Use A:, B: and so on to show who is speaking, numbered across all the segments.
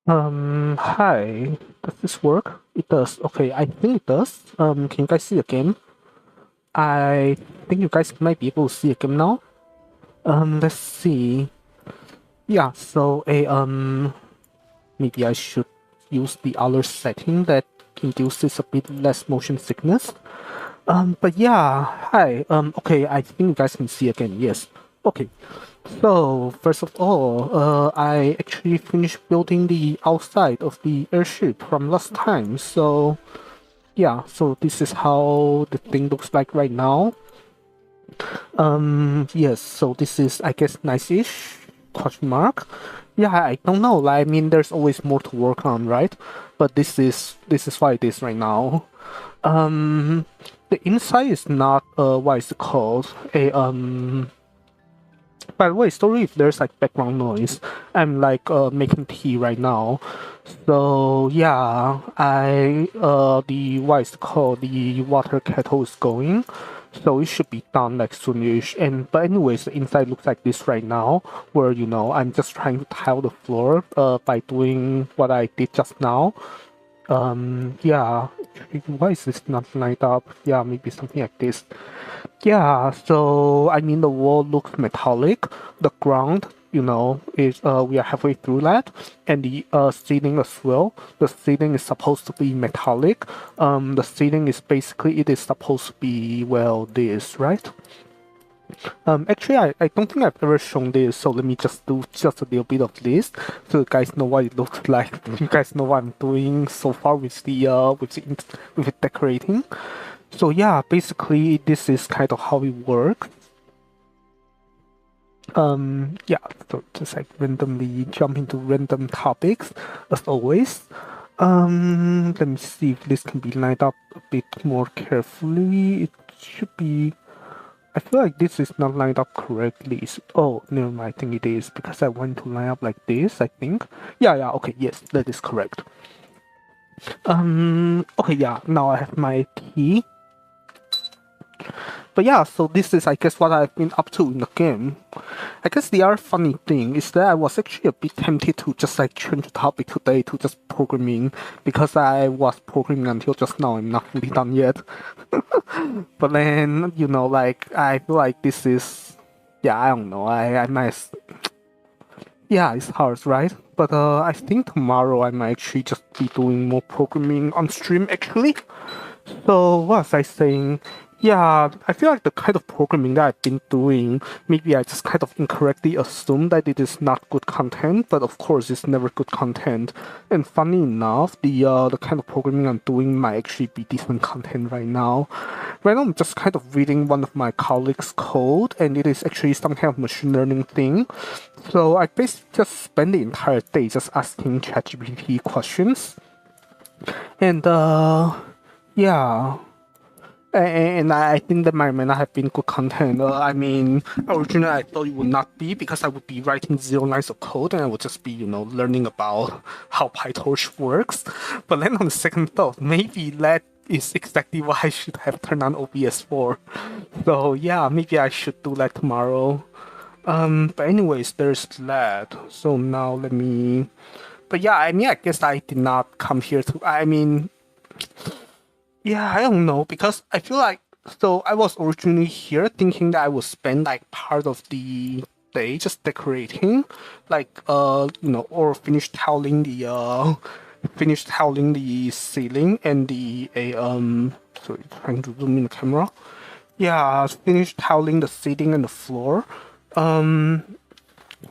A: Hi. Does this work? It does. Okay, I think it does. Can you guys see the game? I think you guys might be able to see the game now. Let's see. Yeah, so maybe I should use the other setting that induces a bit less motion sickness. But yeah, hi. Okay, I think you guys can see again. Yes. Okay. So first of all, I actually finished building the outside of the airship from last time. So yeah, so this is how the thing looks like right now. Yes, so this is, I guess, nice-ish, question mark. Yeah, I don't know, like, I mean, there's always more to work on, right? But this is what it is right now. Um, the inside is not, what is it called? By the way, sorry if there's like background noise. I'm like making tea right now. So yeah, the what is it called? The water kettle is going. So it should be done like soonish. And but anyways, the inside looks like this right now, where I'm just trying to tile the floor by doing what I did just now. Yeah, why is this not lined up? Yeah, maybe something like this. Yeah, so I mean the wall looks metallic. The ground, is we are halfway through that, and the ceiling as well. The ceiling is supposed to be metallic. The ceiling is basically it is supposed to be well this, right? Actually, I don't think I've ever shown this, so let me just do just a little bit of this, so you guys know what it looks like. You guys know what I'm doing so far with the decorating. So yeah, basically this is kind of how it works. Yeah, so just like randomly jump into random topics as always. Let me see if this can be lined up a bit more carefully. It should be. I feel like this is not lined up correctly. Oh, never mind. I think it is because I want to line up like this. I think. Yeah. Okay. Yes, that is correct. Okay. Yeah. Now I have my key. But yeah, so this is, I guess, what I've been up to in the game. I guess the other funny thing is that I was actually a bit tempted to just like change the topic today to just programming because I was programming until just now. I'm not fully done yet. But then, like, I feel like this is, yeah, I don't know. I might, yeah, it's hard, right? But I think tomorrow I might actually just be doing more programming on stream actually. So what was I saying? Yeah, I feel like the kind of programming that I've been doing, maybe I just kind of incorrectly assumed that it is not good content, but of course it's never good content. And funny enough, the kind of programming I'm doing might actually be decent content right now. Right now I'm just kind of reading one of my colleagues' code, and it is actually some kind of machine learning thing. So I basically just spend the entire day just asking ChatGPT questions. And yeah. And I think that might not have been good content. I mean, originally I thought it would not be because I would be writing 0 lines of code and I would just be, learning about how PyTorch works. But then on the second thought, maybe that is exactly why I should have turned on OBS for. So yeah, maybe I should do that tomorrow. But anyways, there's that. So now let me. But yeah, I mean, I guess I did not come here to. I mean, yeah, I don't know because I feel like so I was originally here thinking that I would spend like part of the day just decorating, like or finish tiling the ceiling and the a sorry, trying to zoom in the camera. Yeah, finish tiling the ceiling and the floor. Um,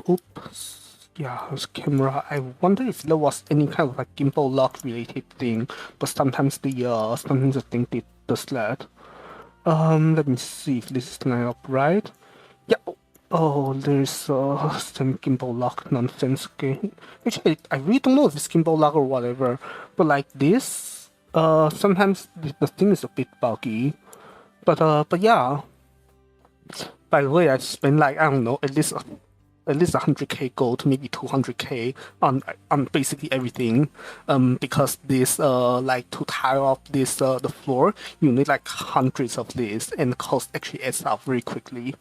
A: oops. Yeah, how's camera? I wonder if there was any kind of like gimbal lock related thing, but sometimes the thing does that. Let me see if this is lined up right. Yeah. Oh, there's some gimbal lock nonsense again. Actually, I really don't know if it's gimbal lock or whatever, but like this, sometimes the thing is a bit buggy. But yeah. By the way, I spent like I don't know at least 100k gold, maybe 200k on basically everything. Because this like to tile up this the floor, you need like hundreds of these, and the cost actually adds up very quickly.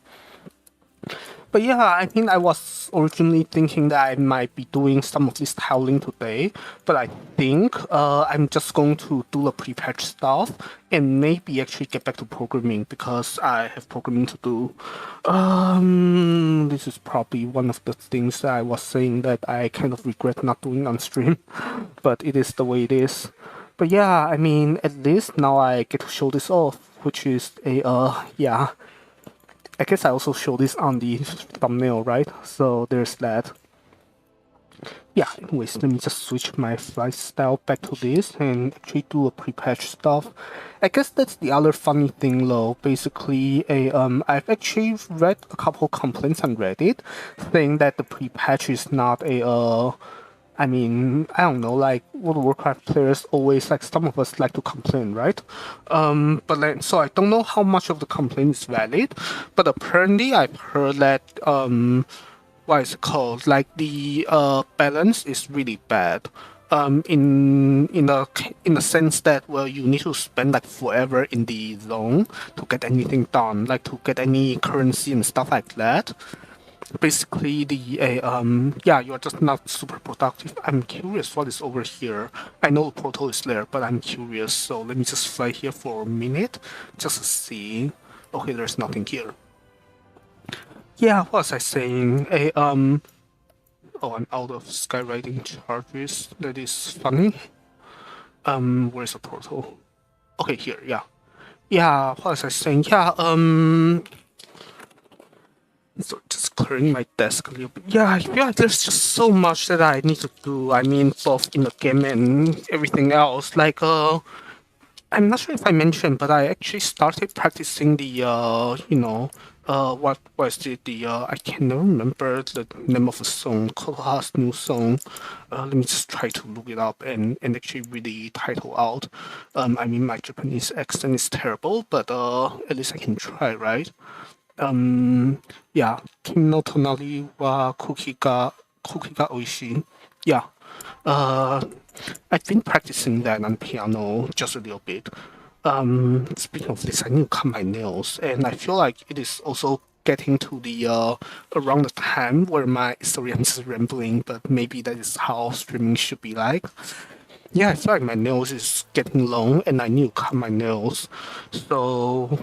A: But yeah, I mean, I was originally thinking that I might be doing some of this tiling today, but I think I'm just going to do the pre-patch stuff and maybe actually get back to programming because I have programming to do. This is probably one of the things that I was saying that I kind of regret not doing on stream, but it is the way it is. But yeah, I mean, at least now I get to show this off, which is a yeah. I guess I also show this on the thumbnail, right? So there's that. Yeah, anyways, let me just switch my flight style back to this and actually do a pre-patch stuff. I guess that's the other funny thing though. Basically, I've actually read a couple complaints on Reddit saying that the pre-patch is not a I mean, I don't know, like World of Warcraft players always like some of us like to complain, right? But like, so I don't know how much of the complaint is valid, but apparently I've heard that what is it called? Like the balance is really bad. In the sense that well, you need to spend like forever in the zone to get anything done, like to get any currency and stuff like that. Basically, yeah, you're just not super productive. I'm curious what is over here. I know the portal is there, but I'm curious, so let me just fly here for a minute just to see. Okay, there's nothing here. Yeah, what was I saying? Oh, I'm out of skywriting charges. That is funny. Where's the portal? Okay, here, yeah. Yeah, what was I saying? Yeah, so just clearing my desk a little bit. Yeah, I feel like there's just so much that I need to do. I mean, both in the game and everything else. Like, I'm not sure if I mentioned, but I actually started practicing the, what was it? I can never remember the name of the song, Koha's new song. Let me just try to look it up and actually read the title out. I mean, my Japanese accent is terrible, but at least I can try, right? Yeah, Kim no tonari wa kuki ga oishii. Yeah. Uh, I've been practicing that on piano just a little bit. Speaking of this, I need to cut my nails, and I feel like it is also getting to the around the time where I'm just rambling, but maybe that is how streaming should be like. Yeah, I feel like my nails is getting long, and I need to cut my nails. So,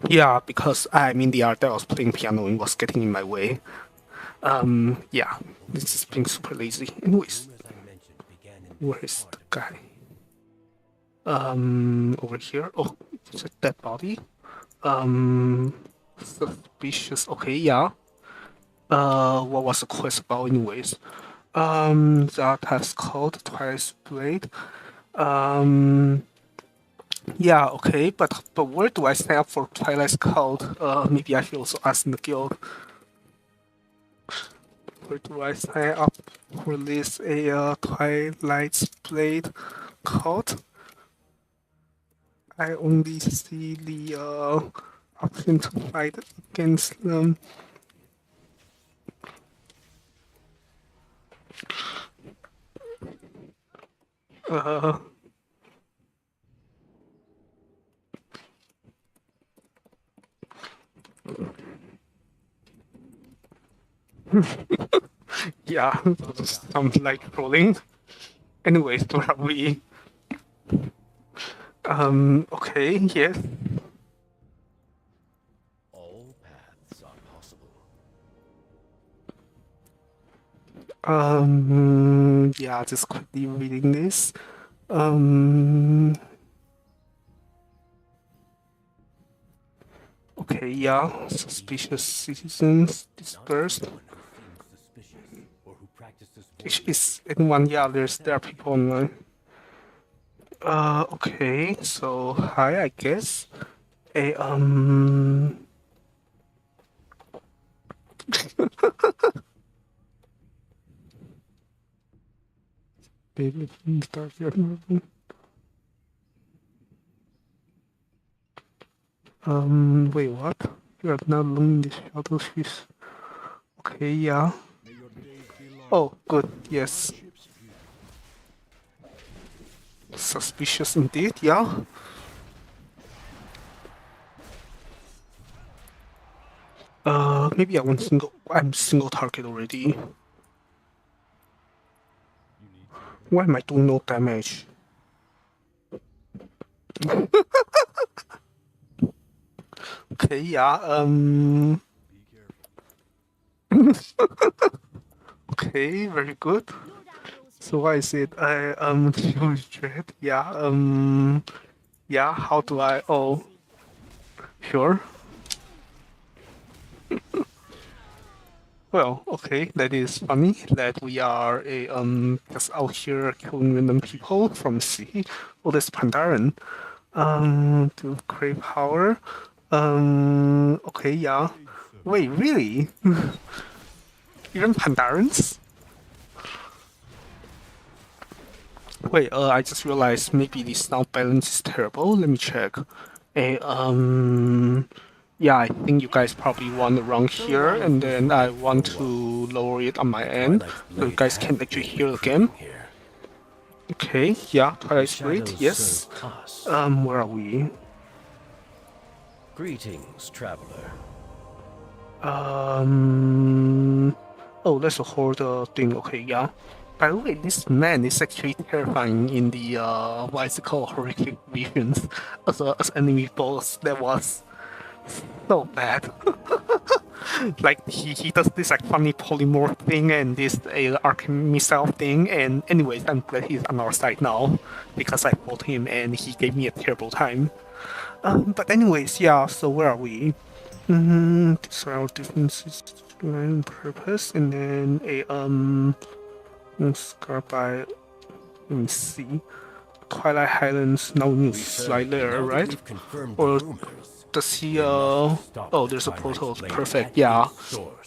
A: yeah, because I mean the art that I was playing piano in was getting in my way. Yeah, this is being super lazy. Anyways, where is the guy? Over here. Oh, it's a dead body. Suspicious. Okay, yeah. What was the quest about, anyways? That has called Twice Blade. Yeah, okay, but where do I sign up for Twilight's Cult? Maybe I should also ask in the guild. Where do I sign up for this Twilight's Blade cult? I only see the option to fight against them. Yeah, sounds like trolling. Anyways, where are we? Okay, yes.
B: All paths are possible.
A: Yeah, just quickly reading this. Okay, yeah, suspicious citizens dispersed. Is anyone? Yeah, there are people online. Okay, so hi, I guess. Baby, start your moving. Wait, what? You're not alone in the shadows. Okay, yeah. Oh, good, yes. Suspicious indeed, yeah. Maybe I want single. I'm single target already. Why am I doing no damage? Okay, yeah. Okay, very good. So why is it? Dread. Yeah. Yeah. How do I? Oh, sure. Well, okay, that is funny that we are just out here killing random people from sea. Oh, that's Pandaren. To crave power. Okay, yeah. Wait, really? Even Pandarens? Wait, I just realized maybe the sound balance is terrible. Let me check. Eh, yeah, I think you guys probably want around here, and then I want to lower it on my end, so you guys can actually hear the game. Okay, yeah, Twilight Spirit, yes. Where are we?
B: Greetings, traveler.
A: Oh, that's a whole thing. Okay, yeah. By the way, this man is actually terrifying in the what is it called, horrific visions as enemy boss. That was so bad. Like he does this like funny polymorph thing and this arc missile thing. And anyways, I'm glad he's on our side now because I fought him and he gave me a terrible time. But anyways, yeah. So where are we? These are our differences in purpose, and then a scar by. Let me see. Twilight Highlands. Now we need to fly there, right? Or does he? Oh, there's a portal. Perfect. Yeah.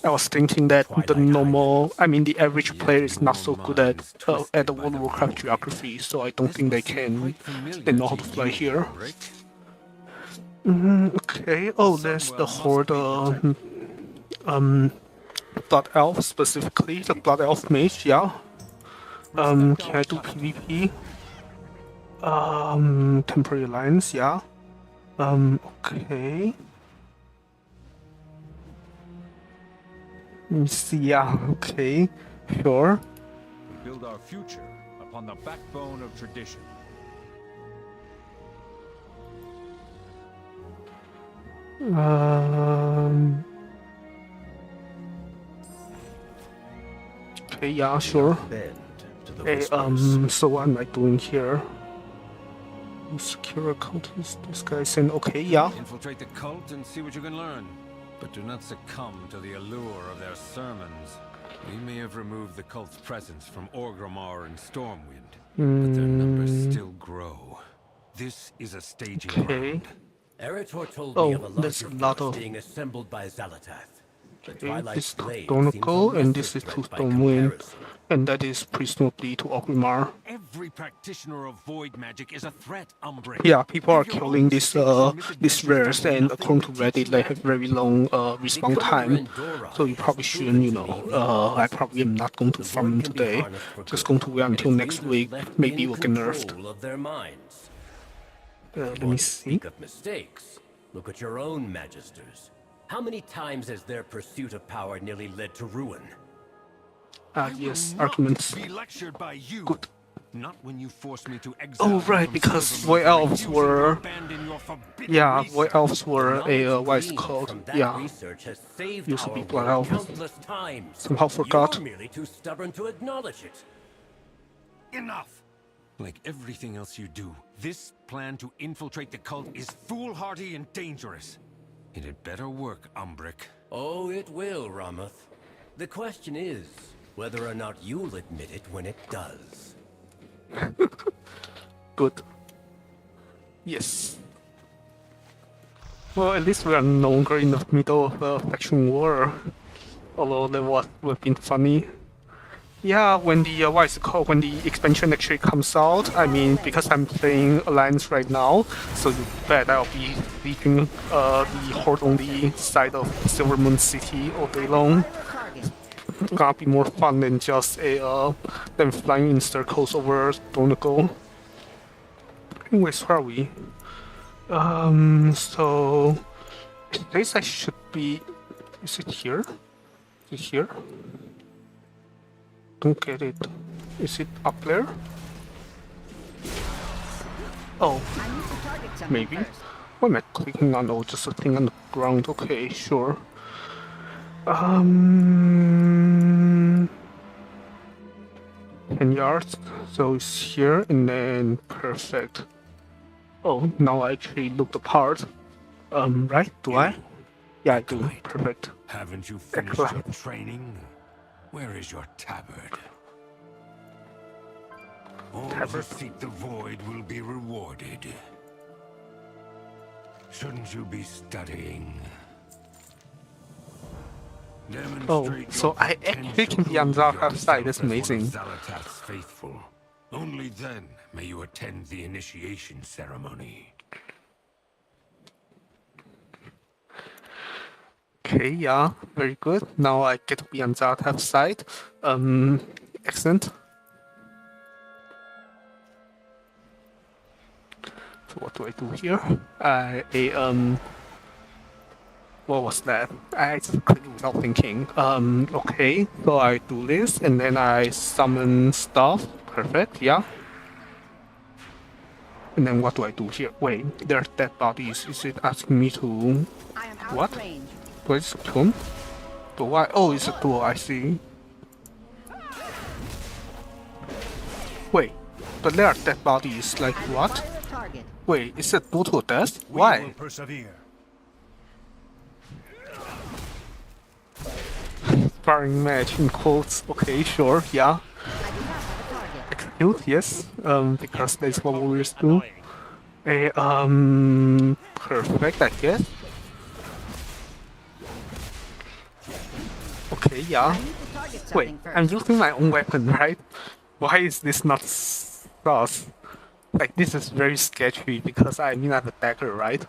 A: I was thinking that the normal, I mean, the average player is not so good at the World of Warcraft geography, so I don't think they know how to fly here. Okay. Oh, there's the Horde. Blood Elf specifically, the Blood Elf Mage. Yeah. Can I do PvP? Temporary Alliance. Yeah. Okay. Let me see. Yeah. Okay. Sure.
C: We build our future upon the backbone of tradition.
A: Okay, yeah, sure. Hey, so what am I doing here? Secure a cultist disguise and okay, yeah.
C: Infiltrate the cult and see what you can learn. But do not succumb to the allure of their sermons. We may have removed the cult's presence from Orgrimmar and Stormwind, but their numbers still grow. This is a staging ground.
D: Eretor told me of a
A: there's
D: larger
A: a lot
D: force
A: of...
D: being assembled by Xalatath.
A: Okay, this is to Donegal, and this is to Stormwind, and that is presumably to Orgrimmar.
C: Every practitioner of void magic is a threat, Umbre.
A: Yeah, people are killing these rares, and according to Reddit, they have very long respawn time. So you probably shouldn't, you know. I probably am not going to farm today. Just going to wait until next week. Maybe we'll get nerfed. Let me see.
D: Speak of mistakes. Look at your own magisters. How many times has their pursuit of power nearly led to ruin?
A: Yes, arguments.
C: Be lectured by you.
A: Good.
C: Not when you force me to exile.
A: Oh right, because Void Elves were... Yeah, Void Elves were a, what is it called? Yeah. Used to be Blood Elves. Somehow forgot.
D: You're merely too stubborn to acknowledge it.
C: Enough! Like everything else you do, this plan to infiltrate the cult is foolhardy and dangerous. It had better work, Umbric.
D: Oh, it will, Ramath. The question is whether or not you'll admit it when it does.
A: Good. Yes. Well, at least we are no longer in the middle of a faction war. Although that would have been funny. Yeah, when the what is it called? When the expansion actually comes out, I mean, because I'm playing Alliance right now, so you bet I'll be leaving the Horde on the side of Silvermoon City all day long. It's gonna be more fun than just them flying in circles over Donegal. Anyways, where are we? So this I should be. Is it here? Is it here? Don't get it. Is it up there? Oh, maybe. Why am I clicking on? Oh, just a thing on the ground. Okay, sure. 10 yards. So it's here and then perfect. Oh, now I actually look the part. Right? Do I? Yeah, I do. Perfect.
C: Haven't you finished your training? Where is your tabard? All who seek the void will be rewarded. Shouldn't you be studying?
A: Oh, so I actually can be on Zark's side. That's amazing.
C: Xalatath's faithful. Only then may you attend the initiation ceremony.
A: Okay, yeah, very good. Now I get to be on Zark's side. Excellent. So what do I do here? What was that? I just clicked without thinking. Okay, so I do this and then I summon stuff. Perfect, yeah. And then what do I do here? Wait, there are dead bodies. Is it asking me to... What? Do I just kill him? But why? Oh, it's a duel, I see. Wait, but there are dead bodies, like what? Wait, is it duel to death? Why? Sparring match in quotes. Okay, sure, yeah. Execute, yes. Because that's what warriors do. Perfect, I guess. Okay, yeah. Wait, I'm using my own weapon, right? Why is this not sus? Like, this is very sketchy because I mean I have a dagger, right?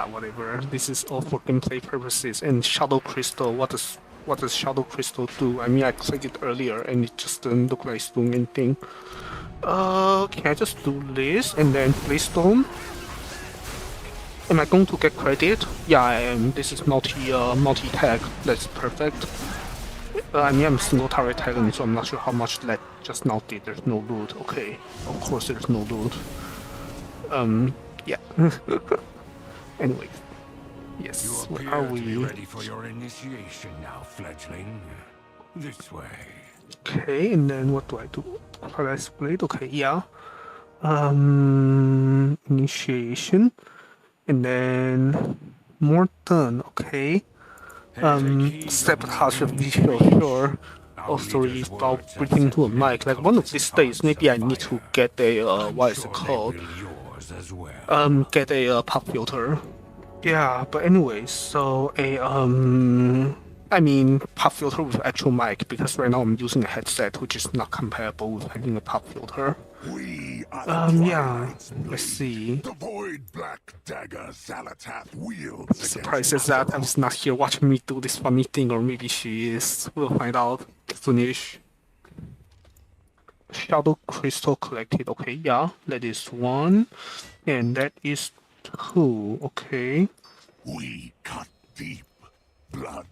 A: Whatever. This is all for gameplay purposes. And Shadow Crystal, what does Shadow Crystal do? I mean, I clicked it earlier and it just doesn't look like it's doing anything. Can I just do this and then place stone? Am I going to get credit? Yeah, I am. This is multi-tag. That's perfect. I mean, I'm single turret tagging, so I'm not sure how much that just now did. There's no loot. Okay, of course there's no loot. Yeah. Anyway, yes. Where are we?
C: You ready for your initiation now, fledgling? This way.
A: Okay, and then what do I do? How do I split? Okay, yeah. Initiation, and then more done. Okay. Sabotage of visual, sure. Oh, sorry, about breathing to a mic. Like one of these days, maybe I need to get a what is it called? Get a pop filter. Yeah, but anyway, so I mean pop filter with actual mic because right now I'm using a headset which is not compatible with having a pop filter. Yeah, let's see.
E: The void black dagger Xalatath wields.
A: Surprised that Xalatath's not here watching me do this funny thing, or maybe she is. We'll find out soonish. Shadow crystal collected. Okay, yeah, that is one, and that is two. Okay.
E: We cut deep, blood.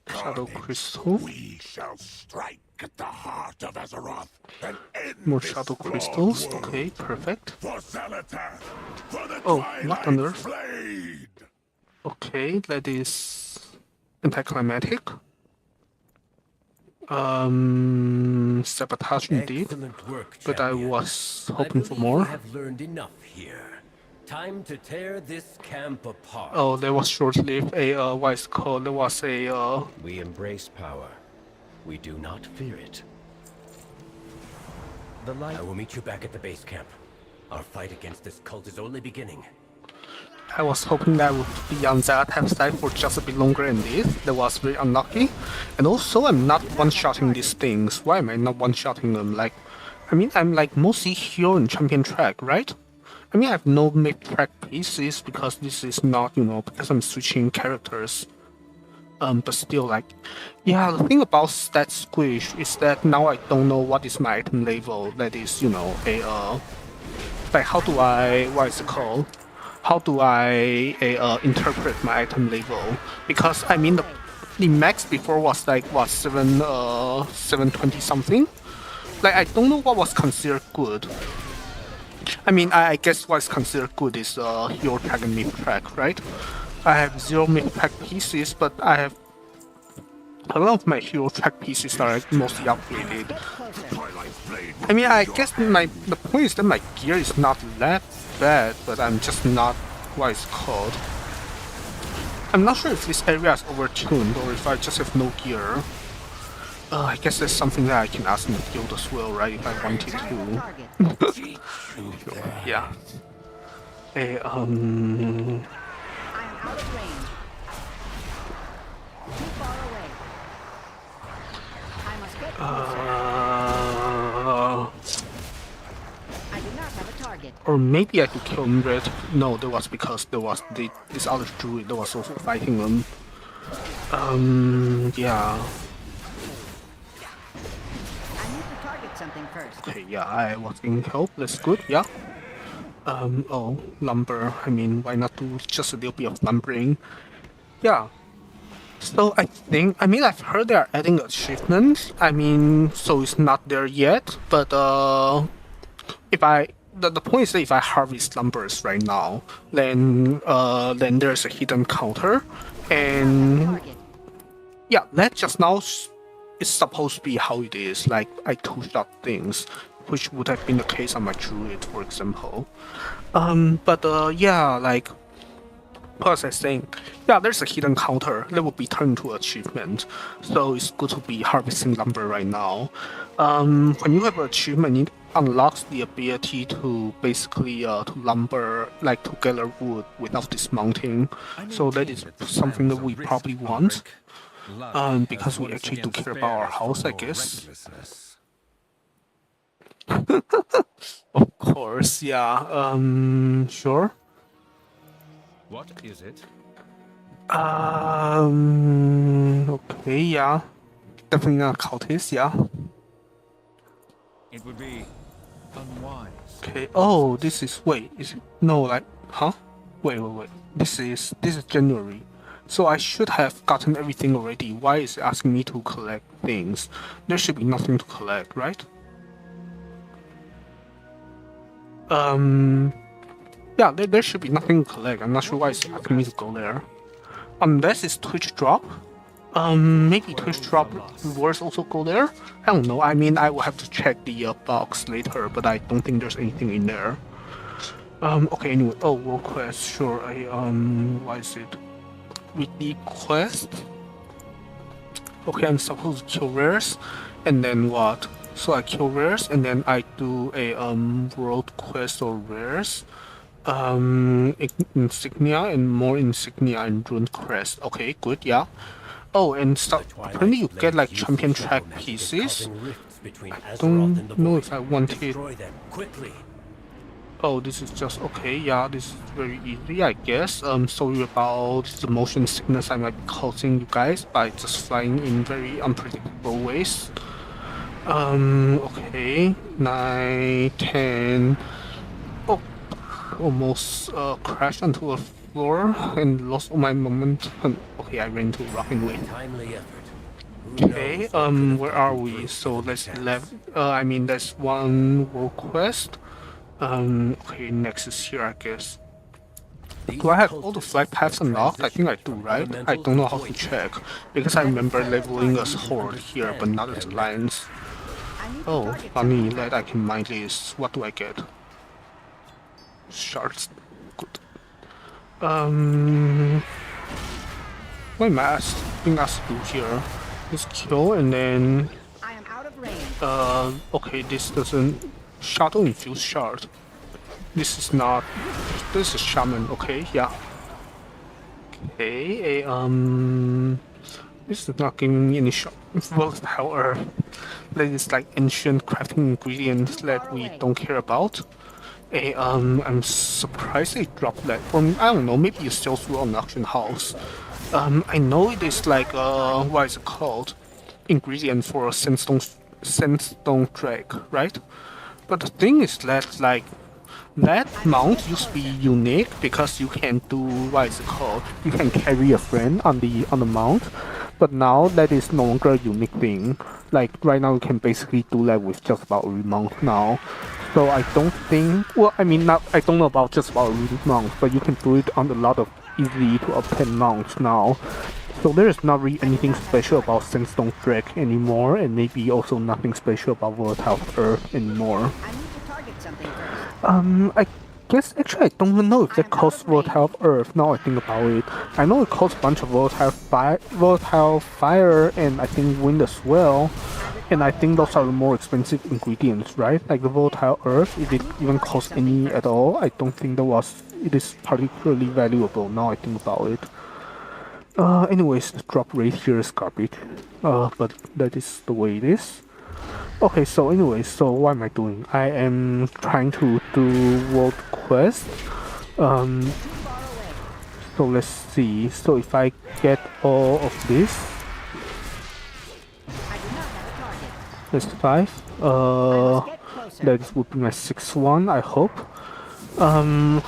A: Shadow
E: carnage.
A: crystal.
E: We shall strike at the heart of Azeroth and end
A: More
E: this
A: shadow
E: flawed
A: crystals.
E: world.
A: Okay, perfect.
E: For Xalatath, for the
A: Oh, what on earth?
E: blade.
A: Okay, that is anticlimactic. Sabotage indeed.
D: Excellent work,
A: But I
D: champion.
A: was hoping for
D: I believe
A: more.
D: we have learned enough here. Time to tear this camp apart.
A: Oh, that was short-lived. What is it called? There was a,
B: We embrace power. We do not fear it. The light.
D: I will meet you back at the base camp. Our fight against this cult is only beginning.
A: I was hoping that I would be on that side for just a bit longer than this. That was very unlucky. And also, I'm not one-shotting these things. Why am I not one-shotting them? Like, I mean, I'm like mostly hero and champion track, right? I mean, I have no mid-track pieces because this is not, you know, because I'm switching characters. But still, like, yeah, the thing about Stat Squish is that now I don't know what is my item level. That is, you know, like, how do I, what is it called? how do I interpret my item label? Because I mean the max before was like what 720 something. Like I don't know what was considered good. I mean I guess what's considered good is hero track and myth track, right? I have 0 myth track pieces, but I have a lot of my hero track pieces are mostly upgraded. I mean, I guess the point is that my gear is not that bad, but I'm just not what it's called. I'm not sure if this area is overtuned or if I just have no gear. I guess that's something that I can ask in the guild as well, right? If I wanted to. Yeah. Hey,
F: I am out of range. Too far away. I must get closer. I do not have a target.
A: Or maybe I could kill him red. No, that was because there was this other druid that was also fighting them. Yeah.
F: I need to target something first.
A: Okay, yeah, I was in help. That's good, yeah. Oh, lumber. I mean, why not do just a little bit of lumbering? Yeah. So I think, I mean, I've heard they are adding achievements. I mean, so it's not there yet, but if the point is that if I harvest lumbers right now, then there's a hidden counter, and
F: Target.
A: yeah, that just now is supposed to be how it is. Like I two-shot things, which would have been the case on my druid, for example. Yeah, like. Plus, I think, yeah, there's a hidden counter that will be turned into achievement, so it's good to be harvesting lumber right now. When you have an achievement, it unlocks the ability to basically to lumber, like to gather wood without dismounting. So that is something that we probably want, because we actually do care about our house, I guess. Of course, yeah. Sure.
C: What is it?
A: Okay, yeah. Definitely not cultist, yeah.
C: It would be unwise.
A: Okay, oh, this is, wait, is it, no, like, huh? Wait. This is January. So I should have gotten everything already. Why is it asking me to collect things? There should be nothing to collect, right? Yeah, there should be nothing to collect. I'm not sure why it's asking me to go there. Unless it's Twitch drop. Maybe Twitch drop rewards also go there? I don't know. I mean, I will have to check the box later, but I don't think there's anything in there. Okay, anyway. Oh, world quest. Sure. Why is it? Weekly quest? Okay, I'm supposed to kill rares. And then what? So I kill rares, and then I do a world quest or rares. Insignia and more insignia and ruined crest. Okay, good, yeah. Oh, and stuff. Apparently you get like champion track pieces. I don't know if I wanted. Oh, this is just okay. Yeah, this is very easy, I guess. Sorry about the motion sickness I might be causing you guys by just flying in very unpredictable ways. Okay, 9, 10. Oh. Almost crashed onto a floor and lost all my momentum. Okay, I ran into a rocking wave. Okay, where are we? So let's left. I mean, there's one world quest. Okay, next is here, I guess. Do I have all the flight paths unlocked? I think I do, right? I don't know how to check because I remember leveling as Horde here, but not as Alliance. Oh, funny that I can mine this. What do I get? Shards. Good. What am I being asked to do here? Just kill and then.
F: I am out of range.
A: Okay, this doesn't. Shadow infused shard. This is not. This is shaman. Okay, yeah. Okay, this is not giving me any shot. Well, however, that is like ancient crafting ingredients that we don't care about. I'm surprised they dropped that. From I don't know, maybe it sells through on auction house. I know it is like what is it called? Ingredient for a sandstone drag, right? But the thing is that like that mount used to be unique because you can do what is it called? You can carry a friend on the mount, but now that is no longer a unique thing. Like right now, you can basically do that with just about every mount now. So I don't think. Well, I mean, not. I don't know about just about every mount, but you can do it on a lot of easy to obtain mounts now. So there is not really anything special about Sandstone Drake anymore, and maybe also nothing special about Volatile Earth anymore.
F: I need to target something first.
A: I guess actually I don't even know if that calls Volatile Earth now I think about it. I know it calls a bunch of Volatile Fire, and I think Wind as well. And I think those are the more expensive ingredients, right? Like the Volatile Earth, if it even costs any at all, I don't think it is particularly valuable now I think about it. Anyways, the drop rate here is garbage. But that is the way it is. Okay, so anyways, so what am I doing? I am trying to do world quest. So let's see. So if I get all of this, that's 5. That would be my 6th one, I hope. How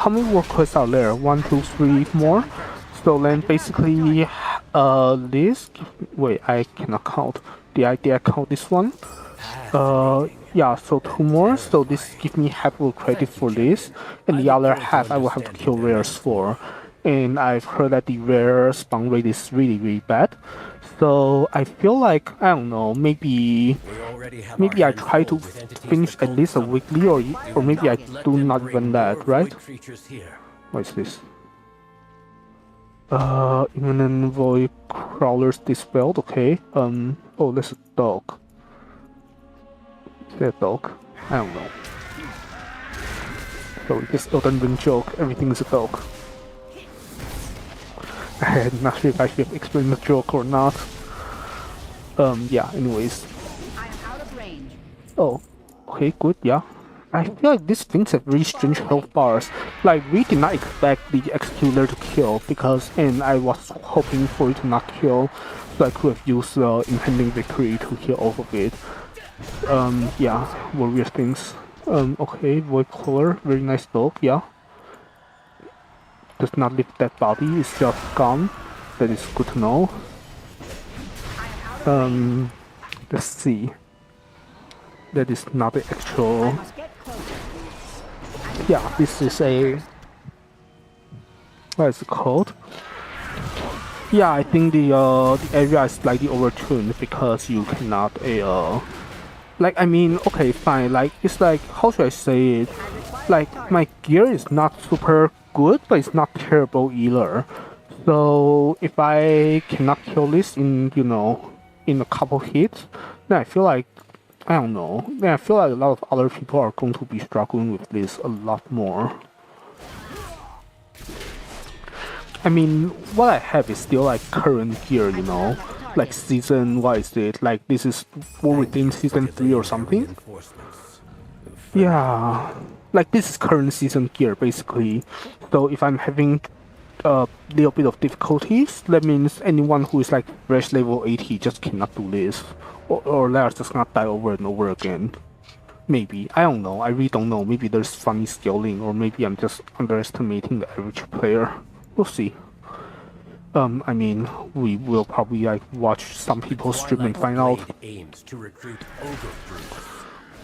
A: many world quests are there? 1, 2, 3 more. So then basically, this. Wait, I cannot count. Did I count this one? Yeah, so 2 more. So this gives me half of credit for this, and the other half I will have to kill rares for. And I've heard that the rare spawn rate is really, really bad. So I feel like, I don't know, maybe I try to finish at least a weekly, or maybe I do not even that, right? What is this? Imminent void crawlers dispelled, okay. Oh, that's a dog. Is that a dog? I don't know. So this Elden Ring joke, everything is a dog. I'm not sure if I should explain the joke or not. Yeah, anyways.
F: I am out of range.
A: Oh, okay, good, yeah. I feel like these things have really strange health bars. Like, we did not expect the Executioner to kill, and I was hoping for it to not kill, so I could have used Impending Victory to heal off of it. Yeah, warrior things. Okay, Void Crawler, very nice dog, yeah. Does not leave that body, it's just gone. That is good to know. Let's see. That is not the actual. Yeah, this is a. What is it called? Yeah, I think the area is slightly overtuned because you cannot like, I mean, okay, fine. Like, it's like, how should I say it? Like, my gear is not super good, but it's not terrible either. So if I cannot kill this in, you know, in a couple hits, then I feel like, I don't know. Then I feel like a lot of other people are going to be struggling with this a lot more. I mean, what I have is still like current gear, you know, like season, what is it? Like this is within season 3 or something. Yeah, like this is current season gear basically. So if I'm having a little bit of difficulties, that means anyone who is like fresh level 80 just cannot do this, or they're just gonna die over and over again. Maybe, I don't know. I really don't know. Maybe there's funny scaling, or maybe I'm just underestimating the average player. We'll see. I mean, we will probably like watch some people stream and find out.
D: Aims to recruit ogre brutes.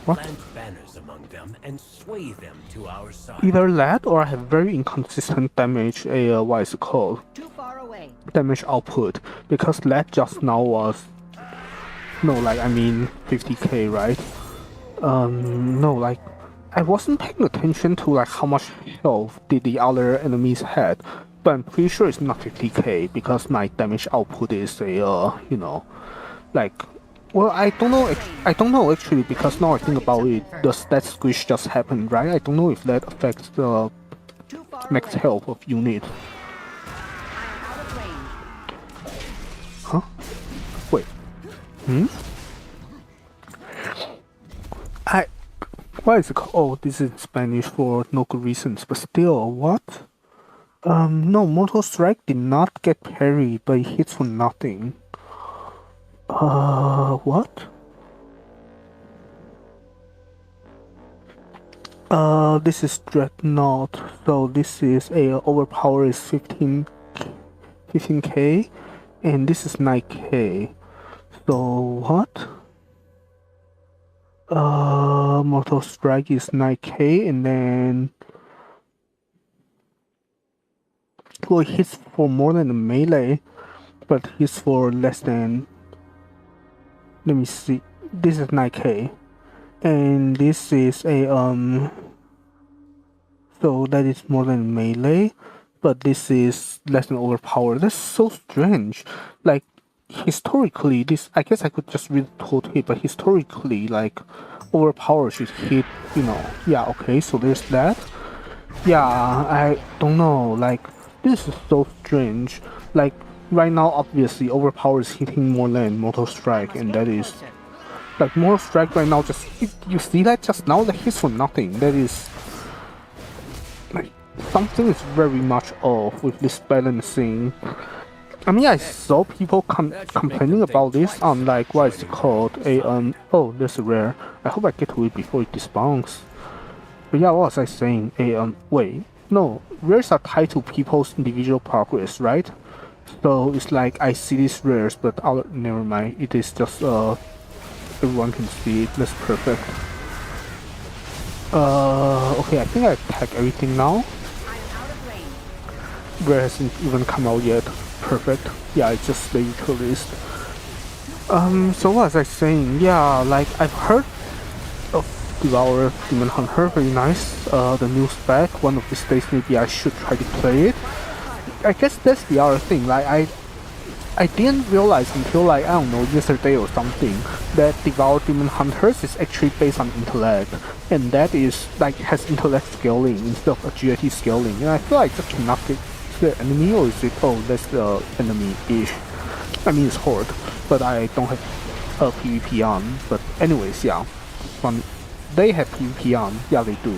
A: What?
D: Plant banners among them and sway them to our side.
A: Either that, or I have very inconsistent damage. What is it called?
F: Too far away.
A: Damage output, because that just now was. No, like I mean 50k, right? No, like I wasn't paying attention to like how much health did the other enemies had. But I'm pretty sure it's not 50k because my damage output is a, you know, like, well, I don't know actually, because now I think about it, the stat squish just happened, right? I don't know if that affects the max health of unit. Huh? Wait. What is it called? Oh, this is Spanish for no good reasons, but still, what? No, Mortal Strike did not get parried, but it hits for nothing. What? This is Dreadnought, so this is a overpower is 15k, and this is 9k. So what? Mortal Strike is 9k, and then well, it hits for more than the melee, but hits for less than. Let me see. This is 9k, and this is a So that is more than melee, but this is less than overpowered. That's so strange. Like historically, this I guess I could just read the tooltip, but historically, like overpower should hit. Yeah. Okay. So there's that. Yeah. I don't know. Like this is so strange. Like right now, obviously, overpower is hitting more than Mortal Strike, and that is. Like Mortal Strike right now, you see that just now that hits for nothing. That is like something is very much off with this balancing. I mean, I saw people complaining about this on like what is it called oh, there's a rare. I hope I get to it before it despawns. But yeah, what was I saying? Wait, no, rares are tied to people's individual progress, right? So it's like I see these rares, but never mind. It is just everyone can see it. That's perfect. Okay, I think I attack everything now. Rare hasn't even come out yet. Perfect. Yeah, it's just the utilist. So what was I saying? Yeah, like I've heard of Devour Demon Hunter, very nice. The new spec. One of these days maybe I should try to play it. I guess that's the other thing. Like I didn't realize until like I don't know yesterday or something that Devour Demon Hunters is actually based on intellect, and that is like has intellect scaling instead of agility scaling. And I feel like just cannot get the enemy, or is it? Oh, that's the enemy-ish. I mean it's horde, but I don't have PvP on. But anyways, yeah, fun. They have PvP on. Yeah, they do.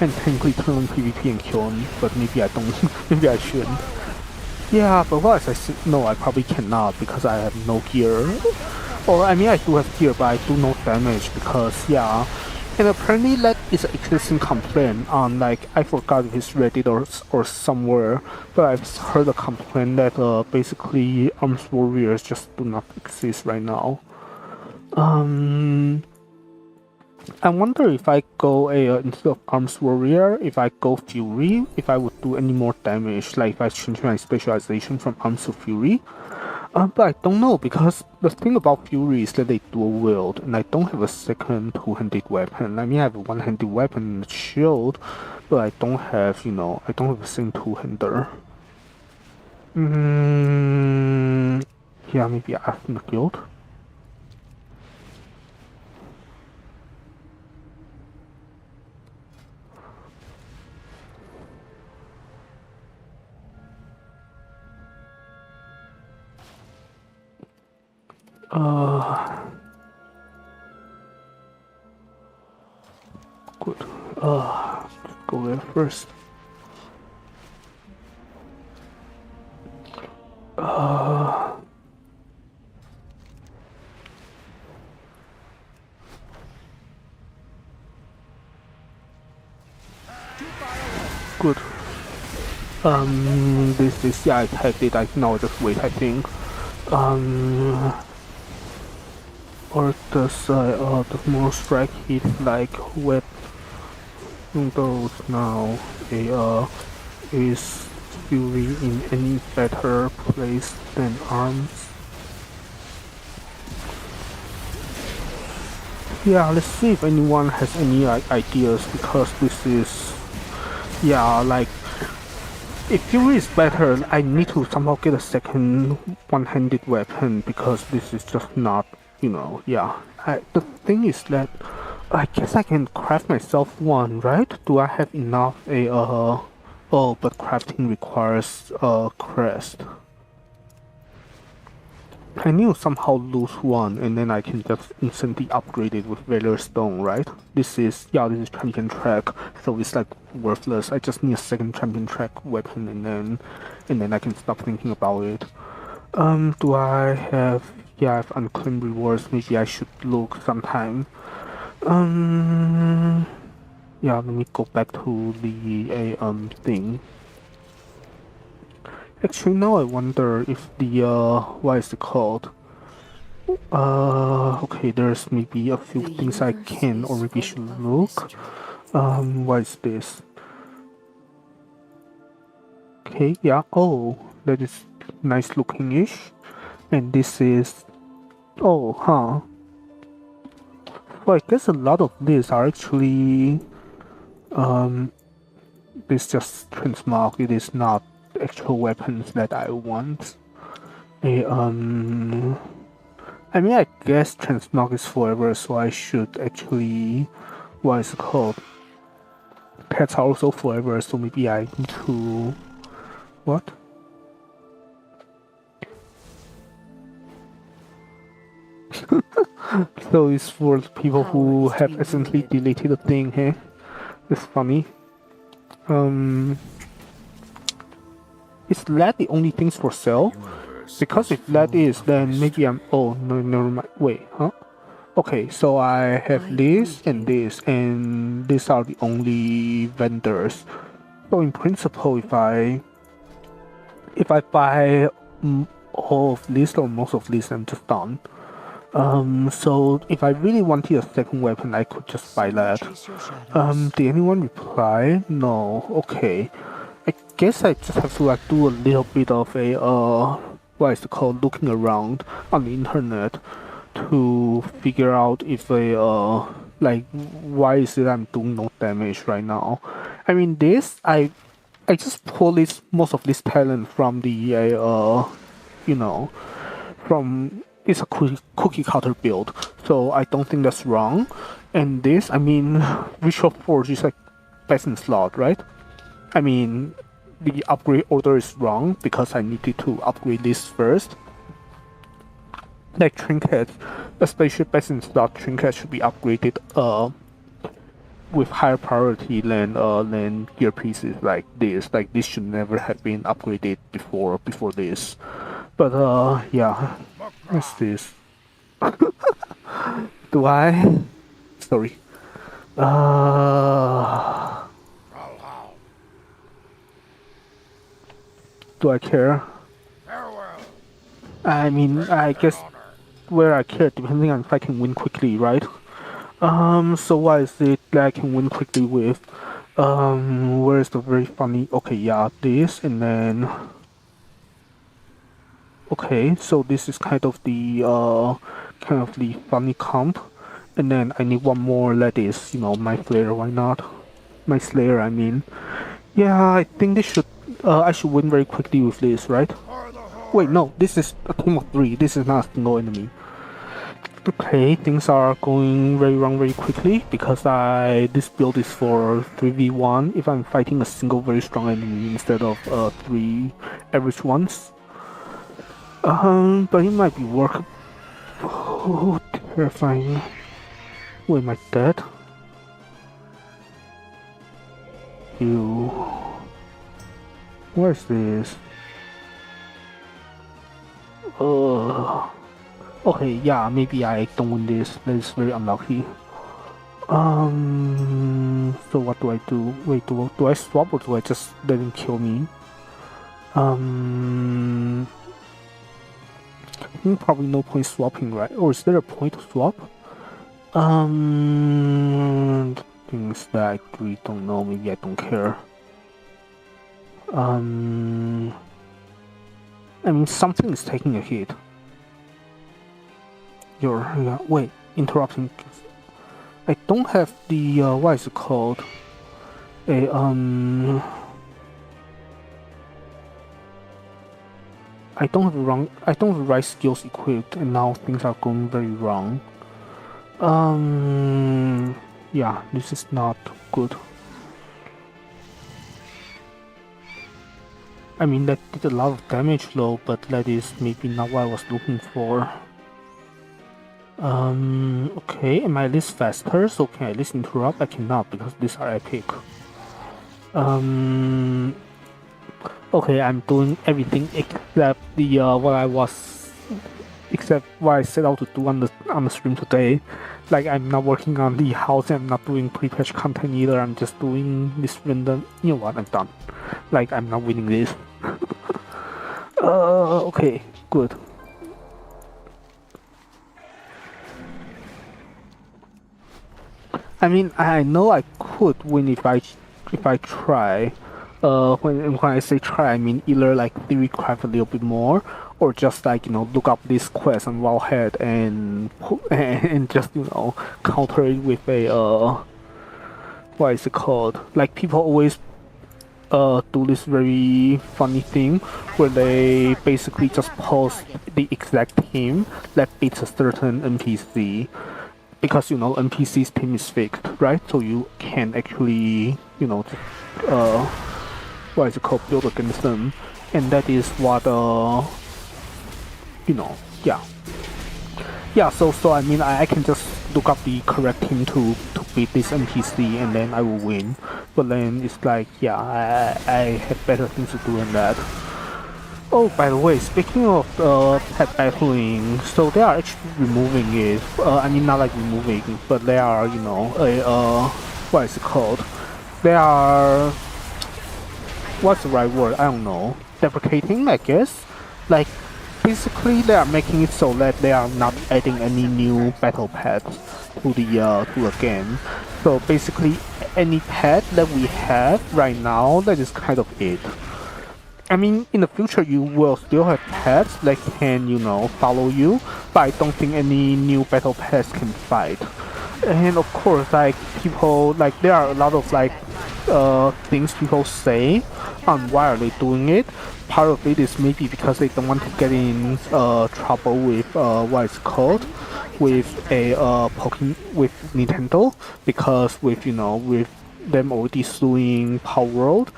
A: And technically turn on PvP and kill me, but maybe I don't. Maybe I shouldn't. Yeah, but what I said, no, I probably cannot because I have no gear. Or I mean, I do have gear, but I do no damage because yeah. And apparently that is an existing complaint on like I forgot if it's Reddit or somewhere, but I've heard a complaint that basically arms warriors just do not exist right now. I wonder if I go instead of Arms Warrior, if I go Fury, if I would do any more damage, like if I change my specialization from Arms to Fury. But I don't know, because the thing about Fury is that they dual wield, and I don't have a second two-handed weapon. I mean, I have a one-handed weapon and a shield, but I don't have, I don't have a same two-hander. Yeah, maybe I ask in the guild. Good. Let's go there first. Good. This yeah, I tagged it. Now I just wait. I think. Or does more strike hit like wet windows now? Is Fury in any better place than Arms? Yeah, let's see if anyone has any ideas, because this is like if Fury is better, I need to somehow get a second one-handed weapon, because this is just not. The thing is that I guess I can craft myself one, right? Do I have enough oh, but crafting requires a crest. I need to somehow lose one, and then I can just instantly upgrade it with Valor Stone, right? This is champion track, so it's like worthless. I just need a second champion track weapon, and then I can stop thinking about it. Do I have? Yeah, I have unclaimed rewards. Maybe I should look sometime. Yeah, let me go back to the thing. Actually, now I wonder if the what is it called? Okay, there's maybe a few
G: The
A: things I
G: universe
A: can or
G: is
A: maybe
G: full
A: should
G: of
A: look.
G: mystery.
A: What is this? Okay, yeah. Oh, that is nice looking-ish. And this is. Oh, huh. Well, I guess a lot of these are actually. This just transmog. It is not actual weapons that I want. I mean, I guess transmog is forever, so I should actually. What is it called? Pets are also forever, so maybe I need to. What? So it's for people
G: Power
A: who
G: is to
A: have
G: be
A: accidentally
G: wielded.
A: deleted a thing, hey? It's funny. Is that the only things for sale?
C: Universe
A: Because
C: is
A: if that
C: full
A: is,
C: of
A: then maybe I'm.
C: mystery.
A: Oh, no, never mind. Wait, huh? Okay, so I have
G: Light
A: this and
G: weakening.
A: this, and these are the only vendors. So in principle, if I buy all of this or most of this, I'm just done. So if I really wanted a second weapon, I could just buy
G: Some
A: that.
G: chase your shadows.
A: Did anyone reply? No. Okay. I guess I just have to like do a little bit of a what is it called, looking around on the internet to figure out if a like why is it I'm doing no damage right now. I mean this I just pull this most of this talent from the you know from it's a cookie cutter build, so I don't think that's wrong. And this, I mean, Visual Forge is like best in slot, right? I mean, the upgrade order is wrong because I needed to upgrade this first. Like trinkets, especially best in slot trinkets should be upgraded with higher priority than gear pieces like this. Like this should never have been upgraded before this. But yeah, what's this? Do I? Sorry. Do I care?
E: Farewell.
A: I mean, I guess where I care depending on if I can win quickly, right? So what is it that I can win quickly with? Where's the very funny? Okay, yeah, this and then. Okay, so this is kind of the funny comp, and then I need one more that is, my flare. Why not? My slayer, I mean. Yeah, I think this should. I should win very quickly with this, right? Wait, no, this is a team of three. This is not a single enemy. Okay, things are going very wrong very quickly because this build is for 3v1 if I'm fighting a single very strong enemy instead of three average ones. But it might be work. Oh, terrifying. Wait, am I dead? You. What is this? Okay, yeah, maybe I don't win this. That is very unlucky. So what do I do? Wait, do I swap or do I just let him kill me? I think probably no point swapping, right? Or is there a point to swap? Things that I really don't know. Maybe I don't care. I mean, something is taking a hit. Yeah, wait, interrupting. I don't have the what is it called? I don't have I don't have the right skills equipped, and now things are going very wrong. Yeah, this is not good. I mean, that did a lot of damage though, but that is maybe not what I was looking for. Okay, am I at least faster? So can I at least interrupt? I cannot because these are epic. Okay, I'm doing everything except the what I was except what I set out to do on the stream today. Like I'm not working on the house, I'm not doing pre-patch content either. I'm just doing this random. You know what? I'm done. Like I'm not winning this. Okay, good. I mean, I know I could win if I try. When I say try, I mean either like theory craft a little bit more, or just like look up this quest on Wildhead and just counter it with a what is it called? Like people always do this very funny thing where they basically just post the exact team that beats a certain NPC. Because NPC's team is fixed, right? So you can actually what is it called, build against them, and that is what yeah. So I mean I can just look up the correct team to beat this NPC and then I will win. But then it's like I have better things to do than that. Oh, by the way, speaking of pet battling, so they are actually removing it. I mean, not like removing, but they are, what is it called? They are, what's the right word? I don't know. Deprecating, I guess. Like, basically, they are making it so that they are not adding any new battle pets to the game. So basically, any pet that we have right now, that is kind of it. I mean, in the future, you will still have pets that can, follow you, but I don't think any new battle pets can fight. And of course, like, people, like, there are a lot of, like, things people say on why are they doing it. Part of it is maybe because they don't want to get in trouble with, what it's called, with with Nintendo, because with them already suing Power World,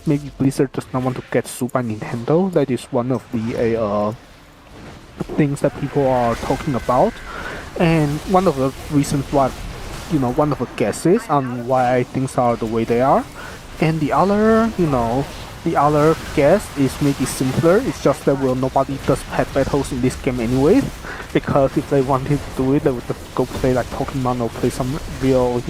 A: maybe Blizzard does not want to get sued by Nintendo. That is one of the things that people are talking about, and one of the reasons why, one of the guesses on why things are the way they are. And the other, the other guess is maybe simpler. It's just that nobody does pet battles in this game anyways, because if they wanted to do it, they would just go play like Pokemon or play some real,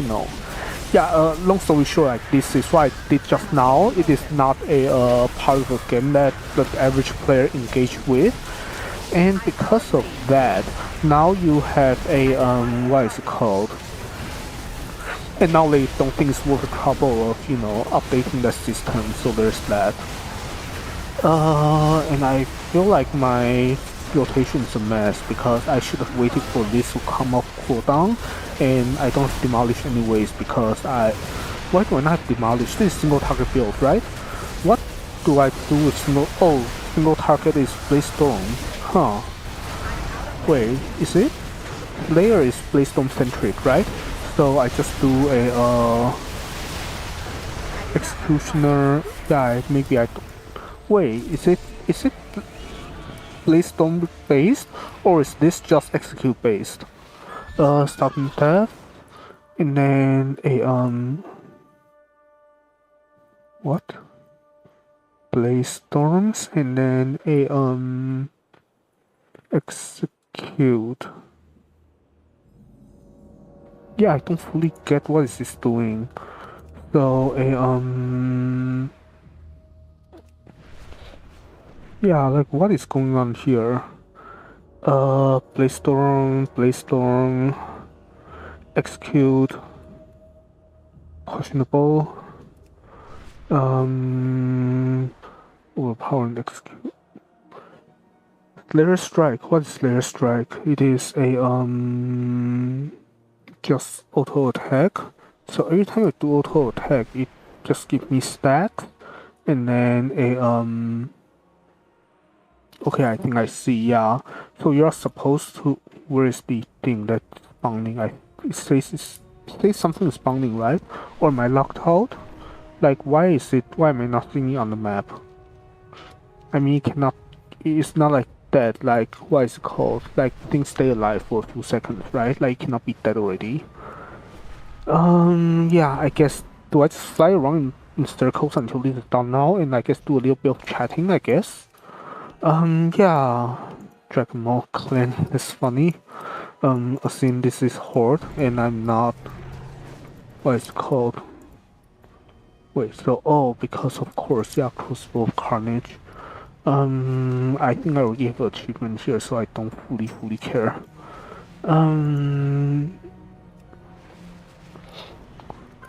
A: Yeah, long story short, like this is what I did just now. It is not a part of the game that the average player engage with, and because of that, now you have a what is it called? And now they don't think it's worth the trouble of updating the system. So there's that. And I feel like my rotation is a mess because I should have waited for this to come off cooldown, and I don't have demolish anyways because why do I not have demolish? This is single target build, right? What do I do with single target is Blaze-Storm. Huh. Wait, is it? Layer is Blaze-Storm centric, right? So I just do a Executioner. Yeah, maybe I don't. Wait, is it Blaze-Storm based, or is this just execute based? Starting death, and then a what? Blaze-Storms, and then a execute. Yeah, I don't fully get what is this doing. So a yeah, like what is going on here? Blaze-Storm, execute, questionable, overpower and execute. Layer strike, what is layer strike? It is a just auto attack. So every time I do auto attack, it just gives me stats, and then a okay, I think I see. Yeah. So you're supposed to. Where is the thing that's spawning? It says something is spawning, right? Or am I locked out? Like, why is it? Why am I not seeing it on the map? I mean, it cannot. It's not like that. Like, what is it called? Like, things stay alive for a few seconds, right? Like, it cannot be dead already. Yeah. I guess. Do I just fly around in circles until this is done now? And I guess do a little bit of chatting, I guess. Yeah. Dragon Ball clan is funny. Since this is Horde and I'm not what is it called? Wait, so because of course, yeah, Crucible of Carnage. I think I will give an achievement here, so I don't fully care. I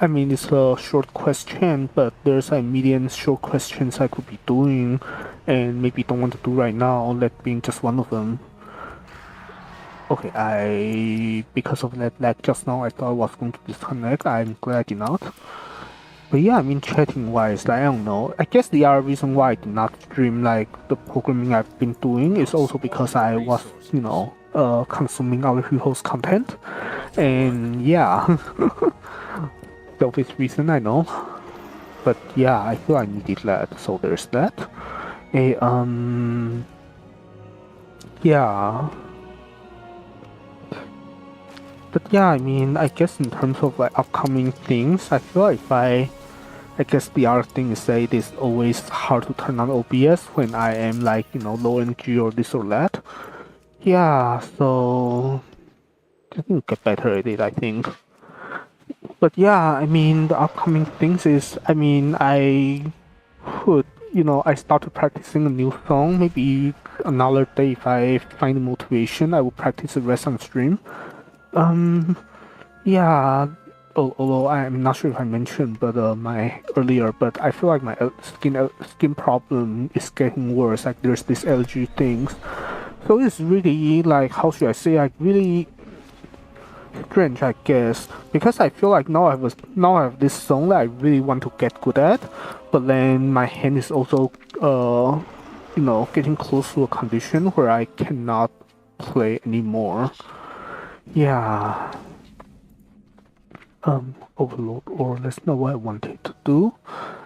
A: mean, it's a short question, but there's a million short questions I could be doing, and maybe don't want to do right now, that being just one of them. Okay, because of that lag just now, I thought I was going to disconnect. I'm glad I did not. But yeah, I mean, chatting wise, I don't know. I guess the other reason why I did not stream like the programming I've been doing is also because I was, consuming other people's content. And yeah, the obvious reason I know. But yeah, I feel I needed that, so there's that. Yeah. But yeah, I mean, I guess in terms of like upcoming things, I feel like I guess the other thing is that it is always hard to turn on OBS when I am like, low energy or this or that. Yeah, so I think get better at it, I think. But yeah, I mean, the upcoming things is, I mean, I could, I started practicing a new song. Maybe another day if I find the motivation, I will practice the rest on stream. Yeah, although I'm not sure if I mentioned, but but I feel like my skin problem is getting worse. Like there's this allergy things, so it's really like, how should I say, like really strange, I guess, because I feel like now I have this song that I really want to get good at, but then my hand is also getting close to a condition where I cannot play anymore. Yeah. Overload, or that's not what I wanted to do.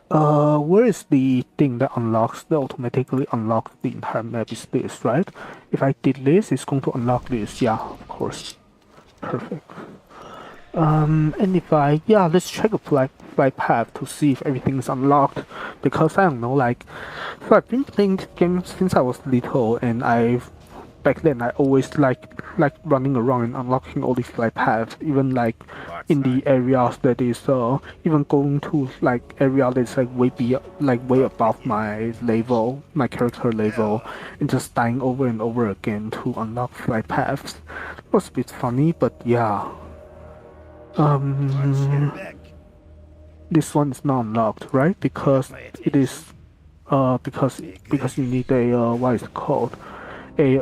A: Where is the thing that automatically unlocks the entire map? Is this, right? If I did this, it's going to unlock this. Yeah, of course. Perfect. And if let's check a flight path to see if everything is unlocked, because I don't know, so I've been playing this game since I was little, and back then I always like running around and unlocking all these flight paths, even like in the areas that is even going to like area that's like way above my level, my character level, and just dying over and over again to unlock flight paths. It was a bit funny, but yeah. This one is not unlocked, right? Because it is because you need a what is it called? A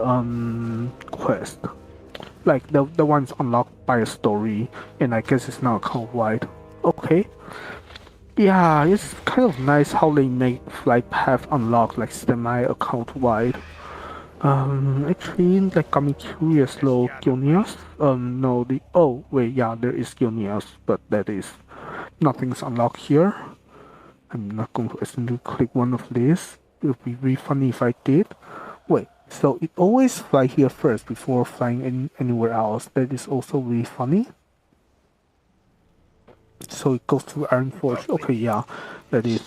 A: quest. Like the one's unlocked by a story, and I guess it's not account wide. Okay. Yeah, it's kind of nice how they make flight path unlock like semi account wide. Actually, like got me curious though, Gilneas. No, there is Gilneas, but that is nothing's unlocked here. I'm not going to accidentally click one of these. It would be really funny if I did. Wait, so it always fly here first before flying anywhere else. That is also really funny. So it goes to Iron Forge. Okay, yeah, that is.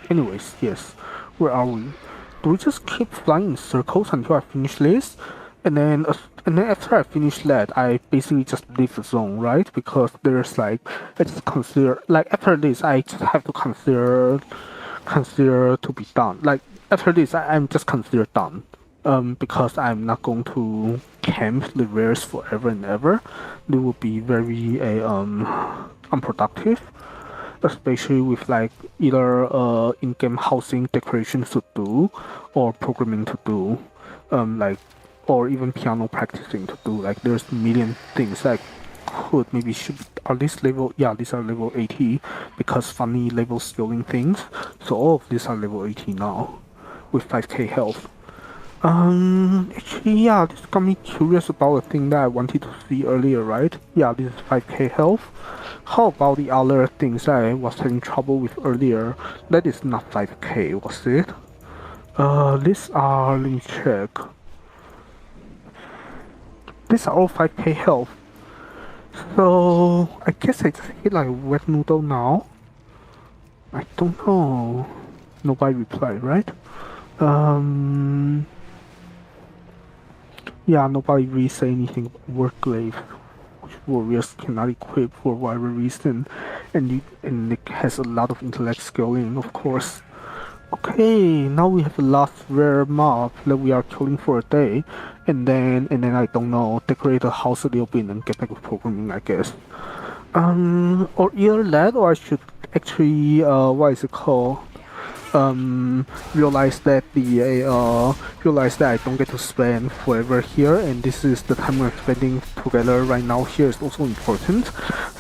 A: Anyways, yes. Where are we? Do we just keep flying in circles until I finish this? And then after I finish that, I basically just leave the zone, right? Because there's I just consider, after this, I just have to consider to be done. After this, I'm just considered done. Because I'm not going to camp the rares forever and ever. It would be very unproductive, especially with either in-game housing decorations to do, or programming to do, or even piano practicing to do. There's a million things are these level? Yeah, these are level 80 because funny level scaling things. So all of these are level 80 now, with 5k health. Actually, yeah, this got me curious about a thing that I wanted to see earlier, right? Yeah, this is 5k health. How about the other things that I was having trouble with earlier? That is not 5k, was it? These are, let me check. These are all 5k health. So, I guess I just hit like wet noodle now. I don't know. Nobody replied, right? Yeah, nobody really say anything about Warclave, which warriors cannot equip for whatever reason, and it has a lot of intellect scaling, of course. Okay, now we have the last rare mob that we are killing for a day, and then I don't know, decorate the house a little bit and get back to programming, I guess. Or either that, or I should actually, what is it called? Realize that realize that I don't get to spend forever here, and this is the time we're spending together right now here is also important.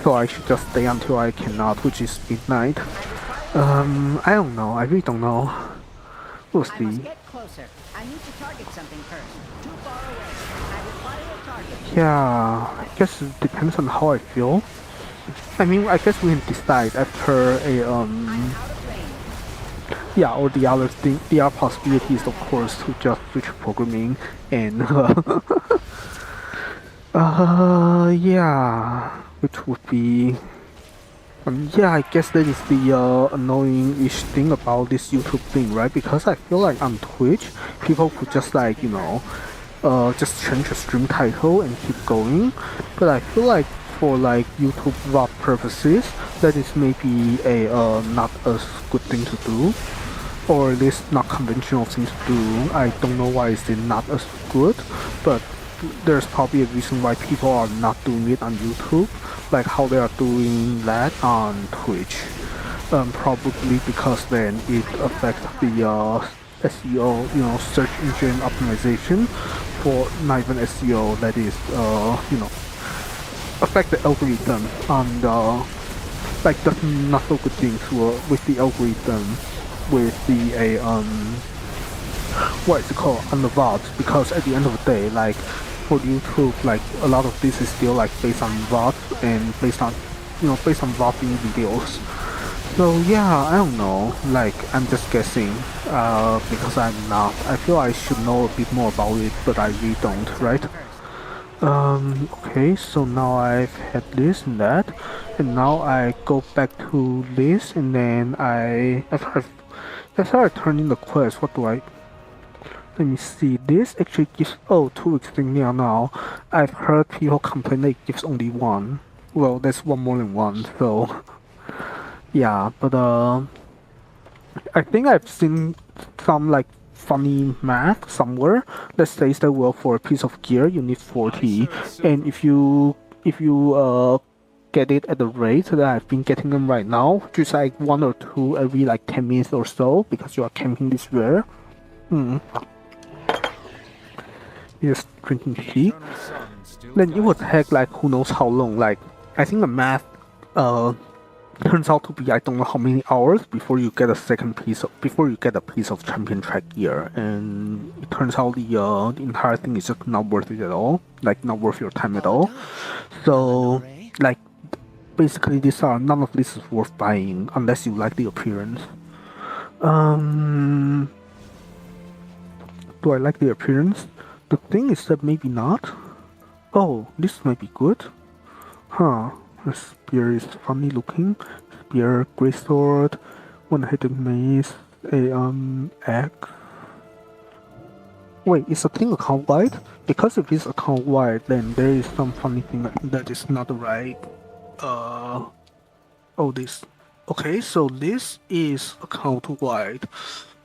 A: So I should just stay until I cannot, which is midnight. I don't know. I really don't know. We'll
F: I must
A: see.
F: get closer. I need to target something first. Too far away. I require a target.
A: Yeah, I guess it depends on how I feel. I mean, I guess we can decide after a
F: I'm out of range.
A: yeah, or the other thing, the other possibility is of course to just switch programming and yeah, which would be yeah, I guess that is the annoying-ish thing about this YouTube thing, right? Because I feel like on Twitch, people could just like, just change the stream title and keep going. But I feel like for like YouTube VOD purposes, that is maybe a not a good thing to do, or at least not conventional thing to do. I don't know why is it not as good, but there's probably a reason why people are not doing it on YouTube, like how they are doing that on Twitch. Probably because then it affects the SEO, search engine optimization, for not even SEO, that is, affect the algorithm on the, like, that's not so good thing to, with the algorithm, with the, what is it called, on the VODs, because at the end of the day, like, for YouTube, like, a lot of this is still, like, based on VODs and based on VOD videos. So, yeah, I don't know, like, I'm just guessing, because I feel I should know a bit more about it, but I really don't, right? Okay, so now I've had this and that, and now I go back to this, and then after I turn in the quest, what do I, let me see, this actually gives, 2 weeks thing now. I've heard people complain that it gives only one. Well, that's one more than one, so, yeah, but, I think I've seen some, like, funny math somewhere that says that, well, for a piece of gear you need 40, and if you get it at the rate that I've been getting them right now, just like 1 or 2 every like 10 minutes or so, because you are camping this rare. Just drinking tea. Then it would take like who knows how long. Like I think the math turns out to be I don't know how many hours before you get a piece of champion track gear, and it turns out the entire thing is just not worth it at all, like not worth your time at all. So like basically none of this is worth buying unless you like the appearance. Do I like the appearance? The thing is that maybe not. Oh, this might be good. Huh. The spear is funny looking. Spear, greatsword, one-headed mace, axe. Wait, is the thing account wide? Because if it's account wide, then there is some funny thing that is not right. This. Okay, so this is account wide.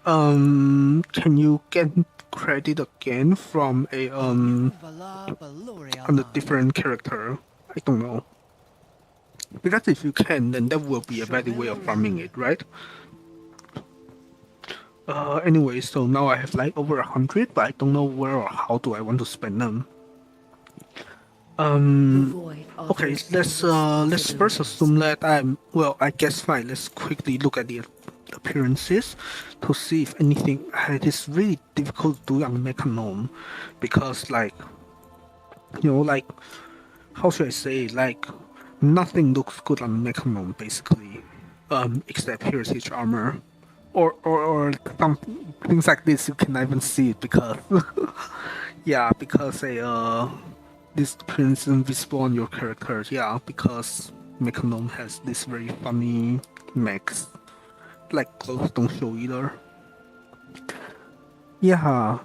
A: Can you get credit again from a on a different character? I don't know. Because if you can, then that will be a better way of farming it, right? Anyway, so now I have like over 100, but I don't know where or how do I want to spend them. Okay, let's first assume that I guess fine, let's quickly look at the appearances to see if anything. It is really difficult to do on Mechanom because like, like, how should I say, like, nothing looks good on Mechanom basically, except heritage armor. Or some things like this you cannot even see it because yeah, because this appearance is invisible on your character. Yeah, because Mechanom has this very funny mechs. Like clothes don't show either. Yeah.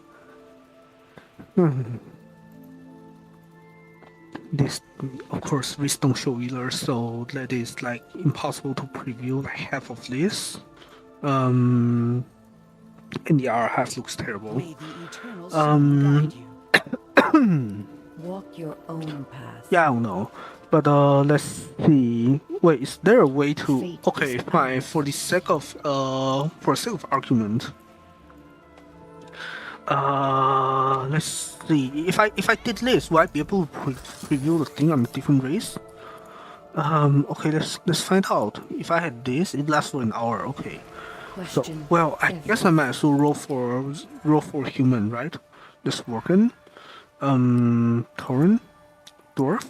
A: this, of course, wisdom show either, so that is like impossible to preview like half of this. And the other half looks terrible.
F: May the eternal sun guide you. Walk your own path.
A: Yeah, I don't know. But let's see. Wait, is there a way to?
F: Fate
A: Okay,
F: is
A: fine. For the sake of argument, let's see. If I did this, will I be able to preview the thing on a different race? Okay, let's find out. If I had this, it lasts for an hour. Okay. So,
F: Question
A: well, I guess I might as well roll for human, right? This working. Tauren, dwarf.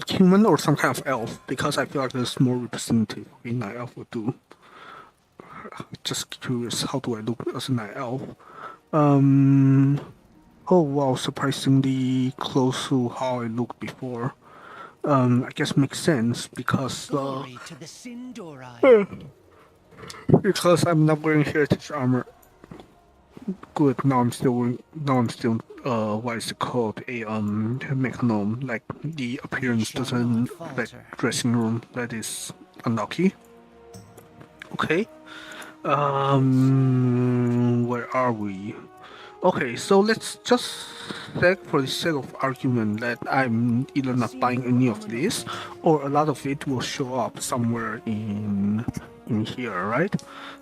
A: Human or some kind of elf, because I feel like there's more representative. Okay, night elf would do. Just curious, how do I look as a night elf? Oh wow, surprisingly close to how I looked before. I guess makes sense because
F: glory to the Sindorai.
A: because I'm not wearing heritage armor. Good. Now I'm still wearing. Now I'm still. What is it called? A mechanom. Like the appearance
F: Shall
A: doesn't
F: not
A: affect
F: falter.
A: dressing room. That is unlucky. Okay. Where are we? Okay, so let's just say for the sake of argument that I'm either not buying any of this, or a lot of it will show up somewhere in here, right?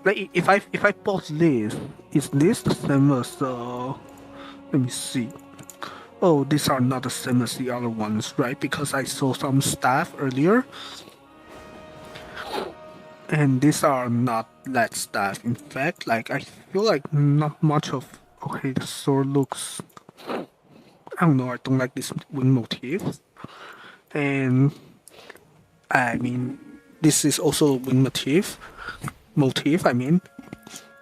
A: Like if I bought this, is this the same as let me see. Oh, these are not the same as the other ones, right? Because I saw some staff earlier. And these are not that staff. In fact, like I feel like not much of. Okay, the sword looks. I don't know. I don't like this wing motif, and I mean, this is also wing motif. I mean,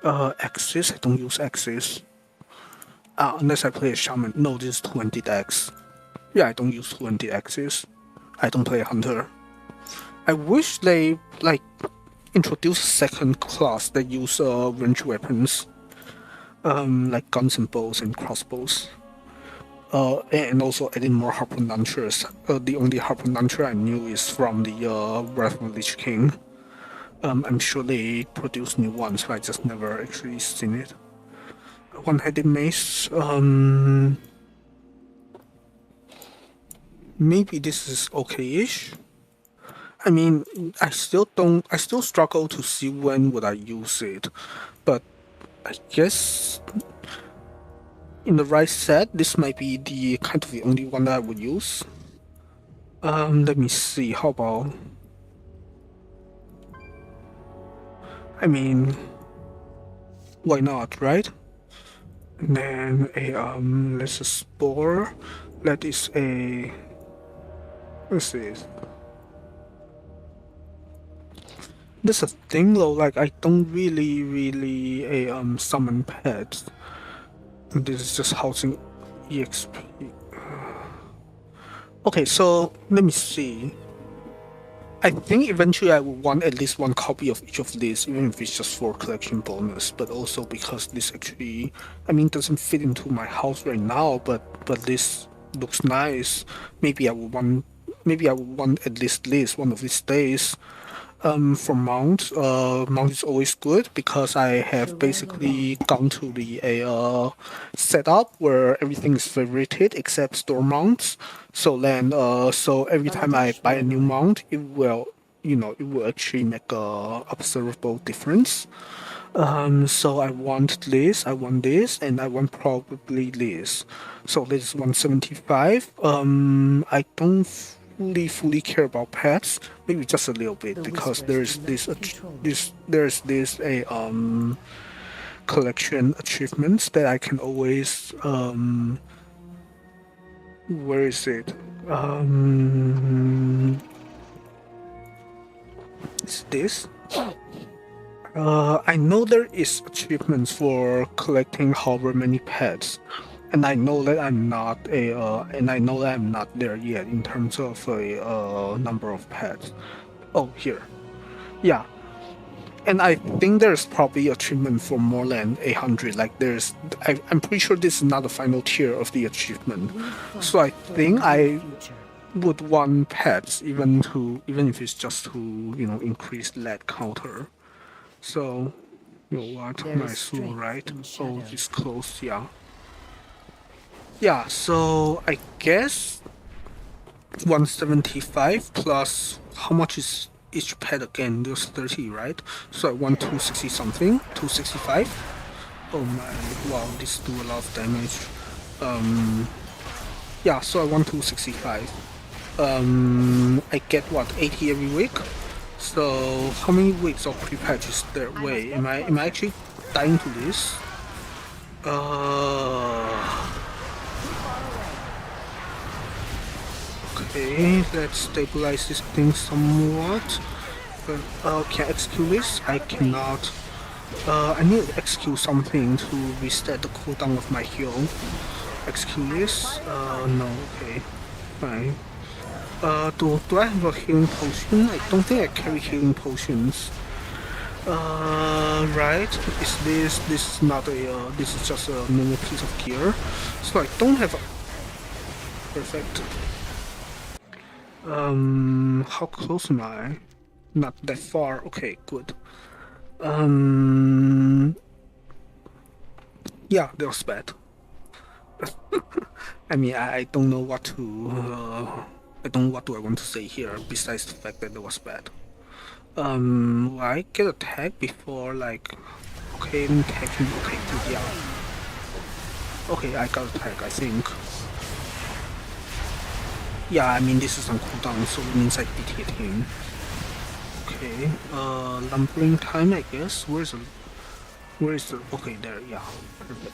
A: axis. I don't use axis. Unless I play a shaman. No, this is 20 decks. Yeah, I don't use 20 axis. I don't play a hunter. I wish they like introduce a second class that use ranged weapons, like guns and bows and crossbows. And also adding more harpoon launchers. The only harpoon launcher I knew is from the Wrath of the Lich King. I'm sure they produce new ones, but I just never actually seen it. One-headed mace. Maybe this is okay-ish. I mean, I still struggle to see when would I use it, but I guess in the right set, this might be the kind of the only one that I would use. Let me see. How about? I mean, why not, right? And then a let's just spore. That is a. Let's see. This is a thing though. Like I don't really summon pets. This is just housing EXP. Okay, so let me see. I think eventually I will want at least one copy of each of these, even if it's just for collection bonus. But also because this actually, I mean, doesn't fit into my house right now. But this looks nice. Maybe I will want at least this one of these days. For mount, mount is always good because I have basically gone to the setup where everything is favorited except store mounts. So then, so every time I buy a new mount, it will actually make a observable difference. So I want this, and I want probably this. So this is 175. I don't fully care about pets, maybe just a little bit, because there's this collection achievements that I can always where is it? Is this? I know there is achievements for collecting however many pets, and I know that I'm not there yet in terms of a number of pets. Oh, here, yeah. And I think there's probably achievement for more than 800. Like I'm pretty sure this is not the final tier of the achievement. So I think I would want pets, even if it's just to increase lead counter. So what? Nice, right? Oh, it's close. Yeah. Yeah. So I guess 175 plus how much is each pet again? There's 30, right? So I want 260 something, 265. Oh my, wow, this do a lot of damage. Yeah, so I want 265. I get what, 80 every week? So how many weeks of prepatch is there? Wait, am I actually dying to this? Okay, let's stabilize this thing somewhat. But can I execute this? I cannot. I need to execute something to reset the cooldown of my heal. Execute this? No, okay. Fine. Do I have a healing potion? I don't think I carry healing potions. Right. This is not a, this is just a normal piece of gear. So I don't have a... Perfect. How close am I? Not that far. Okay, good. Yeah, that was bad. I mean, I don't know what to, I don't know what do I want to say here besides the fact that it was bad. Will I get attacked before, like, okay, attack him, okay, good, yeah. Okay, I got attacked, I think. Yeah, I mean, this is on cooldown, so it means I beat him. Okay, lumbering time, I guess. Where is the, okay, there, yeah, perfect.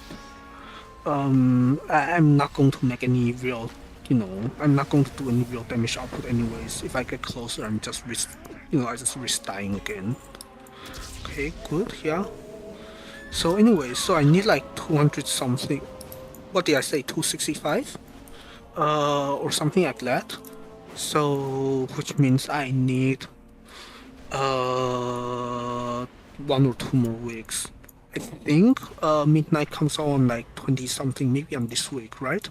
A: I'm not going to make any real, I'm not going to do any real damage output anyways. If I get closer, I'm just I just risk dying again. Okay, good, yeah. So anyway, so I need like 200 something. What did I say, 265? Or something like that. So, which means I need 1 or 2 more weeks. I think midnight comes on like 20 something, maybe on this week, right?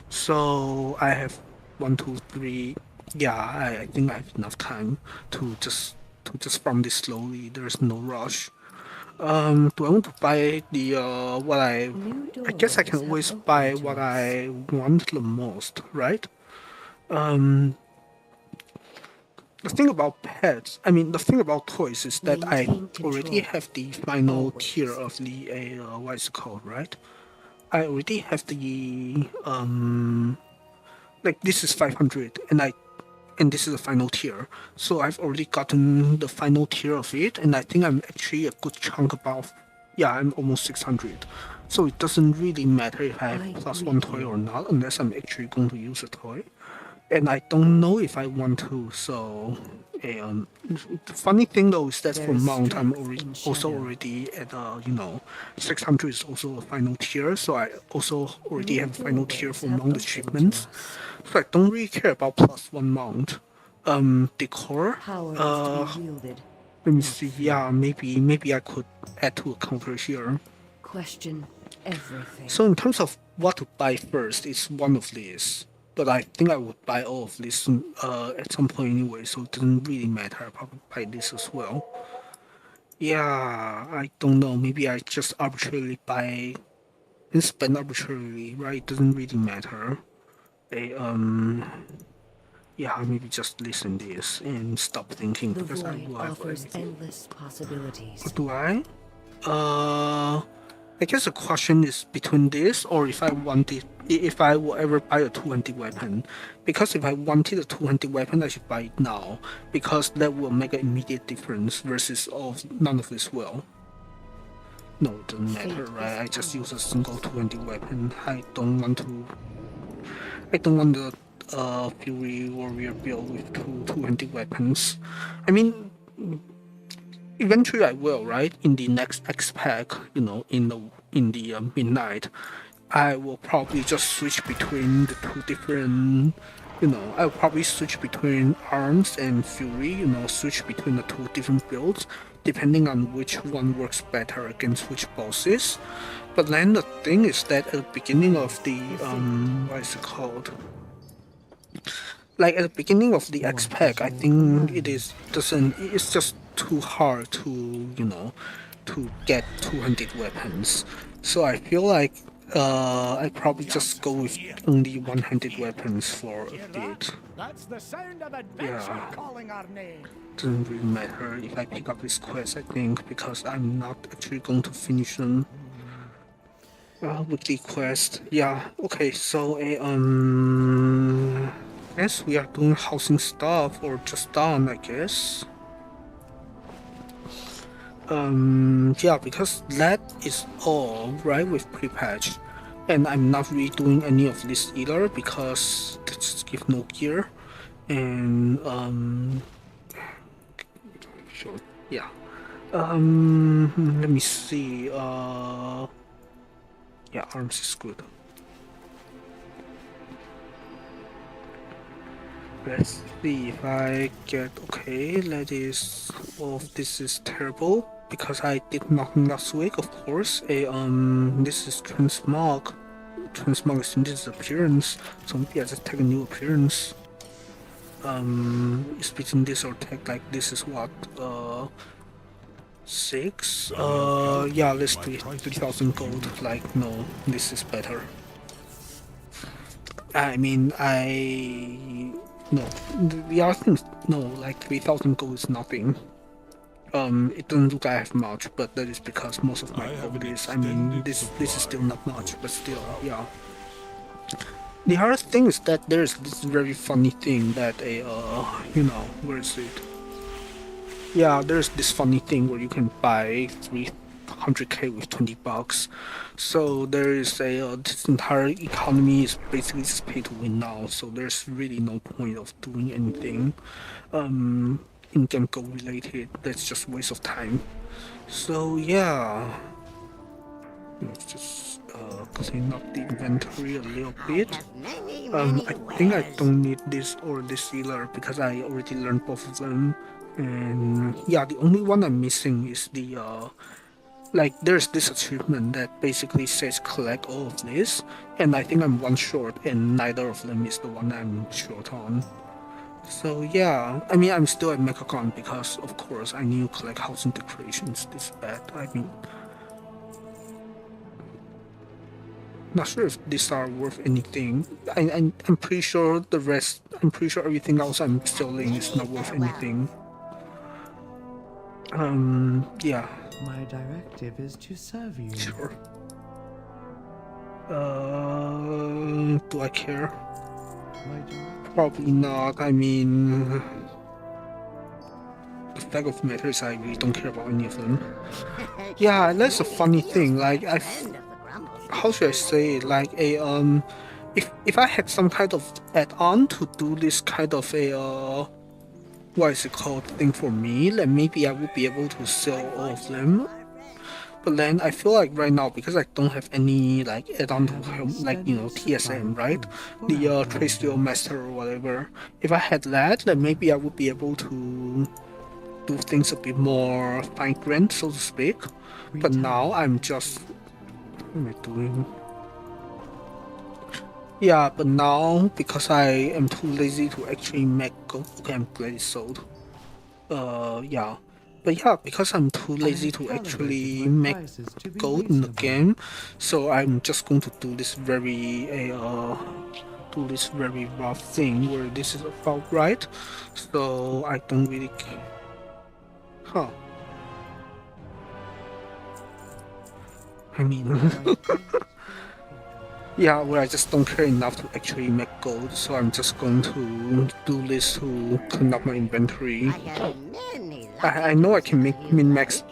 A: So I have 1, 2, 3. Yeah, I think I have enough time to just farm this slowly. There's no rush. Do I want to buy the what I guess I can always buy what I want the most, right? The thing about pets, I mean, the thing about toys is that I already have the final tier of the, what is it called, right? I already have the, like this is 500, and this is the final tier. So I've already gotten the final tier of it, and I think I'm actually a good chunk above, yeah, I'm almost 600. So it doesn't really matter if I have +1 toy or not, unless I'm actually going to use a toy. And I don't know if I want to, so the funny thing though is that for mount I'm already at 600 is also a final tier, so I also already have a final tier for mount achievements. So I don't really care about +1 mount. Decor. Let me see. Yeah, maybe I could add to a counter here.
F: Question everything.
A: So in terms of what to buy first, it's one of these. But I think I would buy all of this at some point anyway, so it doesn't really matter. I'll probably buy this as well. Yeah, I don't know. Maybe I just arbitrarily buy and spend arbitrarily, right? It doesn't really matter. Yeah, maybe just listen this and stop thinking
F: The
A: because I
F: void
A: will have
F: offers
A: everything.
F: endless possibilities.
A: Or do I? I guess the question is between this or if I will ever buy a two-handed weapon. Because if I wanted a two-handed weapon, I should buy it now, because that will make an immediate difference versus none of this will. No, it doesn't matter, right? I just use a single two-handed weapon. I don't want the Fury Warrior build with two-handed weapons. I mean, eventually I will, right? In the next X pack, in the midnight, I will probably just switch between the two different. I'll probably switch between arms and Fury. Switch between the two different builds depending on which one works better against which bosses. But then the thing is that at the beginning of the what is it called? Like at the beginning of the X pack, I think it's just too hard to, you know, to get 200 weapons. So I feel like I probably just go with only 100 weapons for a bit.
G: That's the sound of adventure calling our name.
A: Doesn't really matter if I pick up this quest, I think, because I'm not actually going to finish them. Weekly quest. Yeah, okay, so guess we are doing housing stuff or just done, I guess. Yeah, because that is all right with Prepatch. And I'm not really doing any of this either because they just give no gear. And sure, yeah. Let me see. Yeah, arms is good. Let's see if I get okay. That is, oh, this is terrible because I did nothing last week. Of course, this is transmog. Transmog is in this appearance, so maybe I just take a new appearance. Is between this or take like this is what 6. Yeah, let's do 3,000 gold. Like no, this is better. I mean, no, the other thing is, no, like 3,000 gold is nothing. It doesn't look like I have much, but that is because most of my gold is, I mean, this is still not much, but still, yeah. The other thing is that there's this very funny thing that you know, where is it? Yeah, there's this funny thing where you can buy 300k with 20 bucks. So there is this entire economy is basically just pay to win now. So there's really no point of doing anything in-game goal related. That's just waste of time. So yeah, let's just clean up the inventory a little bit. I think I don't need this or this either because I already learned both of them. And yeah, the only one I'm missing is the like there's this achievement that basically says collect all of this, and I think I'm one short, and neither of them is the one I'm short on. So yeah, I mean I'm still at Mechacon because of course I need to collect housing decorations this bad. I mean, not sure if these are worth anything. I'm pretty sure the rest. I'm pretty sure everything else I'm selling is not worth anything. Yeah.
H: My directive is to serve you.
A: Sure. Do I care? Probably not. I mean, the fact of the matter is I really don't care about any of them. Yeah, that's a funny thing. Like how should I say it? Like if I had some kind of add-on to do this kind of a what is it called thing for me, then maybe I would be able to sell all of them. But then I feel like right now, because I don't have any like add-on to help, like, you know, TSM, right? The Trace Steel Master or whatever. If I had that, then maybe I would be able to do things a bit more fine-grained, so to speak. But now I'm just, what am I doing? Yeah, but now because I am too lazy to actually make gold. Okay, I'm glad it's sold. Yeah. But yeah, because I'm too lazy to actually make gold in the game, so I'm just going to do this very rough thing where this is about right. So I don't really care. Huh. I mean, yeah, where I just don't care enough to actually make gold, so I'm just going to do this to clean up my inventory. I know I can make min-max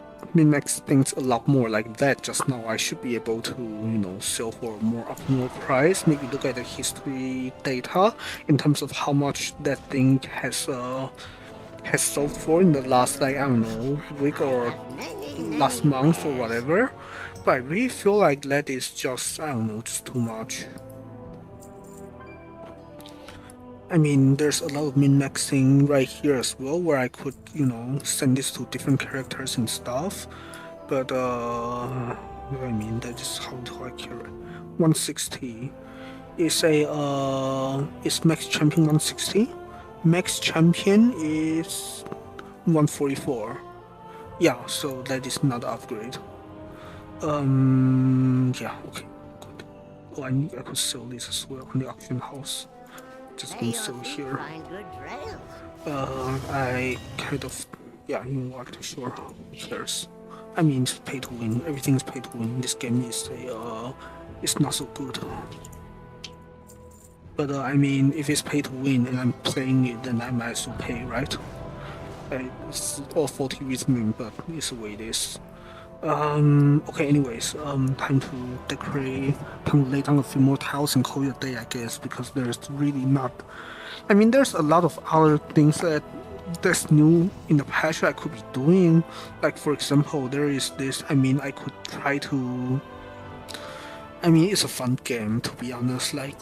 A: things a lot more like that just now. I should be able to, you know, sell for a more optimal price. Maybe look at the history data in terms of how much that thing has sold for in the last, like, I don't know, week or last month or whatever. But I really feel like that is just, I don't know, just too much. I mean, there's a lot of min-maxing right here as well, where I could, send this to different characters and stuff. But, I mean, that is how do I care. 160 is is max champion 160? Max champion is 144. Yeah, so that is not upgrade. Yeah, okay, good. Oh, I could sell this as well on the auction house. Just gonna sell here. I kind of, yeah, you know what, sure, who cares? I mean, it's pay to win. Everything's pay to win. This game is it's not so good. But I mean, if it's pay to win and I'm playing it, then I might as well pay, right? It's all faulty reasoning, but it's the way it is. Okay, anyways, time to decorate, time to lay down a few more tiles and call it a day, I guess, because there's really not... I mean, there's a lot of other things that's new in the patch I could be doing. Like, for example, there is this, I mean, I could try to... I mean, it's a fun game, to be honest. Like,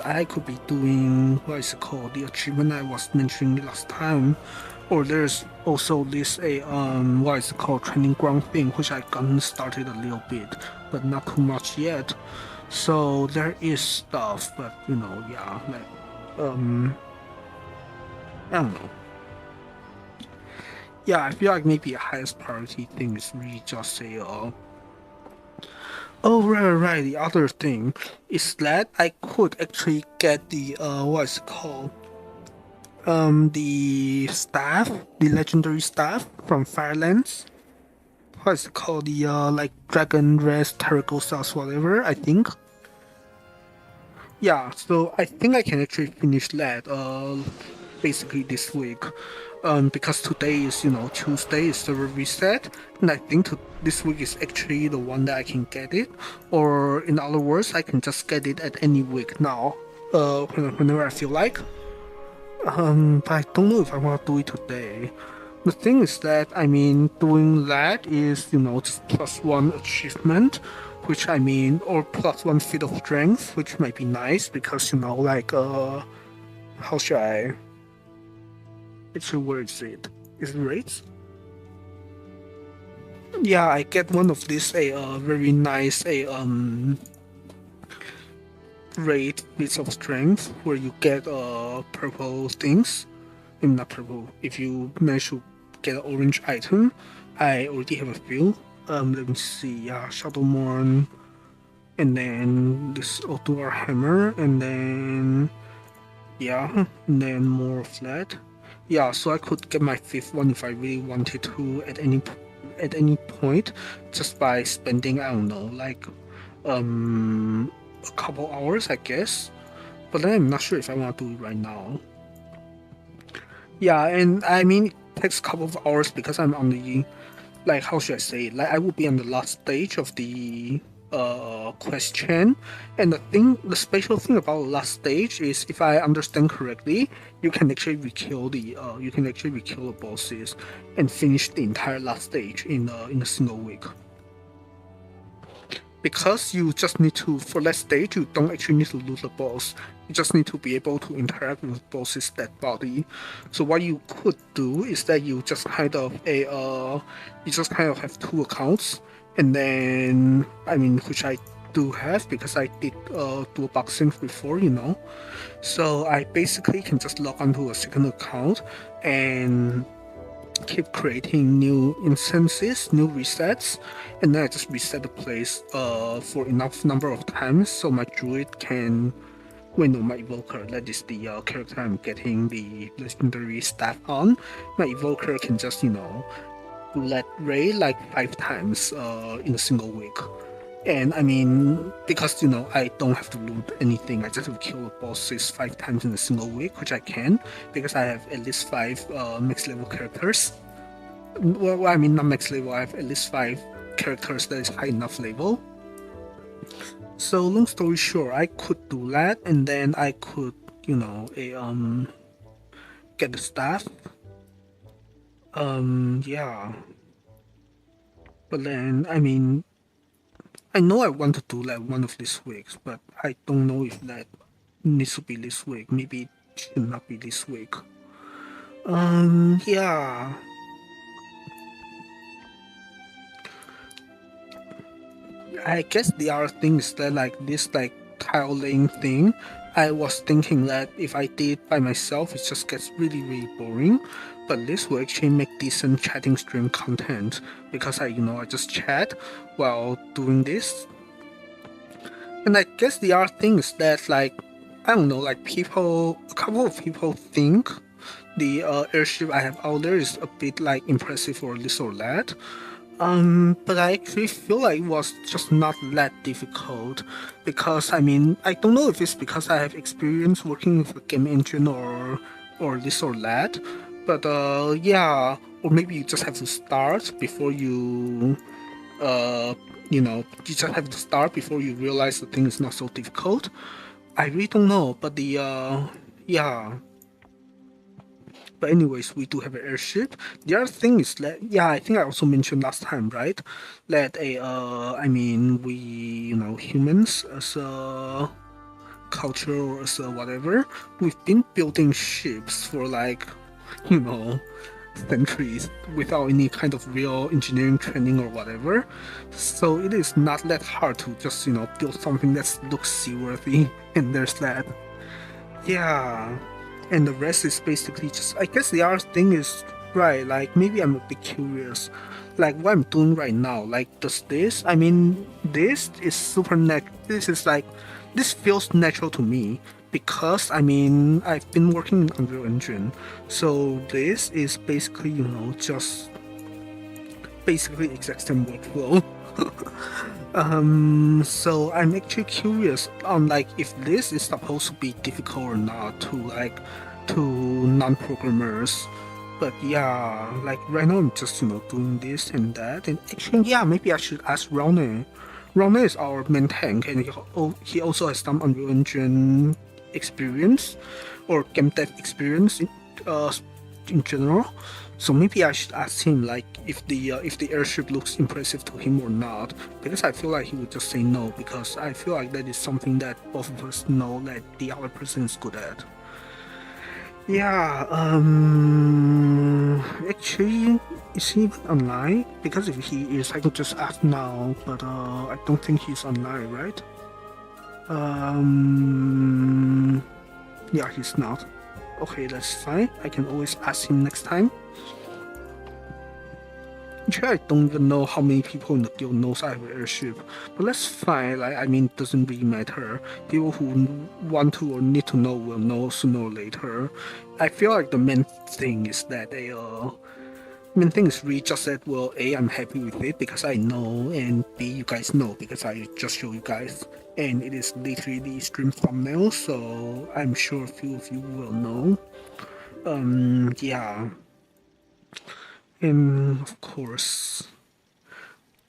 A: I could be doing, what is it called, the achievement I was mentioning last time. Or there's also this what is it called, training ground thing, which I gotten started a little bit, but not too much yet. So there is stuff, but yeah, like I don't know. Yeah, I feel like maybe a highest priority thing is really just a oh right. The other thing is that I could actually get the what is it called? The staff, the legendary staff from Firelands. What is it called? The like Dragon Rest, Terragosas, whatever, I think. Yeah, so I think I can actually finish that basically this week. Because today is, Tuesday is server reset, and I think this week is actually the one that I can get it. Or in other words, I can just get it at any week now, whenever I feel like. But I don't know if I want to do it today. The thing is that, I mean, doing that is, just +1 achievement, which I mean, or +1 feat of strength, which might be nice because, like, how should I? Actually, where is it? Is it rates? Yeah, I get one of these, very nice, rate bits of strength where you get purple things. I mean, not purple. If you manage to get an orange item, I already have a few. Let me see. Yeah, Shadowmourne, and then this Otuar hammer, and then yeah, and then more of that. Yeah, so I could get my 5th one if I really wanted to at any point, just by spending, I don't know, like a couple hours, I guess. But then I'm not sure if I want to do it right now. Yeah, and I mean, it takes a couple of hours because I'm on the, like, how should I say it? Like, I will be on the last stage of the quest chain, and the special thing about the last stage is, if I understand correctly, you can actually rekill the bosses and finish the entire last stage in a single week. Because you just need to, for that stage, you don't actually need to loot the boss. You just need to be able to interact with the boss's dead body. So what you could do is that you just kind of have 2 accounts, and then, I mean, which I do have because I did dual boxing before, So I basically can just log onto a second account and keep creating new instances, new resets, and then I just reset the place for enough number of times so my druid can, my evoker, that is the character I'm getting the legendary staff on, my evoker can just, let raid like 5 times in a single week. And I mean, because I don't have to loot anything, I just have to kill the bosses 5 times in a single week, which I can because I have at least 5 max level characters. Well, I mean, not max level, I have at least 5 characters that is high enough level. So long story short, I could do that, and then I could, get the staff. Yeah. But then, I mean, I know I want to do that one of these weeks, but I don't know if that needs to be this week. Maybe should not be this week. Yeah. I guess the other thing is that like this like tile laying thing, I was thinking that if I did it by myself, it just gets really boring. But this will actually make decent chatting stream content because I just chat while doing this. And I guess the other thing is that like I don't know, like a couple of people think the airship I have out there is a bit like impressive or this or that. But I actually feel like it was just not that difficult because I mean I don't know if it's because I have experience working with a game engine or this or that, but yeah, or maybe you just have to start before you you just have to start before you realize the thing is not so difficult. I really don't know, but the yeah. But anyways, we do have an airship. The other thing is that I think I also mentioned last time, right? That I mean we humans as a culture or as a whatever, we've been building ships for like centuries without any kind of real engineering training or whatever. So it is not that hard to just build something that looks seaworthy. And there's that. Yeah. And the rest is basically just, I guess the other thing is, right, like maybe I'm a bit curious, like what I'm doing right now, like does this, I mean, this is this feels natural to me because, I mean, I've been working in Unreal Engine, so this is basically, just basically exact same workflow. So I'm actually curious on like if this is supposed to be difficult or not to non-programmers. But yeah, like right now I'm just doing this and that, and actually maybe I should ask Ronnie. Ronnie is our main tank, and he also has some Unreal Engine experience or game dev experience in general. So maybe I should ask him like if the airship looks impressive to him or not, because I feel like he would just say no, because I feel like that is something that both of us know that the other person is good at. Yeah, actually, is he even online? Because if he is, I could just ask now, but I don't think he's online, right? Yeah, he's not. Okay, that's fine. I can always ask him next time. Actually, I don't even know how many people in the guild knows I have an airship, but that's fine. Like, I mean, it doesn't really matter. People who want to or need to know will know sooner or later. I feel like the main thing is that main thing is really just that, well, A, I'm happy with it because I know, and B, you guys know because I just show you guys, and it is literally the stream thumbnail, so I'm sure a few of you will know. Yeah. And of course,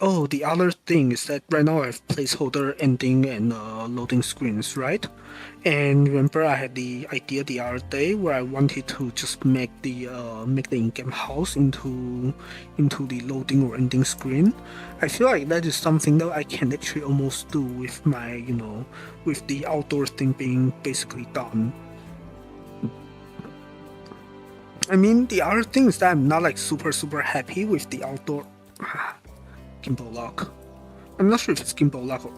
A: oh, the other thing is that right now I have placeholder ending and loading screens, right? And remember I had the idea the other day where I wanted to just make the in-game house into the loading or ending screen. I feel like that is something that I can actually almost do with my with the outdoor thing being basically done. I mean, the other thing is that I'm not like super happy with the outdoor gimbal lock. I'm not sure if it's gimbal lock or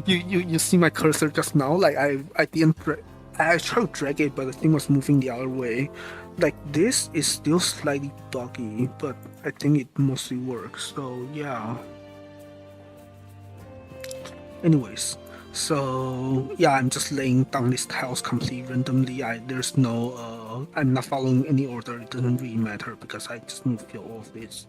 A: you see my cursor just now. Like I didn't I tried to drag it, but the thing was moving the other way. Like this is still slightly doggy, but I think it mostly works. So yeah. Anyways. So yeah, I'm just laying down these tiles completely randomly. There's no I'm not following any order. It doesn't really matter because I just need to feel all of this.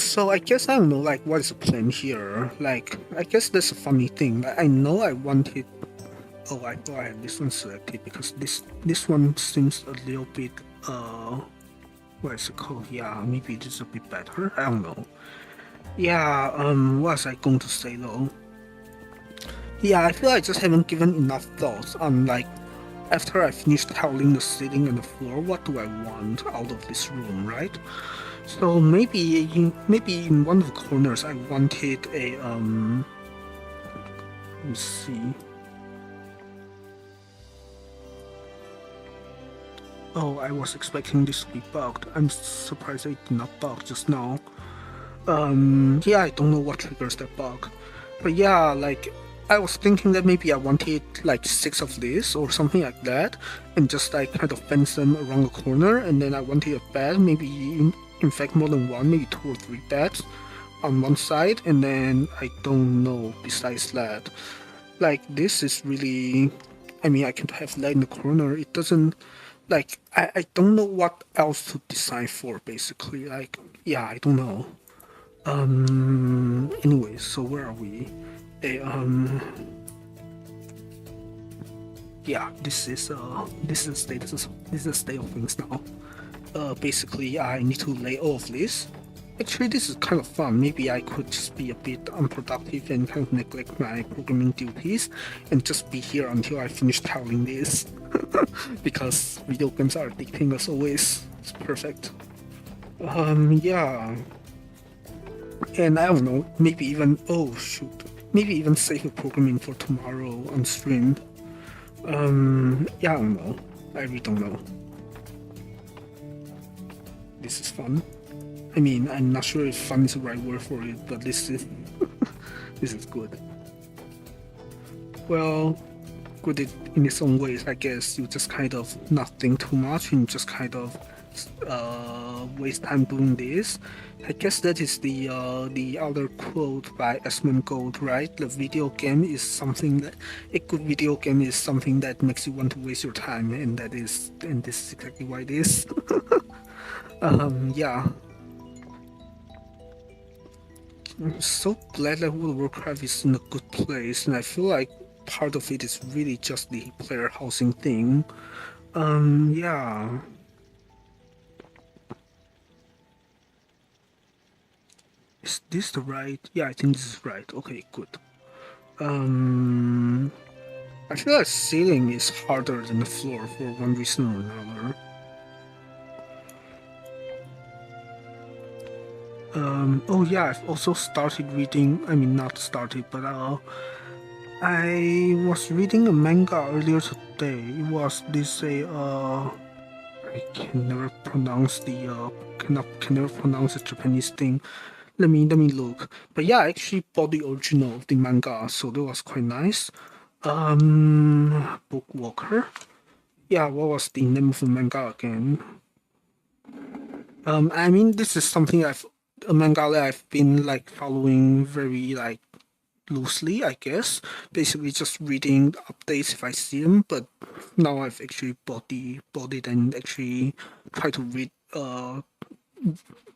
A: So I guess I don't know like what is the plan here. Like I guess that's a funny thing. Like, I know I wanted. Oh, I thought I had this one selected because this one seems a little bit what is it called? Yeah, maybe it is a bit better. I don't know. Yeah. What was I going to say though? Yeah, I feel like I just haven't given enough thoughts on like, after I finish tiling the ceiling and the floor, what do I want out of this room, right? So maybe in one of the corners I wanted a let me see. Oh, I was expecting this to be bugged. I'm surprised it did not bug just now. Yeah, I don't know what triggers that bug. But yeah, like, I was thinking that maybe I wanted like 6 of this or something like that, and just like kind of fence them around the corner, and then I wanted a bed, maybe in fact more than one, maybe 2 or 3 beds on one side, and then I don't know besides that. Like, this is really, I mean, I can have light in the corner. It doesn't, like, I don't know what else to design for, basically. Like, yeah, I don't know. Anyway, so where are we? Yeah, this is the status. This is the state of things now. Basically, I need to lay all of this. Actually, this is kind of fun. Maybe I could just be a bit unproductive and kind of neglect my programming duties and just be here until I finish tiling this. Because video games are addicting as always. It's perfect. Yeah. And I don't know, maybe even, oh shoot, maybe even save the programming for tomorrow on stream. Yeah, I don't know. I really don't know. This is fun. I mean, I'm not sure if fun is the right word for it, but this is this is good. Well, good in its own ways, I guess. You just kind of not think too much and just kind of waste time doing this. I guess that is the other quote by Asmongold, right? The video game is something that a good video game is something that makes you want to waste your time, and this is exactly why it is. Yeah. I'm so glad that World of Warcraft is in a good place, and I feel like part of it is really just the player housing thing. Yeah. Is this the right? Yeah, I think this is right. Okay, good. I feel like ceiling is harder than the floor for one reason or another. Oh yeah, I've also started reading, I mean not started, but I was reading a manga earlier today. It was this I can never pronounce the can never pronounce the Japanese thing. Let me look. But yeah, I actually bought the original of the manga, so that was quite nice. Bookwalker. Yeah, what was the name of the manga again? I mean, this is something a manga that I've been like following very like loosely, I guess. Basically, just reading updates if I see them. But now I've actually bought it and actually try to read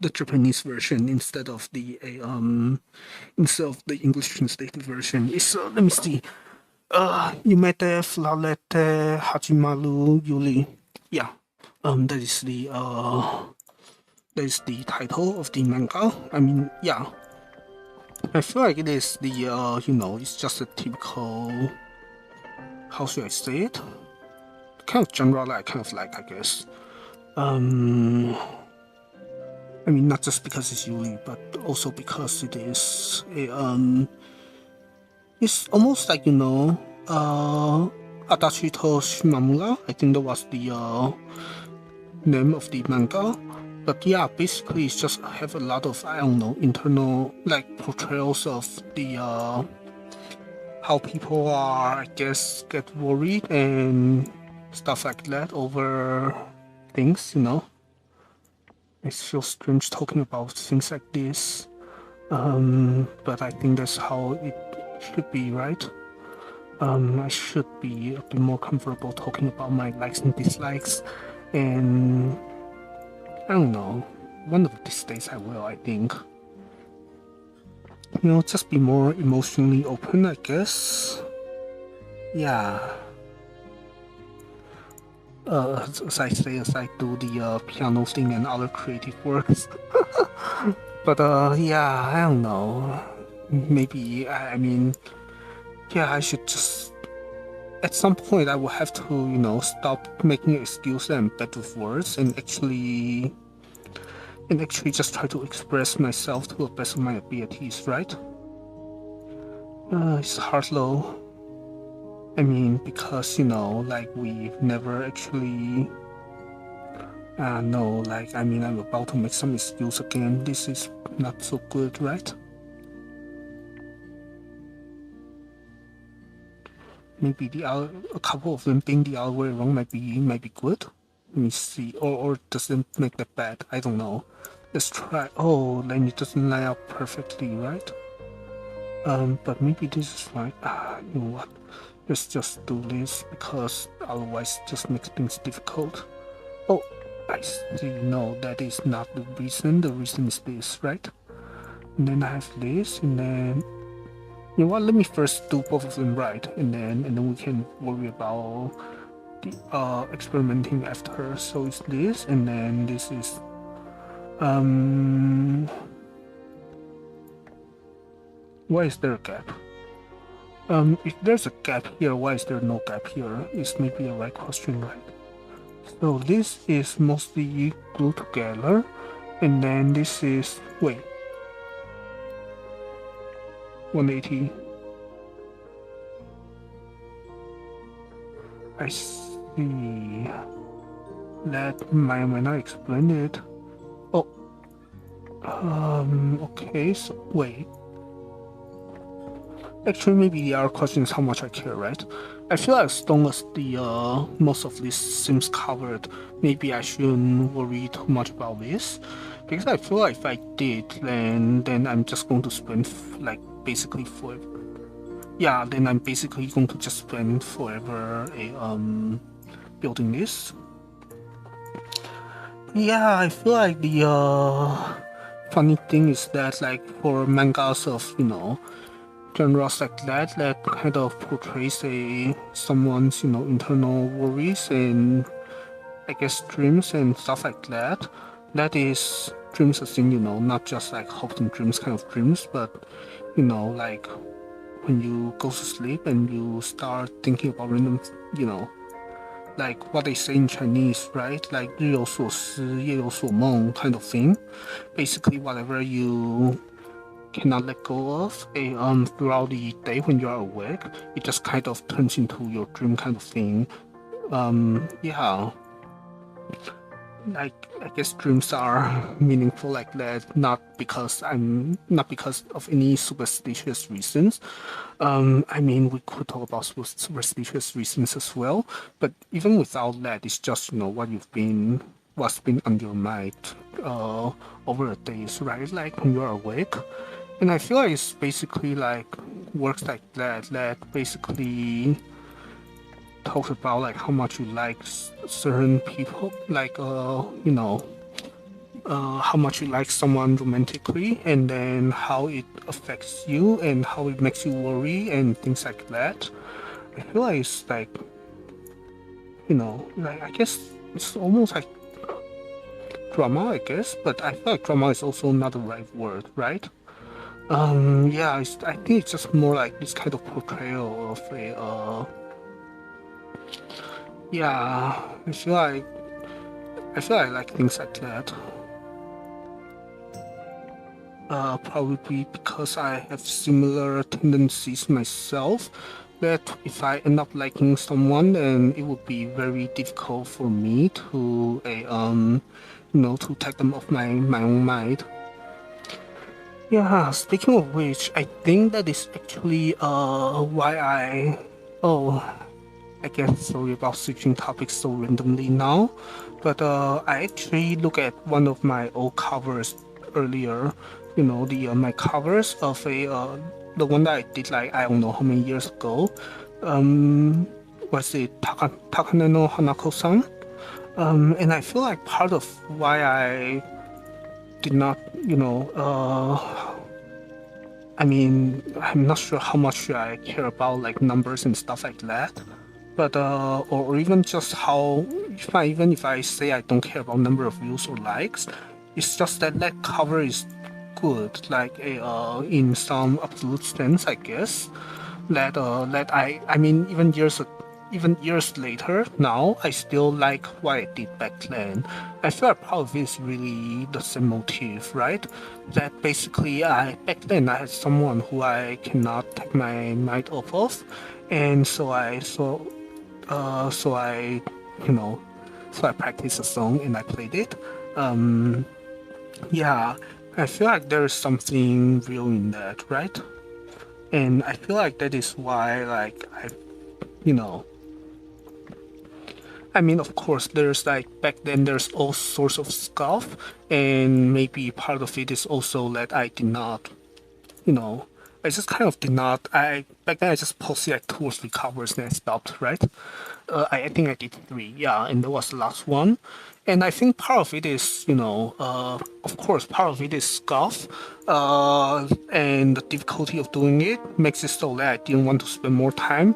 A: the Japanese version instead of the English translated version. It's let me see. Yumete Flalete Hajimaru Yuri. Yeah. That is the title of the manga. I mean, yeah. I feel like it is the it's just a typical, how should I say it? Kind of genre that I kind of like, I guess. I mean, not just because it's Yuri, but also because it is it's almost like, Adachito Shimamura. I think that was the name of the manga. But yeah, basically it's just have a lot of, I don't know, internal like portrayals of the how people are, I guess, get worried and stuff like that over things, It feels strange talking about things like this. But I think that's how it should be, right? I should be a bit more comfortable talking about my likes and dislikes, and I don't know, one of these days I will, I think. Just be more emotionally open, I guess. Yeah. As I say, as I do the piano thing and other creative works. But yeah, I don't know. Maybe, I mean, yeah, I should just, at some point I will have to, stop making excuses and bad with words and actually just try to express myself to the best of my abilities, right? It's hard though. I mean, because, like we've never actually No, like, I mean, I'm about to make some excuse again. This is not so good, right? Maybe a couple of them being the other way around might be good. Let me see. Or does it make that bad? I don't know. Let's try. Oh, then it doesn't line up perfectly, right? But maybe this is fine. You know what? Let's just do this because otherwise it just makes things difficult. Oh, I see. No, that is not the reason. The reason is this, right? And then I have this, and then you know what? Let me first do both of them right, and then we can worry about the experimenting after. So it's this, and then this is why is there a gap? If there's a gap here, why is there no gap here? Is maybe a right question, right? So this is mostly glued together, and then this is wait. 180. I see. That might not explain it. Oh. Okay, so wait. Actually, maybe the other question is how much I care, right? I feel like as long as the most of this seems covered, maybe I shouldn't worry too much about this. Because I feel like if I did, then I'm just going to spend like basically forever. Yeah, then I'm basically going to just spend forever building this. Yeah, I feel like the funny thing is that like for mangas of genres like that kind of portrays someone's internal worries and I guess dreams and stuff like that. That is dreams as in not just like hopes and dreams kind of dreams, but like when you go to sleep and you start thinking about random like what they say in Chinese, right? Like 日有所思夜有所梦 kind of thing. Basically whatever you cannot let go of throughout the day when you are awake, it just kind of turns into your dream kind of thing. Yeah. Like I guess dreams are meaningful like that, not because of any superstitious reasons. I mean we could talk about superstitious reasons as well, but even without that, it's just what's been on your mind over the days, right? Like when you're awake. And I feel like it's basically like works like that basically talks about like how much you like certain people, like how much you like someone romantically, and then how it affects you and how it makes you worry and things like that. I feel like it's like like I guess it's almost like drama, I guess, but I feel like drama is also not the right word, right? Yeah, I think it's just more like this kind of portrayal of a yeah, I feel like I like things like that. Probably because I have similar tendencies myself, that if I end up liking someone, then it would be very difficult for me to to take them off my own mind. Yeah, speaking of which, I think that is actually why I guess sorry about switching topics so randomly now, but I actually look at one of my old covers earlier, my covers of the one that I did like I don't know how many years ago. Was it Takane no Hanako-san? And I feel like part of why I did not, I mean, I'm not sure how much I care about like numbers and stuff like that, but or even just how even if I say I don't care about number of views or likes, it's just that that cover is good, like in some absolute sense, I guess. That I mean even years later, now I still like what I did back then. I feel like part of it is really the same motive, right? That basically back then I had someone who I cannot take my mind off of, and so I so I practiced a song and I played it. Yeah, I feel like there's something real in that, right? And I feel like that is why, like, you know, I mean, of course, there's like back then there's all sorts of stuff, and maybe part of it is also that I did not, you know, I just kind of did not. I back then I just posted like 2 or 3 covers and I stopped, right? I think I did 3, yeah, and that was the last one. And I think part of it is, you know, of course, part of it is scuff, and the difficulty of doing it makes it so that I didn't want to spend more time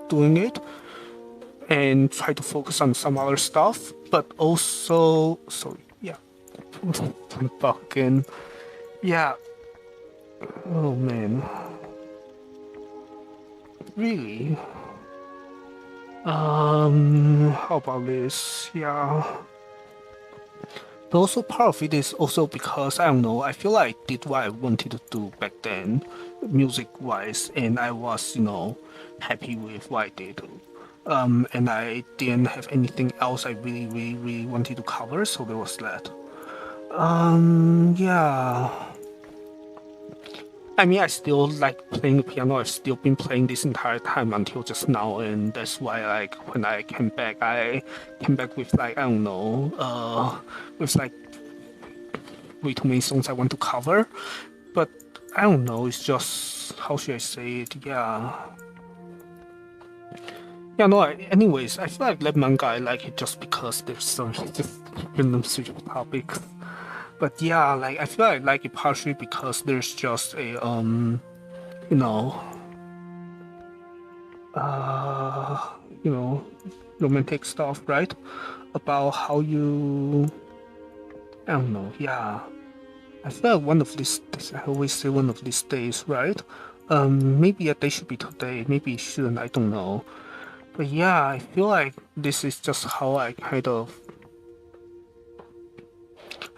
A: doing it and try to focus on some other stuff. But also, sorry, yeah, I'm fucking, yeah. Oh man, really? How about this? Yeah. But also part of it is also because I don't know, I feel like I did what I wanted to do back then, music wise, and I was, you know, happy with what I did. And I didn't have anything else I really wanted to cover, so there was that. Yeah. I mean, I still like playing the piano. I've still been playing this entire time until just now, and that's why, like, when I came back with like I don't know, with like way too many songs I want to cover. But I don't know. It's just how should I say it? Yeah. Yeah. No. Anyways, I feel like that manga I like it just because there's some just random switch of topics. But yeah, like I feel like I like it partially because there's just a you know, you know, romantic stuff, right? About how you, I don't know, yeah. I feel like one of these days, I always say one of these days, right? Maybe a day should be today, maybe it shouldn't, I don't know. But yeah, I feel like this is just how I kind of,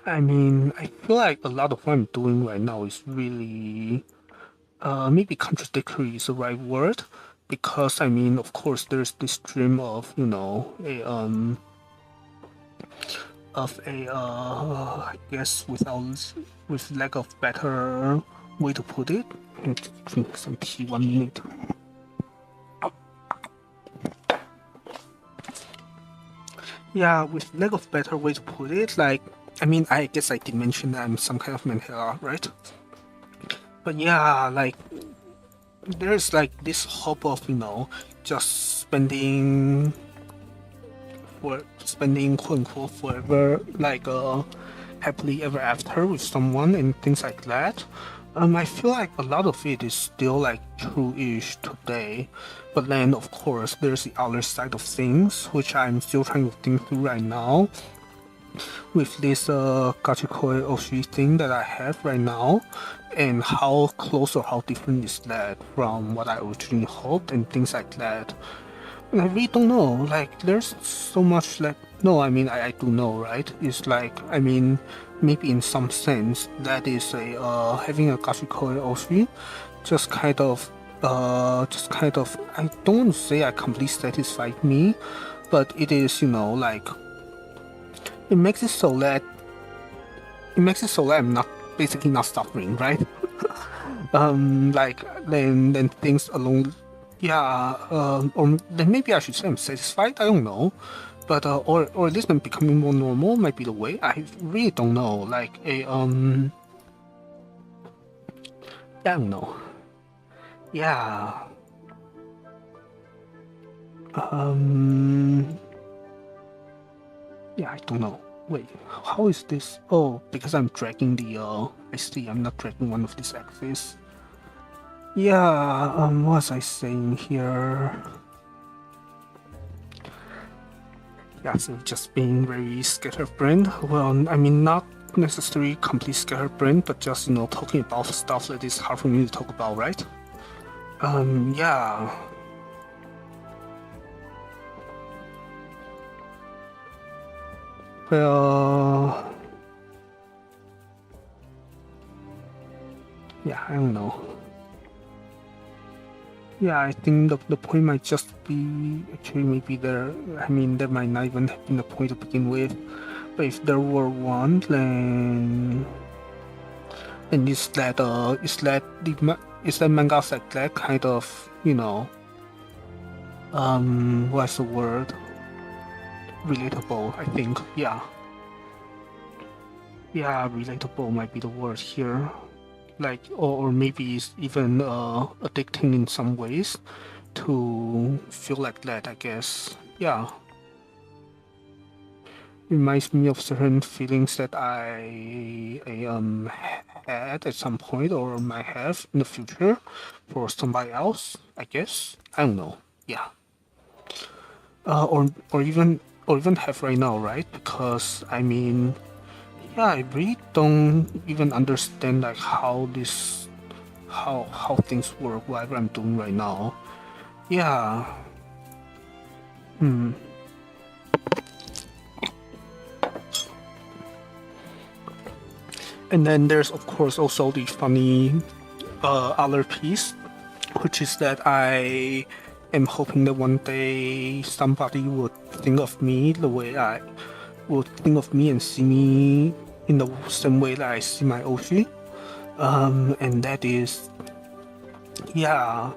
A: I mean, I feel like a lot of what I'm doing right now is really, maybe contradictory is the right word, because I mean, of course, there's this dream of, you know, I guess with lack of better way to put it. I need to drink some tea 1 minute. Yeah, with lack of better way to put it, like, I mean, I guess I did mention that I'm some kind of mental, right? But yeah, like, there's like this hope of, you know, just spending quote unquote forever, like happily ever after with someone and things like that. I feel like a lot of it is still like true-ish today, but then of course there's the other side of things which I'm still trying to think through right now with this Gachikoi Oshi thing that I have right now, and how close or how different is that from what I originally hoped and things like that. And I really don't know, like there's so much like, no, I mean I do know, right? It's like, I mean, maybe in some sense that is a having a Gachikoi Oshi just kind of I don't want to say I completely satisfied me, but it is, you know, like it makes it so that I'm not basically not suffering, right? Like then things along, yeah, or then maybe I should say I'm satisfied. I don't know, but or at least I'm becoming more normal might be the way. I really don't know. Like a I don't know. Yeah. Yeah, I don't know. Wait, how is this? Oh, because I'm dragging the, I see, I'm not dragging one of these axes. Yeah, what was I saying here? Yeah, so just being very scatterbrained. Well, I mean, not necessarily complete scatterbrained, but just, you know, talking about stuff that is hard for me to talk about, right? Yeah. Well, yeah, I don't know. Yeah, I think the point might just be actually maybe there. I mean, there might not even have been a point to begin with. But if there were one, then is that mangas like that kind of, you know, what's the word? Relatable, I think. Yeah. Yeah, relatable might be the word here. Like, or maybe it's even addicting in some ways to feel like that, I guess. Yeah. Reminds me of certain feelings that I had at some point or might have in the future for somebody else, I guess. I don't know. Yeah. Or even have right now, right? Because I mean, yeah, I really don't even understand like how things work, whatever I'm doing right now. Yeah. And then there's of course also the funny other piece, which is that I am hoping that one day somebody would think of me the way I would think of me and see me in the same way that I see my Oshi. And that is, yeah,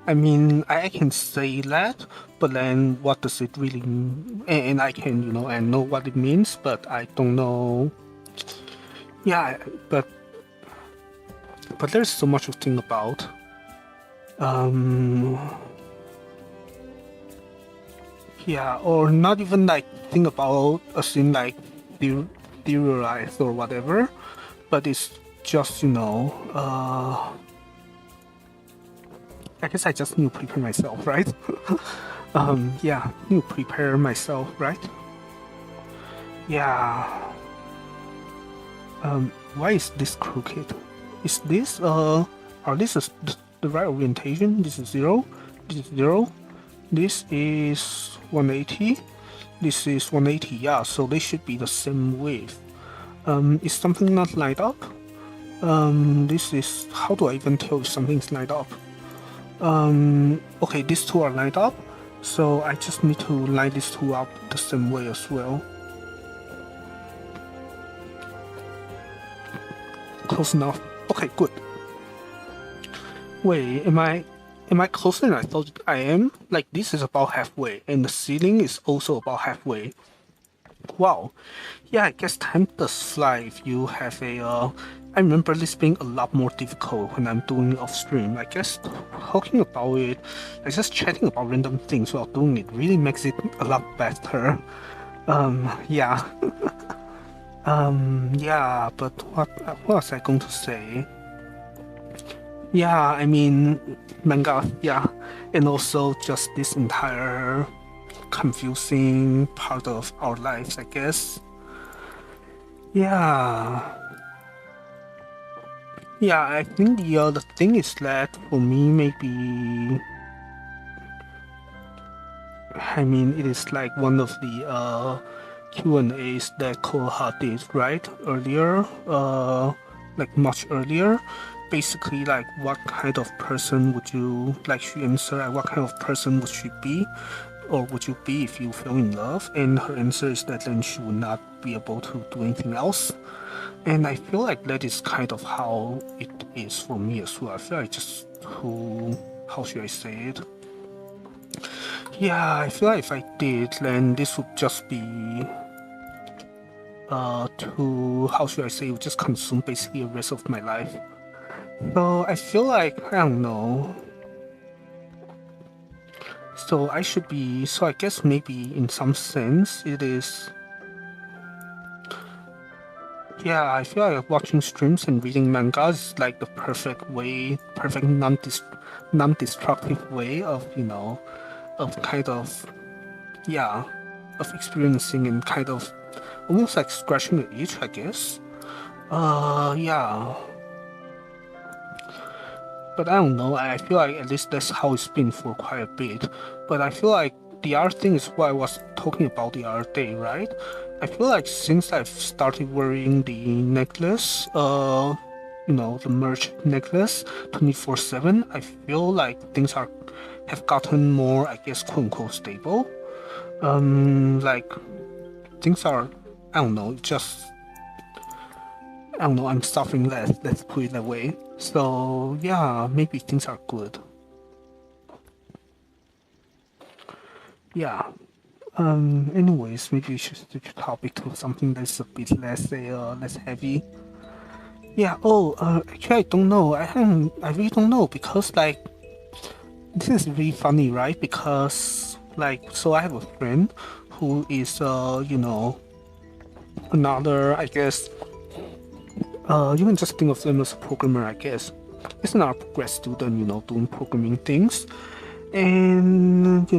A: I mean, I can say that, but then what does it really mean? And I can, you know, and know what it means, but I don't know. Yeah, but there's so much to think about. Yeah, or not even like think about as in like theorize or whatever, but it's just, you know, I guess I just need to prepare myself, right? Yeah, need to prepare myself, right? Yeah. Why is this crooked? Is this are this the right orientation? This is 0. This is 0. This is 180. This is 180. Yeah, so they should be the same width. Is something not lined up? This is, how do I even tell if something's lined up? Okay, these two are lined up, so I just need to line these two up the same way as well. Close enough. Okay, good. Wait, am I closer than I thought I am? Like, this is about halfway, and the ceiling is also about halfway. Wow. Yeah, I guess time does fly if you have a, I remember this being a lot more difficult when I'm doing off stream. I guess talking about it, like just chatting about random things while doing it really makes it a lot better. Yeah. Yeah, but what was I going to say? Yeah, I mean, manga, yeah, and also just this entire confusing part of our lives, I guess. Yeah. Yeah, I think the thing is that for me, maybe, I mean, it is like one of the Q&As that Koha did, right? Earlier, like much earlier. Basically, like, what kind of person would you like she answer? Like, what kind of person would she be, or would you be if you fell in love? And her answer is that then she would not be able to do anything else. And I feel like that is kind of how it is for me as well. I feel like just how should I say it? Yeah, I feel like if I did, then this would just be how should I say, it would just consume basically the rest of my life. So I feel like, I don't know. So I should be, so I guess maybe in some sense it is, yeah, I feel like watching streams and reading manga is like the perfect way, perfect non-destructive way of, you know, of kind of, yeah, of experiencing and kind of almost like scratching the itch, I guess. Yeah. But I don't know, I feel like at least that's how it's been for quite a bit. But I feel like the other thing is what I was talking about the other day, right? I feel like since I've started wearing the necklace, the merge necklace 24/7, I feel like things have gotten more, I guess, quote unquote stable. Like things are, I don't know, I'm suffering less. Let's put it that way. So yeah, maybe things are good. Yeah. Anyways, maybe we should switch topic to something that's a bit less heavy. Yeah. Actually, I don't know. I really don't know because like this is really funny, right? Because so I have a friend who is another, I guess, you can just think of them as a programmer, I guess. He's not a grad student, doing programming things. And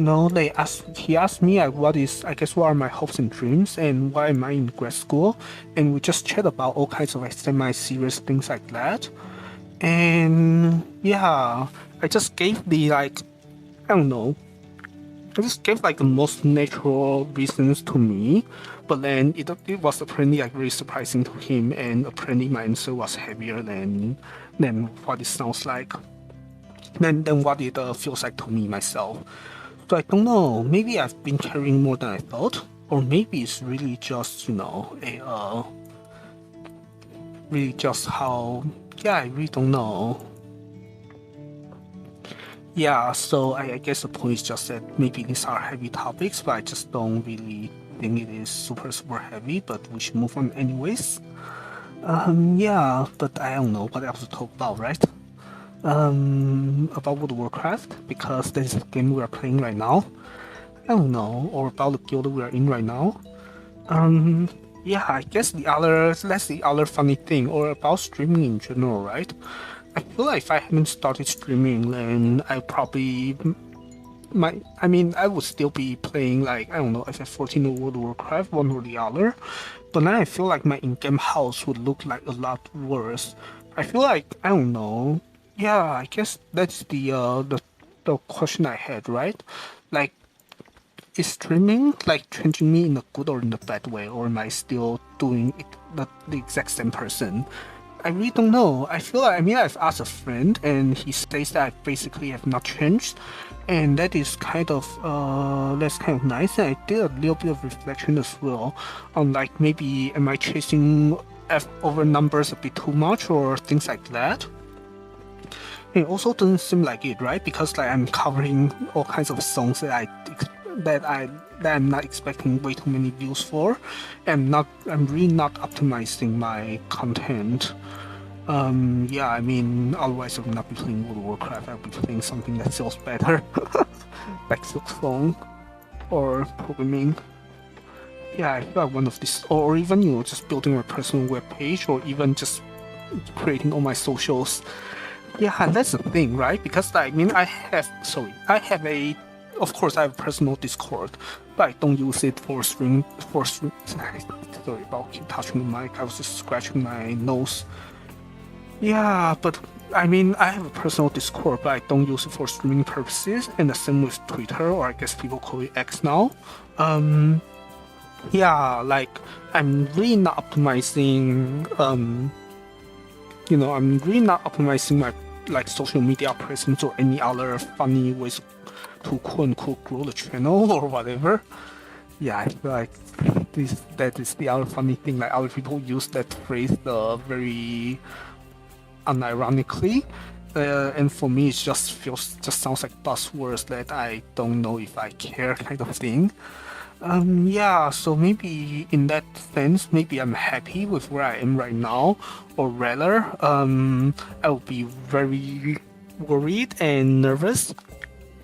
A: he asked me like, what are my hopes and dreams and why am I in grad school, and we just chat about all kinds of like semi-serious things like that. And yeah, I just gave I don't know, I just gave like the most natural reasons to me, but then it was apparently like very surprising to him, and apparently my answer was heavier than what it sounds like. Than what it feels like to me myself. So I don't know. Maybe I've been carrying more than I thought, or maybe it's really just really just how. Yeah, I really don't know. Yeah, so I guess the point is just that maybe these are heavy topics, but I just don't really think it is super heavy. But we should move on anyways. Yeah, but I don't know what else to talk about, right? About World of Warcraft, because that is the game we are playing right now. I don't know, or about the guild we are in right now. Yeah, I guess that's the other funny thing, or about streaming in general, right? I feel like if I hadn't started streaming, then I probably I would still be playing like, I don't know, FF14 or World of Warcraft, one or the other. But then I feel like my in-game house would look like a lot worse. I feel like, I don't know. Yeah, I guess that's the question I had, right? Like, is streaming like changing me in a good or in a bad way, or am I still doing it the exact same person? I really don't know. I feel like, I've asked a friend, and he says that I basically have not changed, and that's kind of nice. And I did a little bit of reflection as well on like, maybe am I chasing F over numbers a bit too much or things like that. It also doesn't seem like it, right? Because like I'm covering all kinds of songs that I'm not expecting way too many views for, and I'm really not optimizing my content. Yeah, otherwise I would not be playing World of Warcraft. I would be playing something that sells better, like Silksong or programming. Yeah, I feel like one of these, or even just building my personal web page, or even just creating all my socials. Yeah, that's the thing, right? Because I have of course I have a personal Discord, but I don't use it for stream. Sorry about keep touching the mic. I was just scratching my nose. Yeah, but I have a personal Discord, but I don't use it for streaming purposes. And the same with Twitter, or I guess people call it X now. Yeah, like I'm really not optimizing. I'm really not optimizing my like social media presence or any other funny ways to quote unquote grow the channel or whatever. Yeah, I feel like that is the other funny thing. Like other people use that phrase very unironically, and for me it just sounds like buzzwords that I don't know if I care kind of thing. Yeah, so maybe in that sense, maybe I'm happy with where I am right now, or rather, I will be very worried and nervous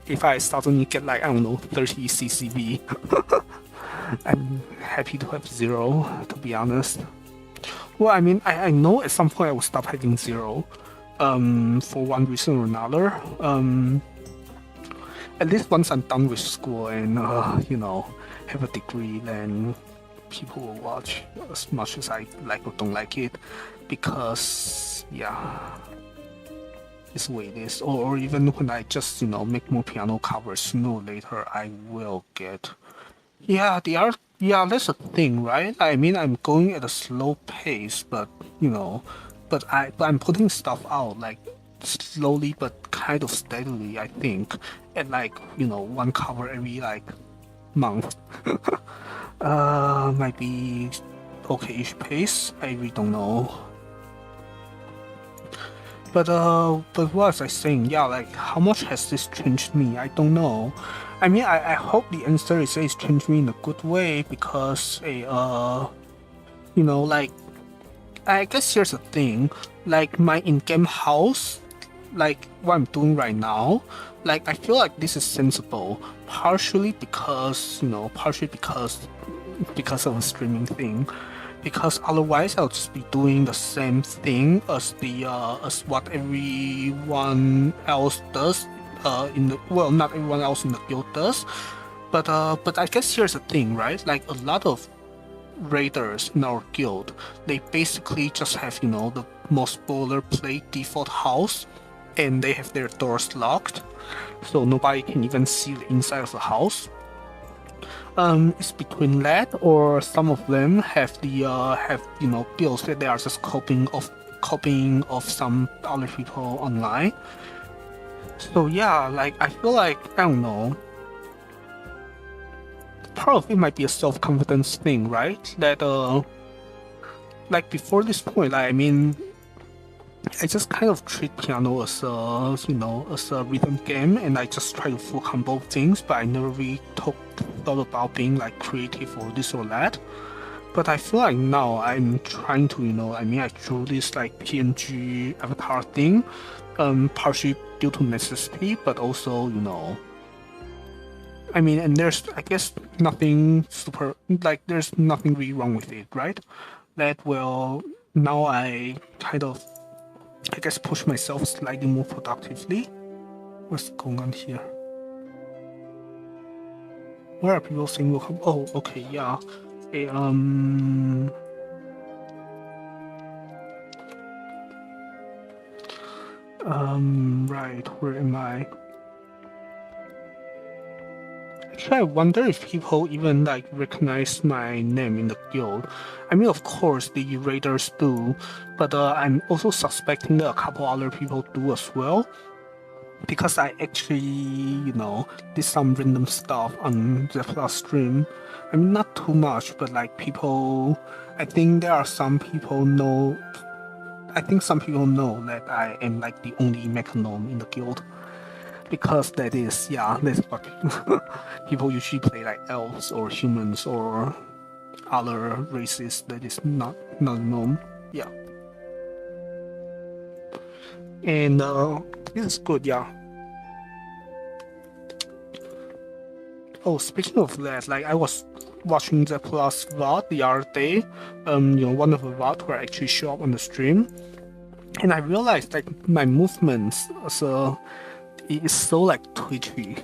A: if I suddenly get like, I don't know, 30 CCV. I'm happy to have 0, to be honest. Well, I know at some point I will stop having 0, for one reason or another. At least once I'm done with school and, have a degree, then people will watch as much as I like or don't like it, because, yeah, it's the way it is. Or even when I just, make more piano covers, sooner or later I will get. Yeah, that's the thing, right? I'm going at a slow pace, but but I'm putting stuff out like slowly but kind of steadily, I think, and like one cover every like month. Might be okay-ish pace. I really don't know. But what was I saying? Yeah, like how much has this changed me? I don't know. I mean, I hope the answer is it's changed me in a good way because like I guess here's the thing, like my in-game house, like what I'm doing right now, like I feel like this is sensible, partially because because of a streaming thing, because otherwise I'll just be doing the same thing as as what everyone else does not everyone else in the guild does, but I guess here's the thing, right? Like a lot of raiders in our guild, they basically just have the most boilerplate default house, and they have their doors locked, so nobody can even see the inside of the house. It's between that, or some of them have builds that they are just copying of some other people online. So yeah, like I feel like I don't know. Part of it might be a self-confidence thing, right? That like before this point, I mean, I just kind of treat piano as a rhythm game, and I just try to full combo things, but I never really thought about being like creative or this or that. But I feel like now I'm trying to, I drew this like PNG avatar thing, partially due to necessity, but also, I mean, and there's, I guess, nothing super, like, there's nothing really wrong with it, right? That, well, now I kind of, I guess, push myself slightly more productively. What's going on here? Where are people saying welcome? Oh, okay, yeah. Okay, right, where am I? Actually, I wonder if people even like recognize my name in the guild. I mean, of course, the raiders do, but I'm also suspecting that a couple other people do as well. Because I actually, did some random stuff on the Plus stream. I mean, not too much, but like people, I think there are some people know. I think some people know that I am like the only mechanome in the guild. Because that's what people usually play, like elves or humans or other races that is not known. Yeah. And this is good, yeah. Oh, speaking of that, like I was watching the Plus VOD the other day, one of the VOD where I actually show up on the stream, and I realized like my movements is so like twitchy.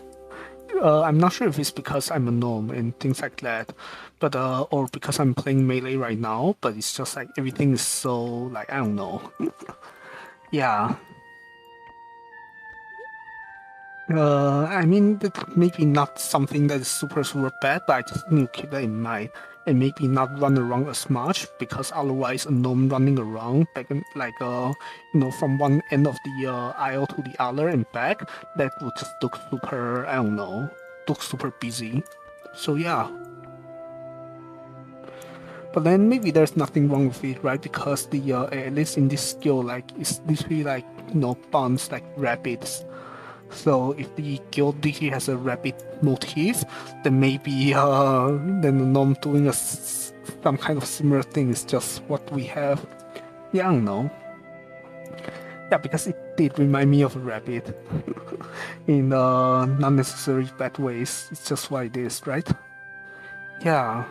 A: I'm not sure if it's because I'm a gnome and things like that, but or because I'm playing melee right now, but it's just like everything is so like I don't know. Yeah. I mean, that maybe not something that is super bad, but I just need to keep that in mind. And maybe not run around as much, because otherwise a gnome running around back and like from one end of the aisle to the other and back, that would just look super, I don't know, look super busy. So yeah. But then maybe there's nothing wrong with it, right? Because the at least in this skill, like it's literally like bounce like rabbits. So if the guild literally has a rabbit motif, then maybe then the gnome doing some kind of similar thing is just what we have. Yeah, I don't know. Yeah, because it did remind me of a rabbit in not necessarily bad ways. It's just what it is, right? Yeah.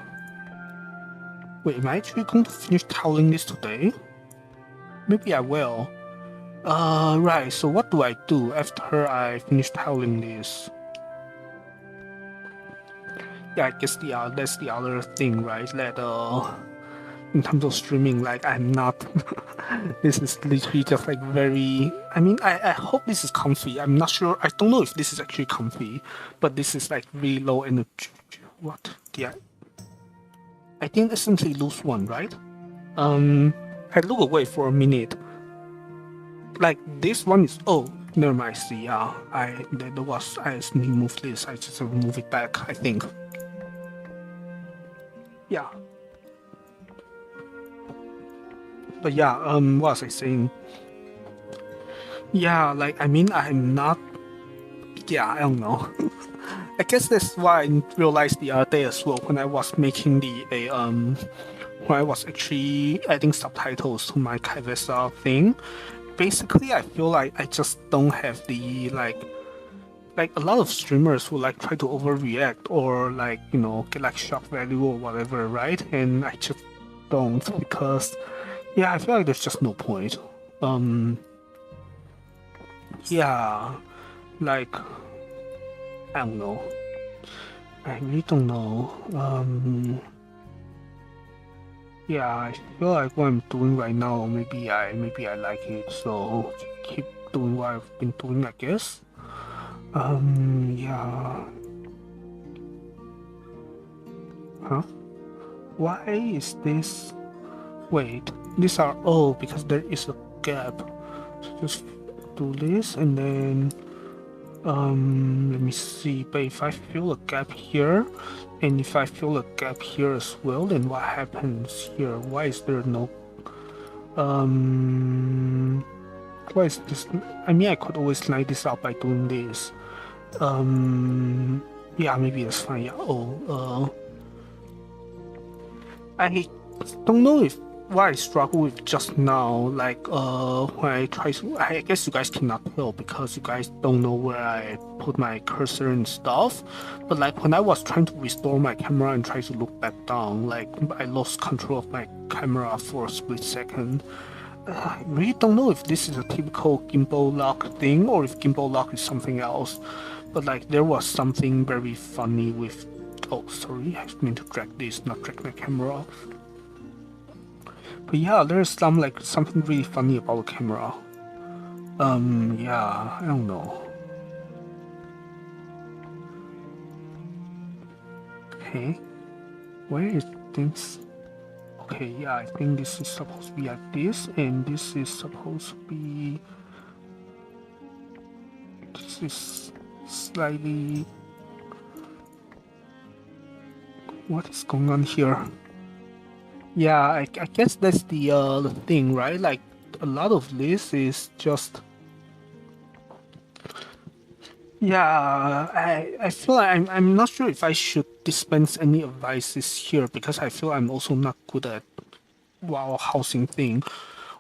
A: Wait, am I actually going to finish toweling this today? Maybe I will. Right, so what do I do after I finish toweling this? Yeah, I guess that's the other thing, right? That in terms of streaming, like I'm not this is literally just like very I mean I hope this is comfy. I'm not sure, I don't know if this is actually comfy, but this is like really low energy. What? Yeah. I think essentially lose one, right? I look away for a minute. like this one is never mind. See, yeah, there was I just need to move this. I just move it back. I think. Yeah. But yeah, what was I saying? Yeah, like I mean, I'm not. Yeah, I don't know. I guess that's why I realized the other day as well when I was making when I was actually adding subtitles to my Kaivesa thing. Basically, I feel like I just don't have the like a lot of streamers who like try to overreact or like get like shock value or whatever, right? And I just don't because yeah, I feel like there's just no point. Yeah, like I don't know. I really don't know. Yeah, I feel like what I'm doing right now, maybe I like it, so keep doing what I've been doing, I guess. Yeah. Huh? Why is this? Wait, these are all because there is a gap. So just do this and then let me see. But if I fill a gap here, and if I fill a gap here as well, then what happens here? Why is there no why is this? I mean, I could always line this out by doing this. Yeah, maybe that's fine. Yeah. I don't know if what I struggle with just now, like when I try to, I guess you guys cannot tell because you guys don't know where I put my cursor and stuff. But like when I was trying to restore my camera and try to look back down, like I lost control of my camera for a split second. I really don't know if this is a typical gimbal lock thing or if gimbal lock is something else. But like there was something very funny with. Oh, sorry, I meant to drag this, not drag my camera off. But yeah, there's something really funny about the camera. Yeah, I don't know. Okay, where is this? Okay, yeah, I think this is supposed to be like this, and this is supposed to be. This is slightly. What is going on here? Yeah, I guess that's the thing, right? Like a lot of this is just. Yeah, I feel like I'm not sure if I should dispense any advices here because I feel I'm also not good at housing thing,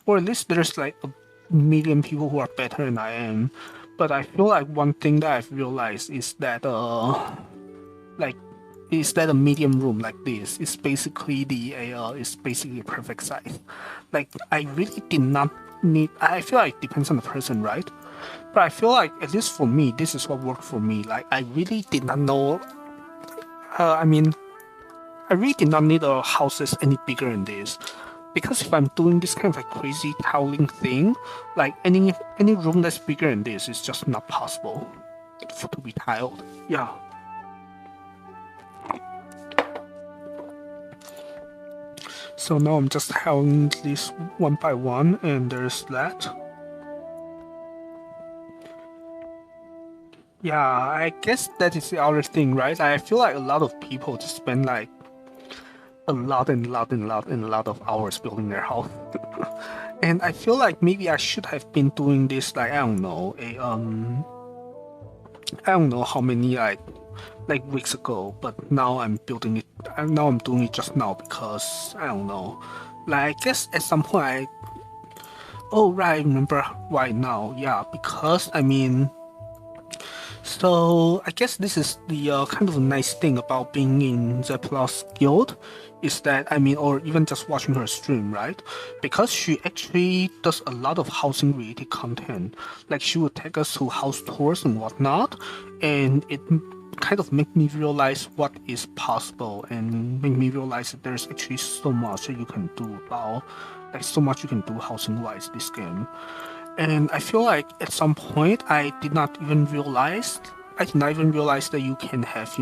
A: or at least there's like a million people who are better than I am. But I feel like one thing that I've realized is that a medium room like this is basically a perfect size. Like I really did not need. I feel like it depends on the person, right? But I feel like at least for me, this is what worked for me. Like I really did not know. I really did not need a house that's any bigger than this. Because if I'm doing this kind of like crazy tiling thing, like any room that's bigger than this is just not possible to be tiled. Yeah. So now I'm just tiling this one by one, and there's that. Yeah, I guess that is the other thing, right? I feel like a lot of people just spend like a lot of hours building their house. And I feel like maybe I should have been doing this like I don't know how many like weeks ago, but now I'm building it. Now I'm doing it just now because I don't know. Like I guess at some point oh right, I remember why now. Yeah, because I mean. So I guess this is the kind of a nice thing about being in Zepla's guild, is that or even just watching her stream, right? Because she actually does a lot of housing related content. Like she would take us to house tours and whatnot, and it kind of make me realize what is possible and make me realize that there's actually so much that you can do about, like so much you can do housing wise this game. And I feel like at some point I did not even realize that you can have,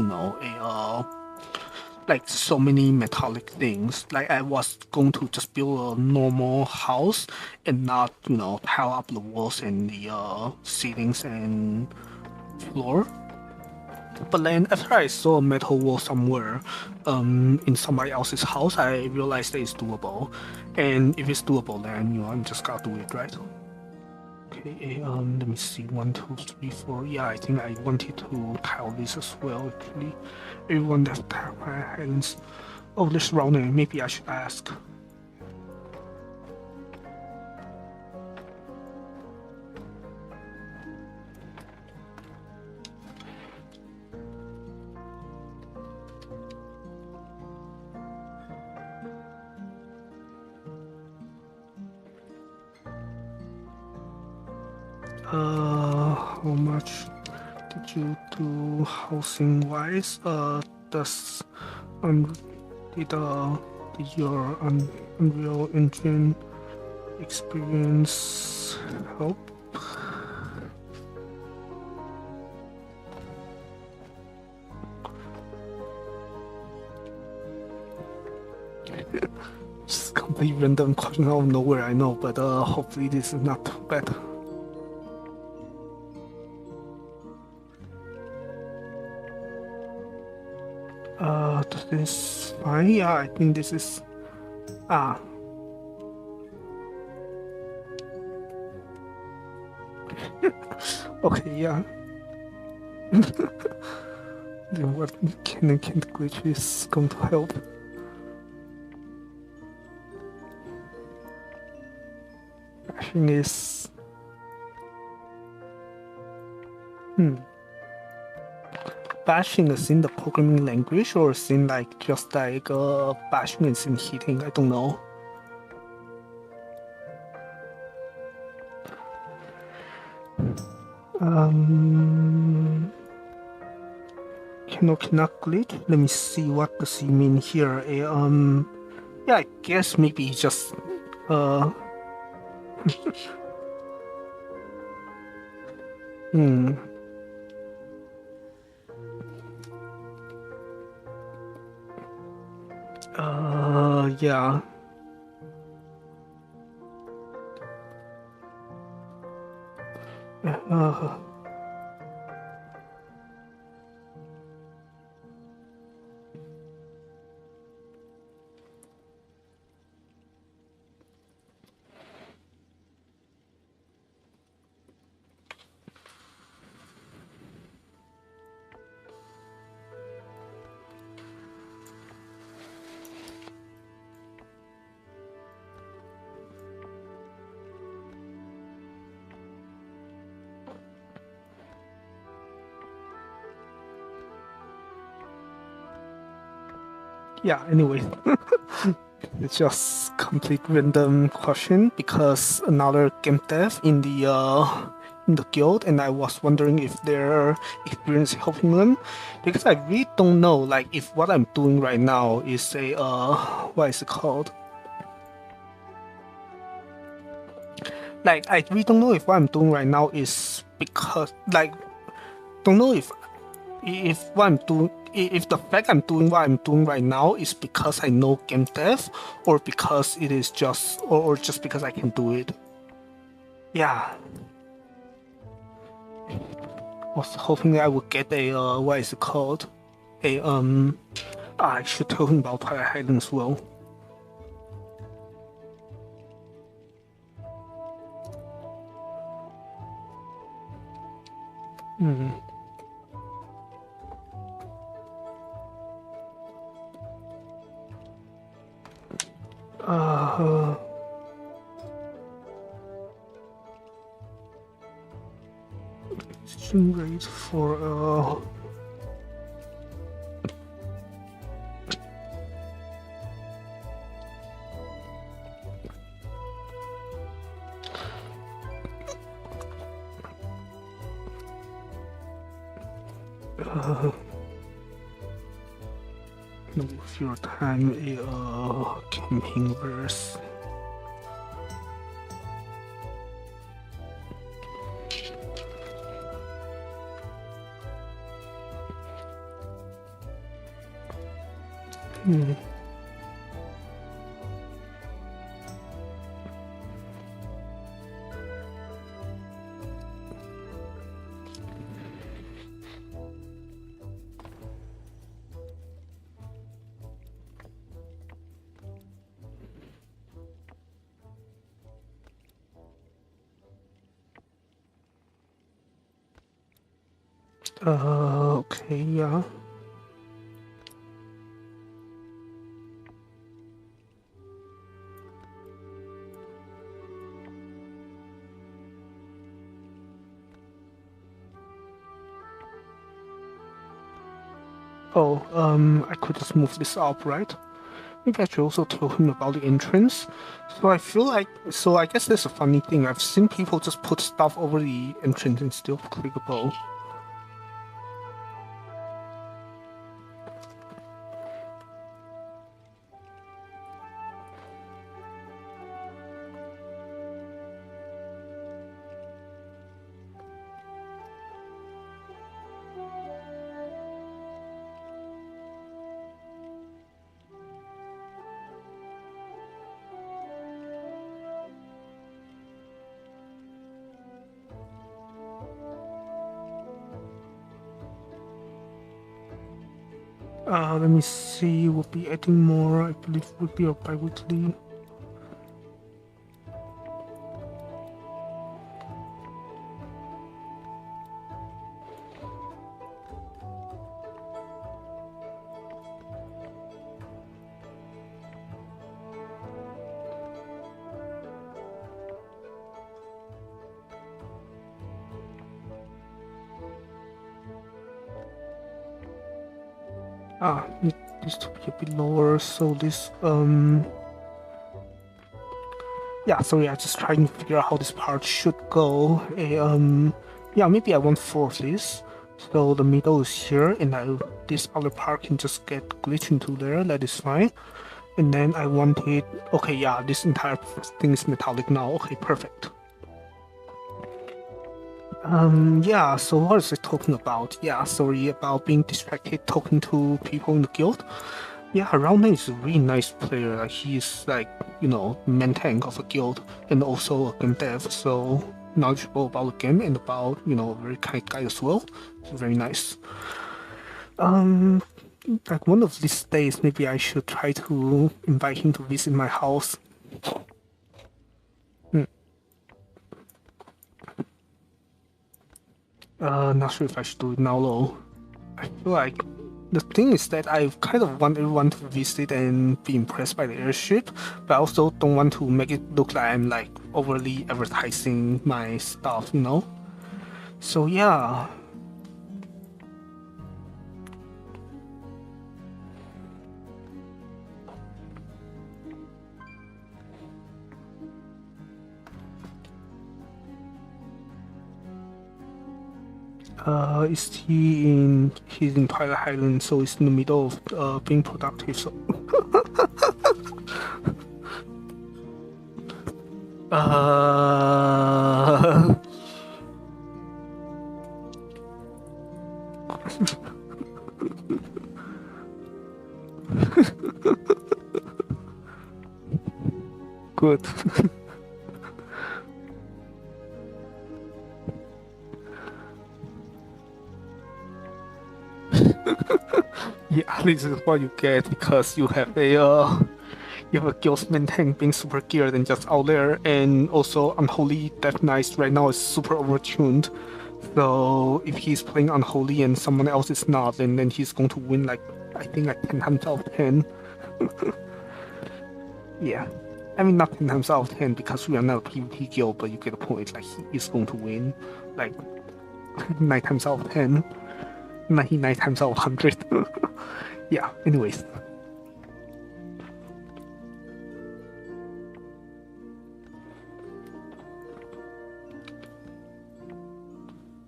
A: like so many metallic things. Like I was going to just build a normal house and not, tile up the walls and the ceilings and floor. But then after I saw a metal wall somewhere, in somebody else's house, I realized that it's doable. And if it's doable, then I'm just gotta do it, right? Okay, let me see, 1, 2, 3, 4. Yeah, I think I wanted to tile this as well. Actually, everyone that tile islands. Oh, this rounder. Maybe I should ask. How much did you do housing wise? Does did your Unreal Engine experience help? Just complete random question out of nowhere, I know, but hopefully this is not too bad. This is fine. Yeah, I think this is. Okay, yeah. Then what can glitch is going to help? Bashing is. Bashing is in the programming language or is in like just like bashing is in hitting? I don't know. Cannot glitch. Let me see what does he mean here. Yeah, I guess maybe just yeah. Yeah, anyway, it's just complete random question because another game dev in the guild, and I was wondering if their experience helping them, because I really don't know, like if what I'm doing right now is a what is it called? Like I really don't know if what I'm doing right now is because don't know if what I'm doing. If the fact I'm doing what I'm doing right now is because I know game dev, or because it is just, or just because I can do it. Yeah. Was hoping that I would get a what is it called? I should tell him about Twilight Island as well. Rate for if your time a camping verse. Okay, yeah. Oh, I could just move this up, right? Maybe I should also tell him about the entrance. So I feel like, so I guess that's a funny thing. I've seen people just put stuff over the entrance instead of clickable. Let me see, we'll be adding more, I believe would be a bi-weekly. Need this to be a bit lower, so this, yeah, sorry, I'm just trying to figure out how this part should go. Yeah, maybe I want 4 of this. So the middle is here, and this other part can just get glitched into there, that is fine. And then I want it, okay, yeah, this entire thing is metallic now, okay, perfect. Yeah, so what is it talking about? Yeah, sorry about being distracted talking to people in the guild. Yeah, Roundman is a really nice player. Like, he's like, you know, main tank of a guild and also a game dev, so knowledgeable about the game and about, you know, very kind guy as well. It's very nice. Like one of these days, maybe I should try to invite him to visit my house. Not sure if I should do it now though. I feel like the thing is that I kind of want everyone to visit and be impressed by the airship, but I also don't want to make it look like I'm like overly advertising my stuff, you know? So yeah. He's in Twilight Highland, so it's in the middle of being productive, so good. Yeah, this is what you get because you have a Guildsman tank being super geared and just out there, and also Unholy Death Knight right now is super overtuned. So if he's playing Unholy and someone else is not, then he's going to win like I think like 10 times out of 10. Yeah. I mean not 10 times out of 10 because we are not a PvP guild, but you get the point, like he is going to win like 9 times out of 10. 99 times out of 100. Yeah, anyways.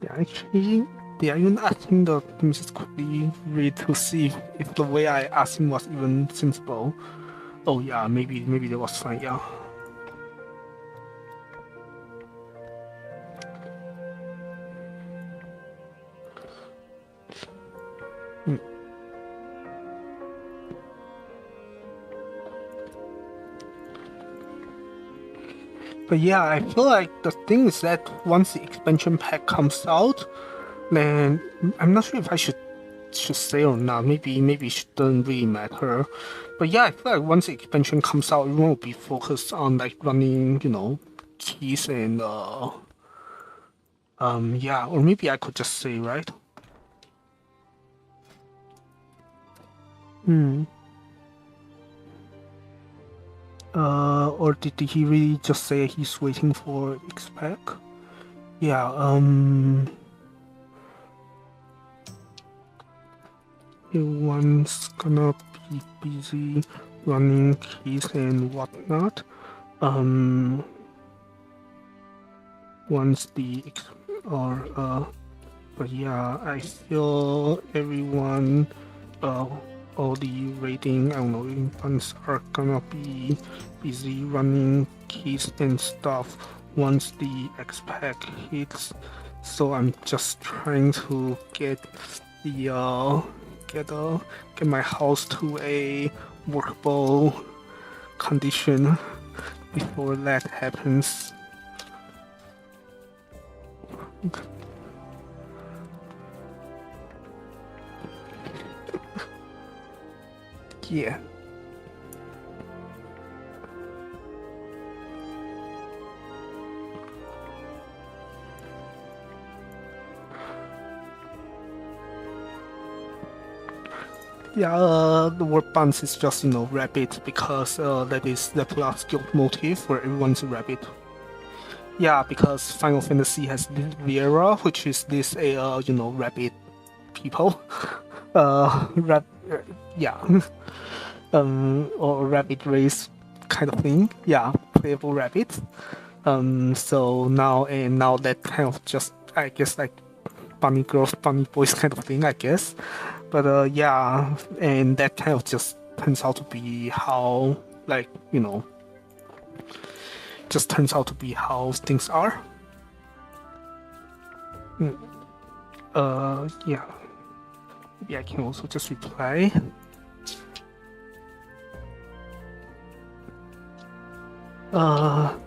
A: Yeah, actually, yeah, even asking the things just quickly read to see if the way I asked him was even sensible. Oh yeah, maybe that was fine, yeah. But yeah, I feel like the thing is that once the expansion pack comes out, then I'm not sure if I should say or not. Maybe it doesn't really matter. But yeah, I feel like once the expansion comes out, everyone will be focused on like running, keys and yeah, or maybe I could just say, right? Or did he really just say he's waiting for X-Pack? Yeah, everyone's gonna be busy running keys and whatnot. Once the but yeah, I feel everyone, all the rating, I don't know, infants are gonna be busy running keys and stuff once the X-Pack hits. So I'm just trying to get the get my house to a workable condition before that happens. Yeah. Yeah, the word bounce is just, rabbit because that is the plus guild motive where everyone's a rabbit. Yeah, because Final Fantasy has this Viera, which is this rabbit people. Rab yeah. Or rabbit race kind of thing. Yeah, playable rabbits. So now that kind of just, I guess, like bunny girls, bunny boys kind of thing, I guess. But yeah, and that kind of just turns out to be how, like, just turns out to be how things are. Yeah. Maybe I can also just reply. Um,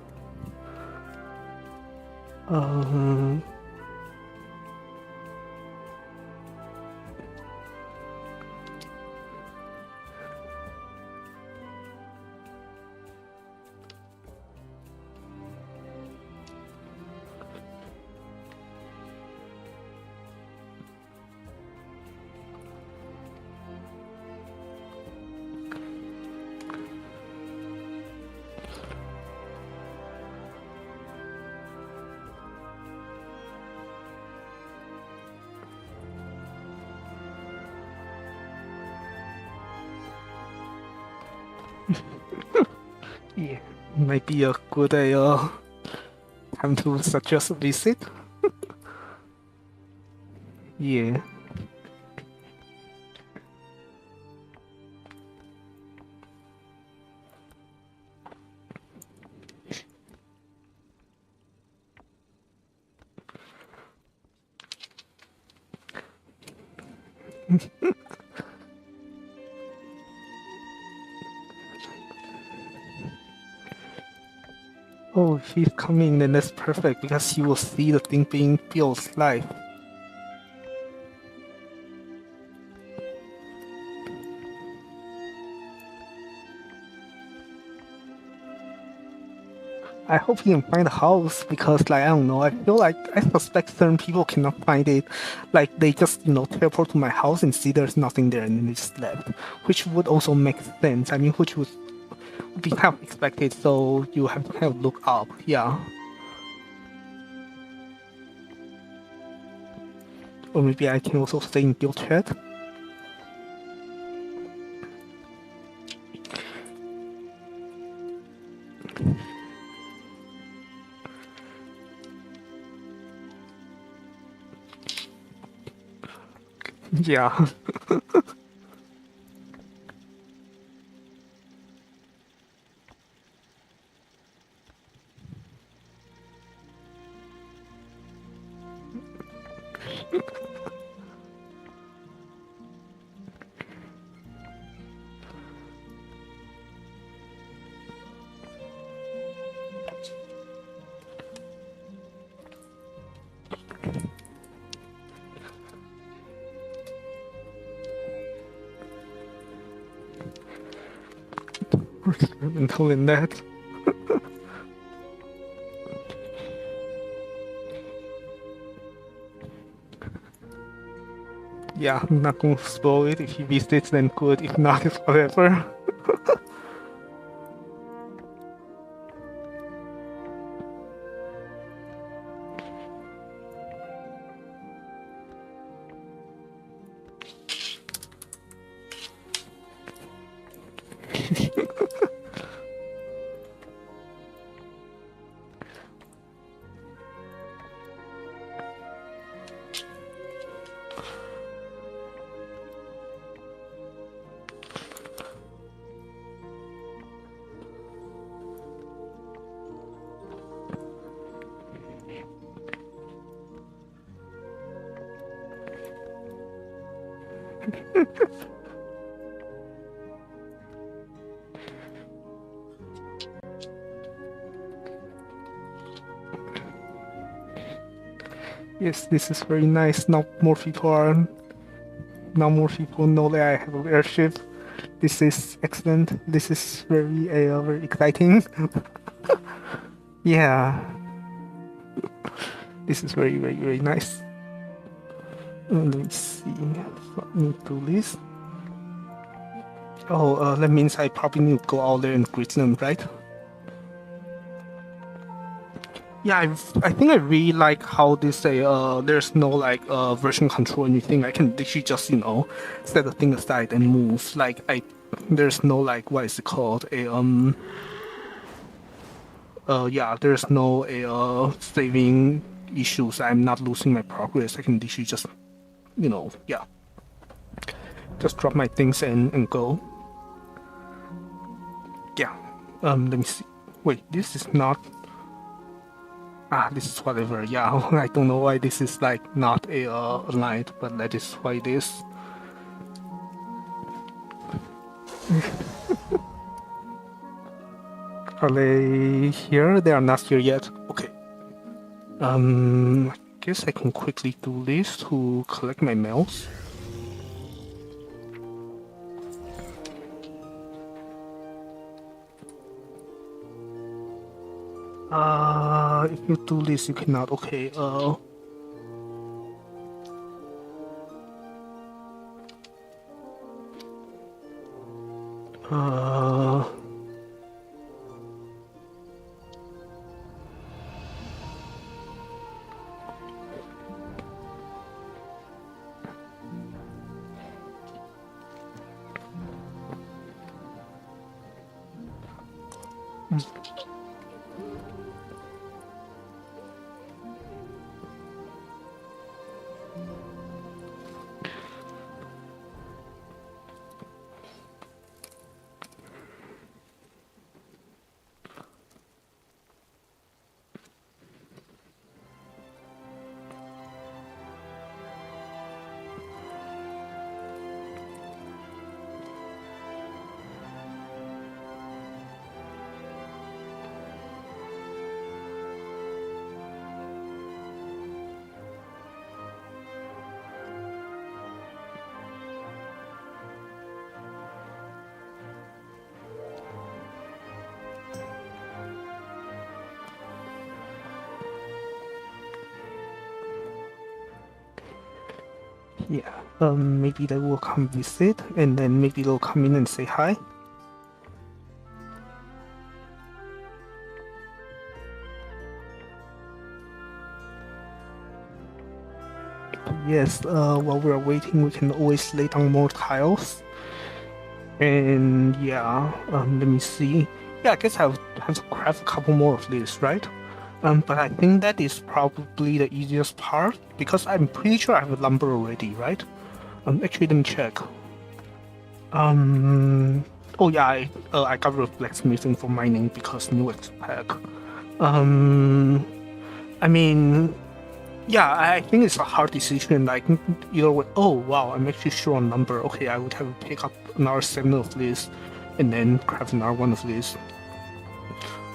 A: yeah, might be a good time to suggest a visit. Yeah. Oh, if he's coming, then that's perfect because he will see the thing being built live. I hope he can find the house because, like, I don't know, I feel like I suspect certain people cannot find it. Like, they just, teleport to my house and see there's nothing there and then they just left. Which would also make sense. I mean, which would be kind of expected, so you have to kind of look up, yeah. Or maybe I can also stay in guild chat. Yeah. experimental in that. Yeah, I'm not gonna spoil it. If he visits, then good. If not, it's whatever. Yes, this is very nice. Now more people know that I have an airship. This is excellent. This is very exciting. Yeah, this is very nice. Let me see. Let me do this. Oh, that means I probably need to go out there and greet them, right? Yeah, I think I really like how they say there's no like version control or anything. I can literally just set the thing aside and move. Like there's no like what is it called yeah, there's no saving issues. I'm not losing my progress. I can literally just yeah, just drop my things and go. Yeah. Let me see. Wait, this is not. This is whatever. Yeah, I don't know why this is like not aligned, but that is why it is. Are they here? They are not here yet. Okay. I guess I can quickly do this to collect my mails. If you do this, you cannot. Okay. Yeah, maybe they will come visit, and then maybe they'll come in and say hi. Yes, while we're waiting, we can always lay down more tiles. And yeah, let me see. Yeah, I guess I have to craft a couple more of this, right? But I think that is probably the easiest part, because I'm pretty sure I have lumber already, right? Actually, let me check. Oh yeah, I got rid of blacksmithing for mining because new pack. I mean, yeah, I think it's a hard decision. Like either way. Oh wow, I'm actually sure on number. Okay, I would have to pick up another 7 of this, and then craft another 1 of this.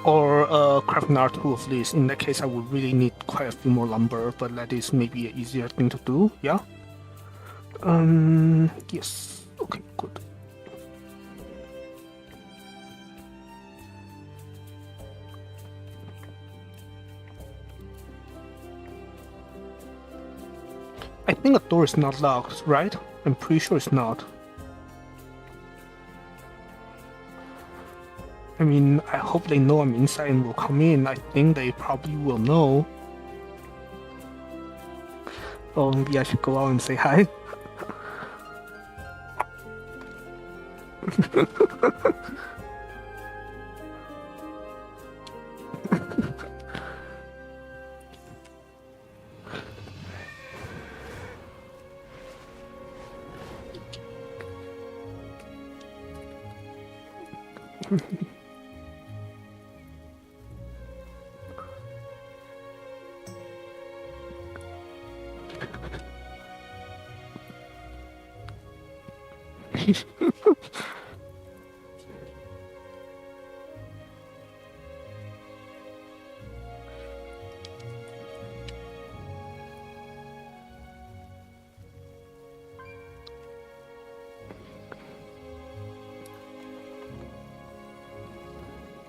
A: Or craft another 2 of this. In that case, I would really need quite a few more lumber, but that is maybe an easier thing to do. Yeah. Yes. Okay. Good. think a door is not locked, right? I'm pretty sure it's not. I mean, I hope they know I'm inside and will come in. I think they probably will know. Oh, maybe I should go out and say hi.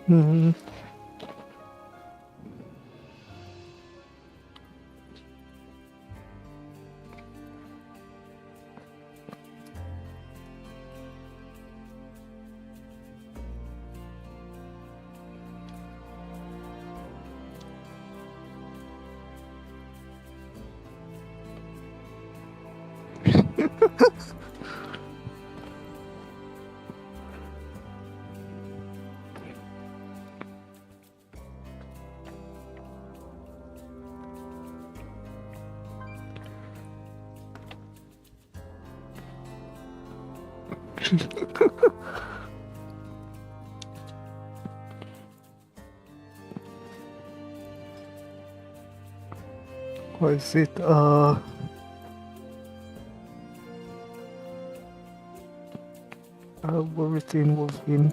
A: Hmm. What is it? Wolverine.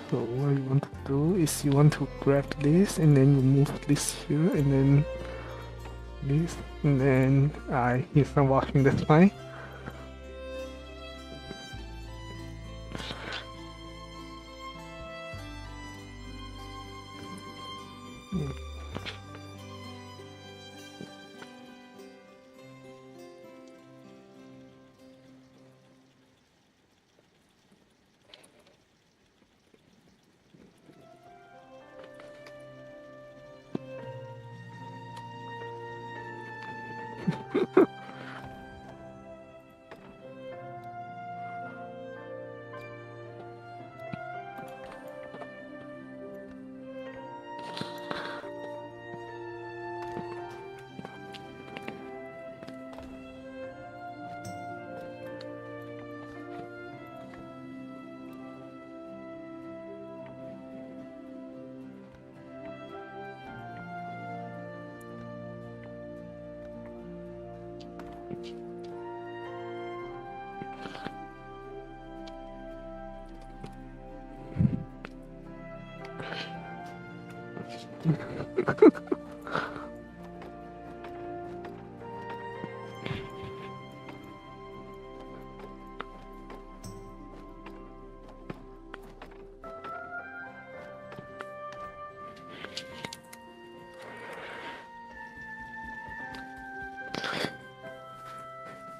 A: So what you want to do is you want to grab this and then you move this here and then this and then he's not watching, that's fine.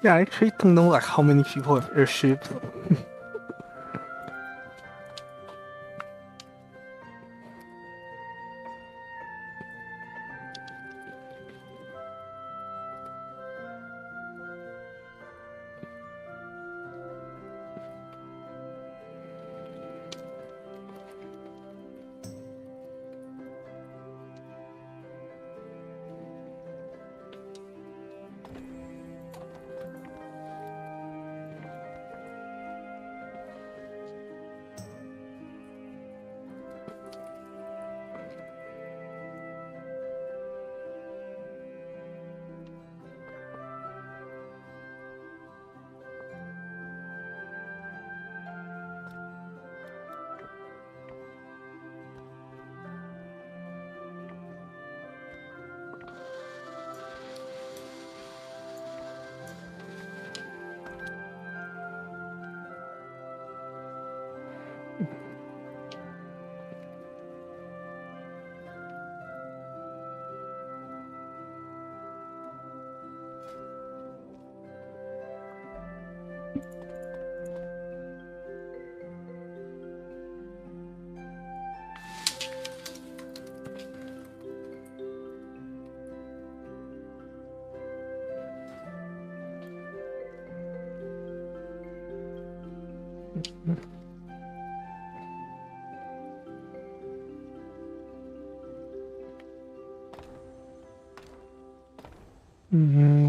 A: Yeah, I actually don't know like how many people have airships.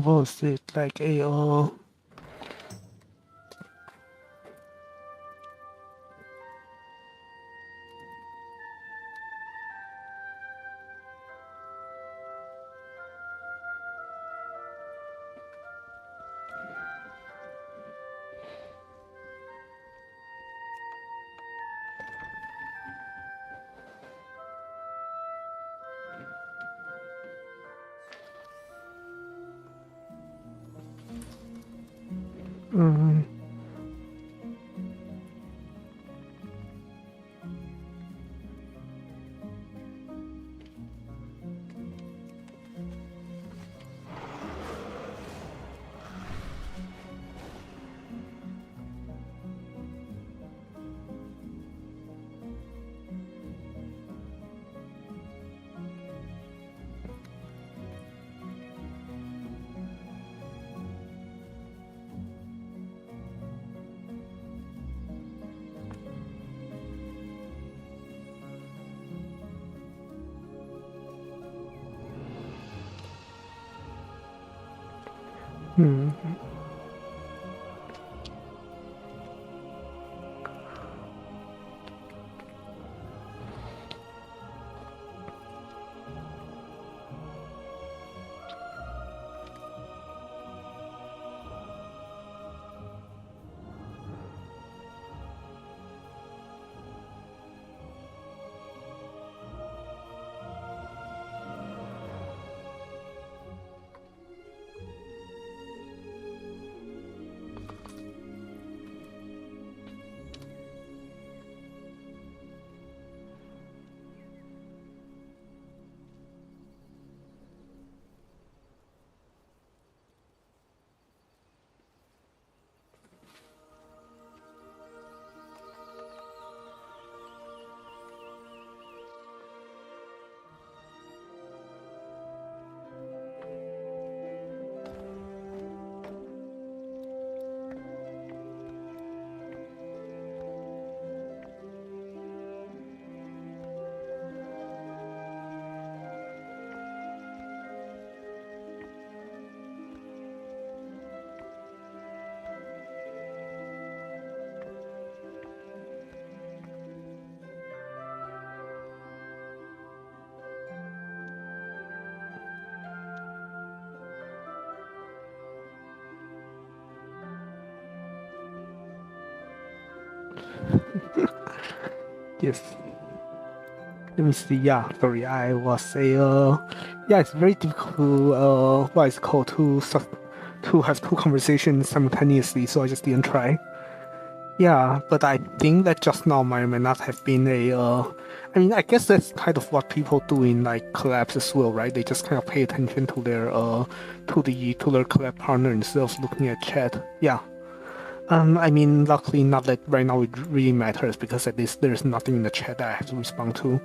A: What was it like a yes. Let me see. Yeah, sorry. I was a. Yeah, it's very difficult. What is it called to have two conversations simultaneously. So I just didn't try. Yeah, but I think that just now might not have been a. I mean, I guess that's kind of what people do in like collabs as well, right? They just kind of pay attention to their to their collab partner instead of looking at chat. Yeah. I mean, luckily, not that right now it really matters because at least there's nothing in the chat that I have to respond to.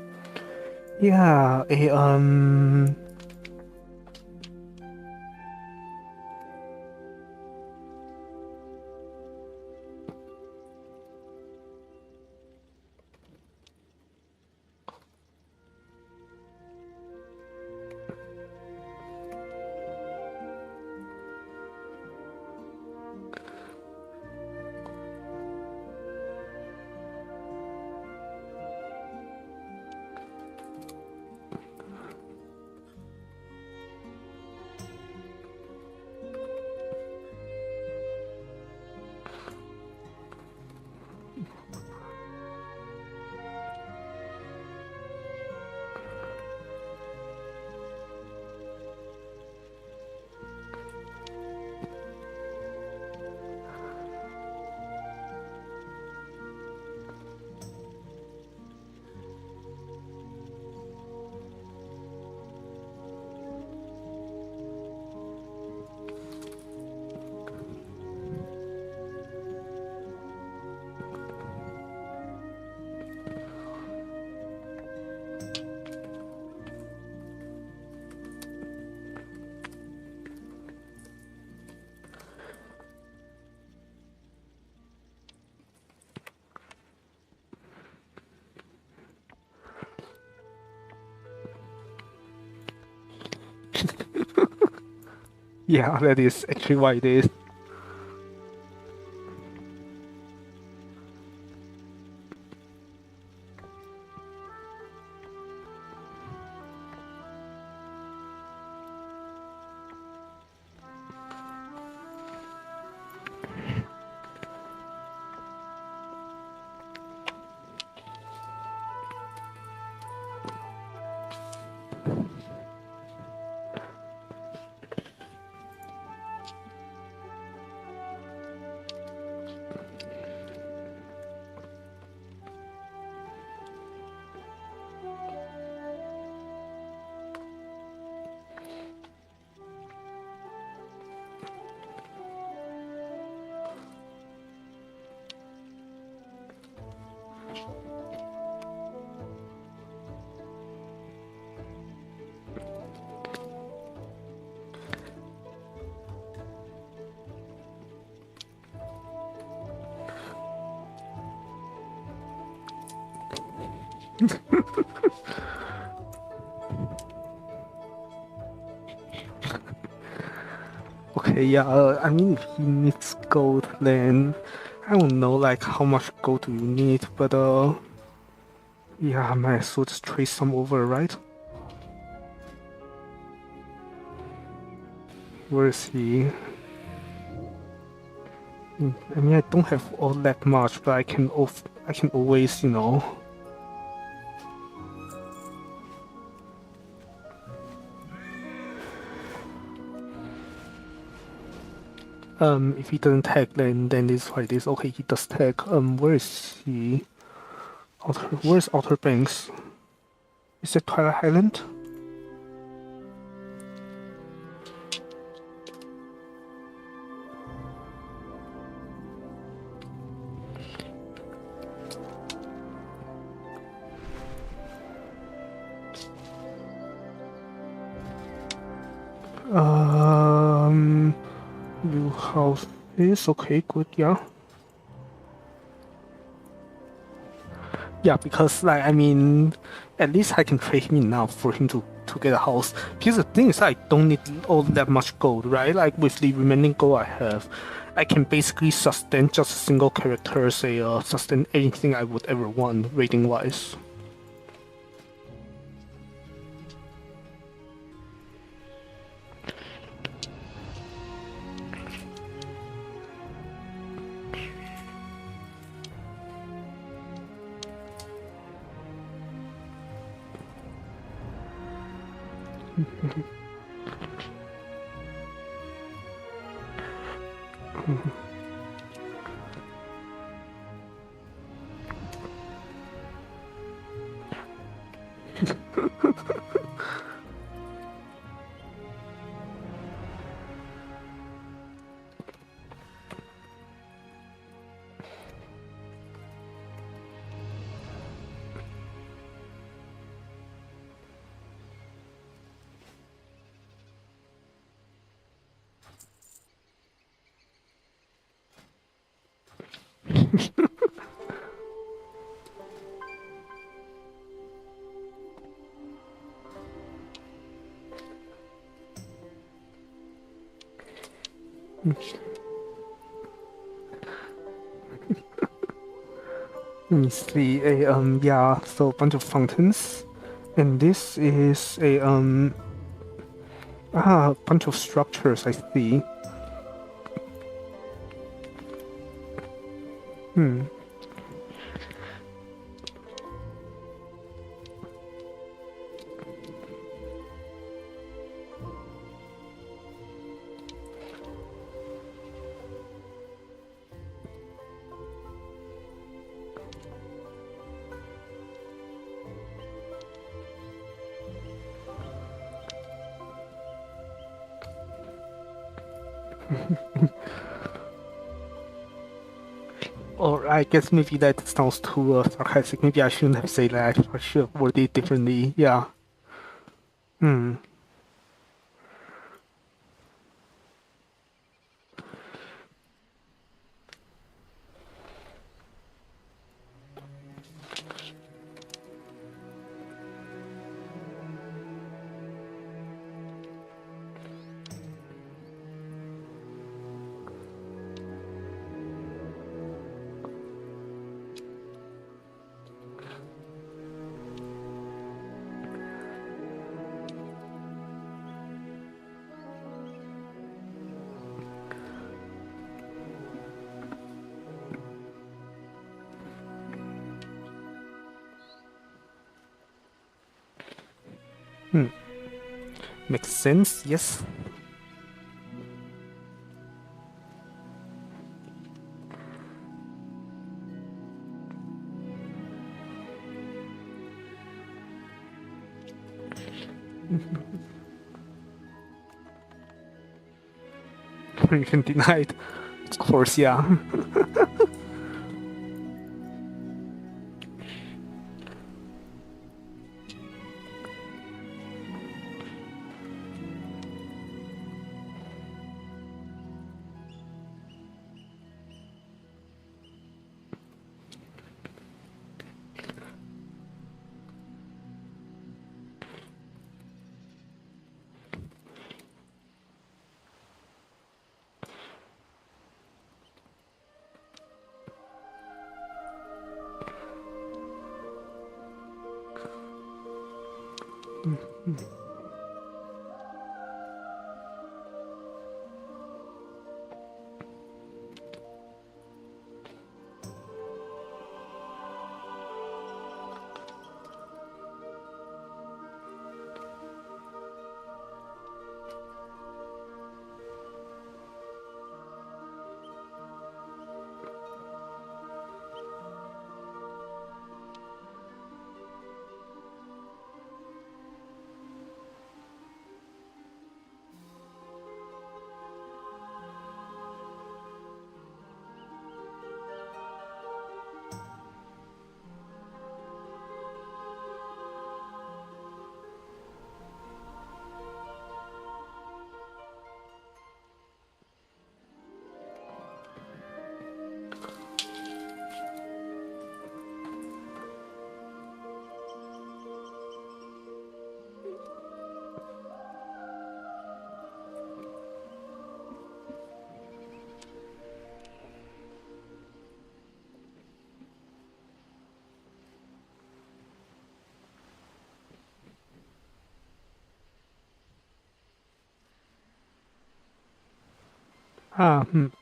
A: Yeah, Yeah, that is actually why it is. Okay, yeah, I mean, if he needs gold, then I don't know, like, how much gold do you need, but, yeah, I might as well just trace some over, right? Where is he? I mean, I don't have all that much, but I can always, you know. If he doesn't tag, then this is what it is. Okay, he does tag. Where is he? Where's Outer Banks? Is it Twilight Island? New house is okay, good, yeah. Yeah, because like I mean, at least I can trade him enough for him to get a house. Because the thing is, I don't need all that much gold, right? Like with the remaining gold I have, I can basically sustain just a single character, say, sustain anything I would ever want rating wise. Let me see. Yeah. So a bunch of fountains, and this is a bunch of structures. I see. Hmm. Or I guess maybe that sounds too sarcastic. Maybe I shouldn't have said that. I should have worded it differently. Yeah. Hmm. Makes sense, yes. Permission denied. Of course, yeah.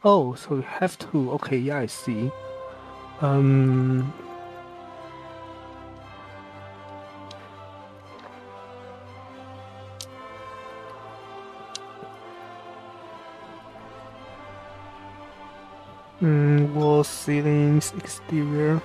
A: Oh, so you have to. Okay, yeah, I see. Um, Wall ceilings, exterior.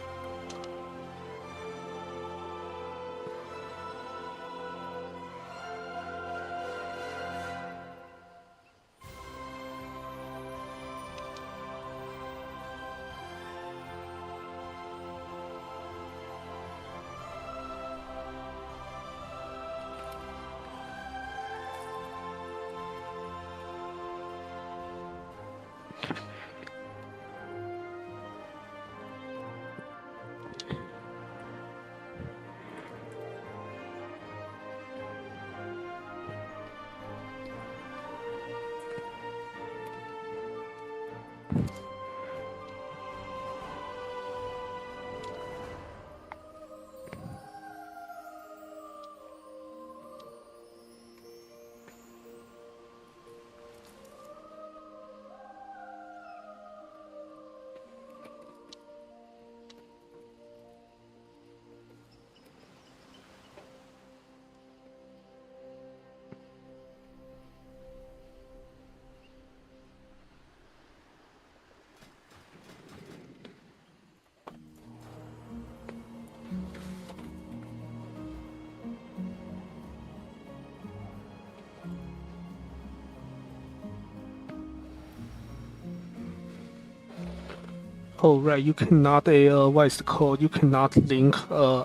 A: Oh, right. You cannot what is it called? You cannot link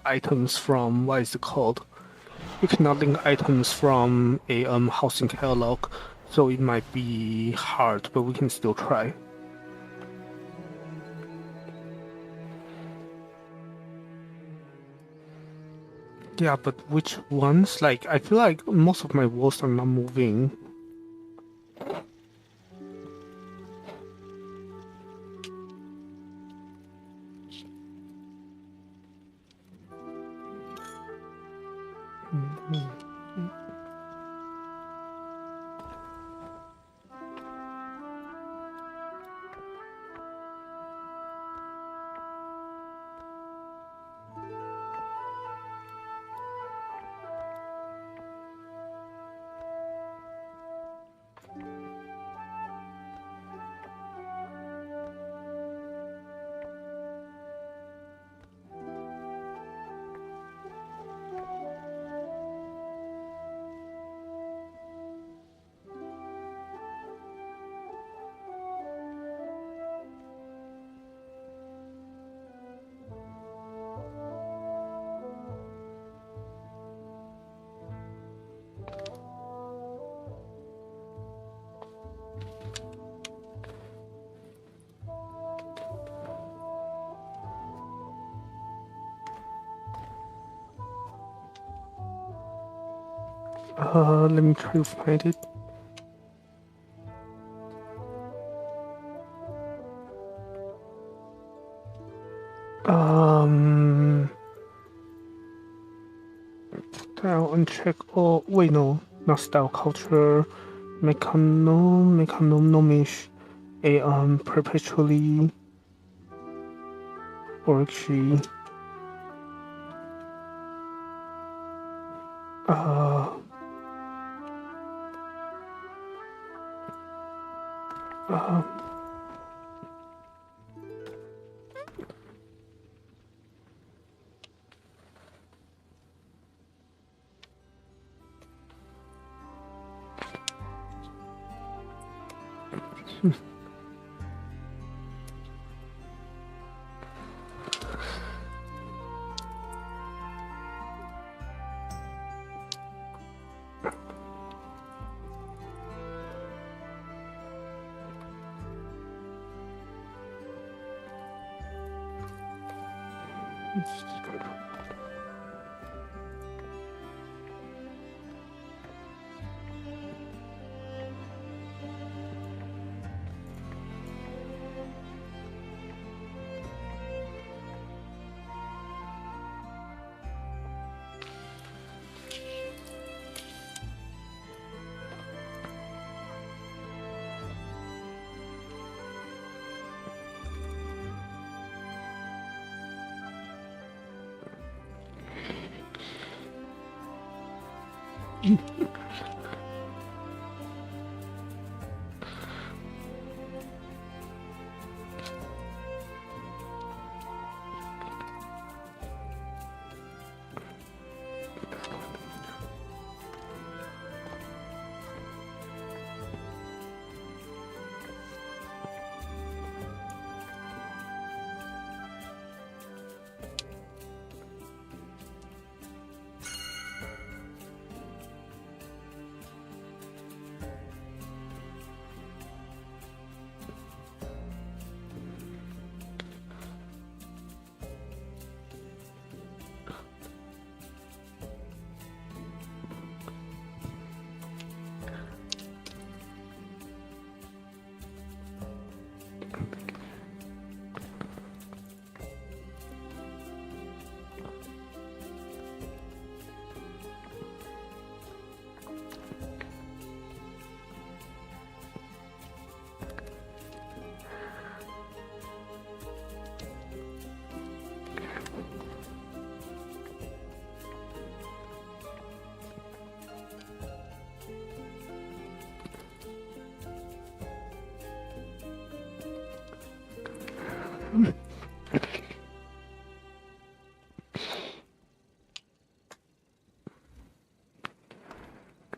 A: items from what is it called? You cannot link items from a housing catalog, so it might be hard, but we can still try. Yeah, but which ones? Like, I feel like most of my walls are not moving. Let me try to find it. Style and check. Oh, wait, no, not style, culture, mechanomish, a perpetually worksheet. Uh, uh,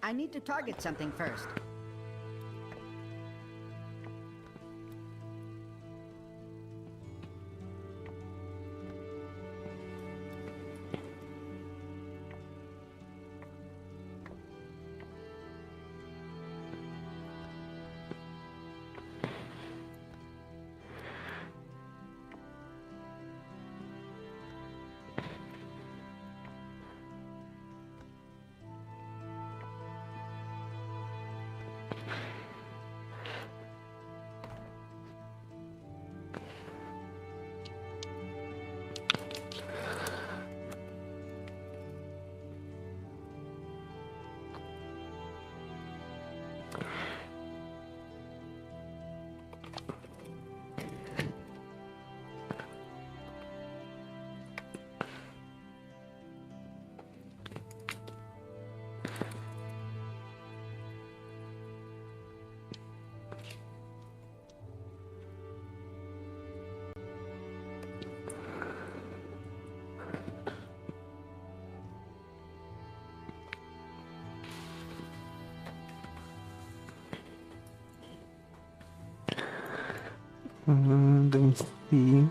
F: I need to target something first.
A: let me see.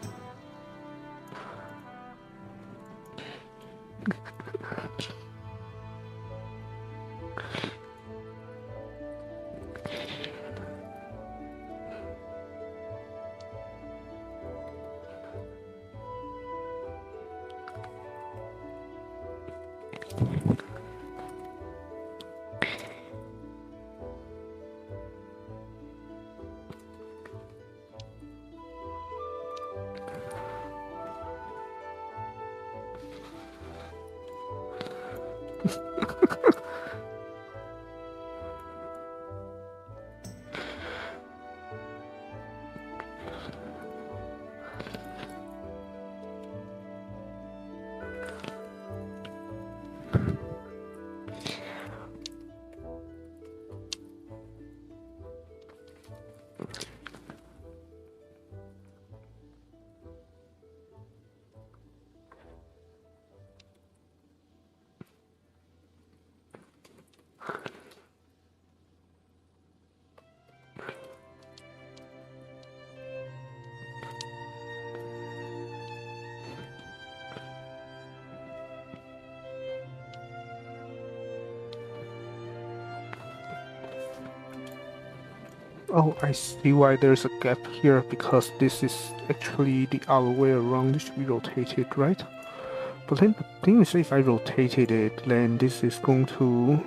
A: Oh, I see why there's a gap here, because this is actually the other way around. This should be rotated, right? But then the thing is, if I rotated it, then this is going to...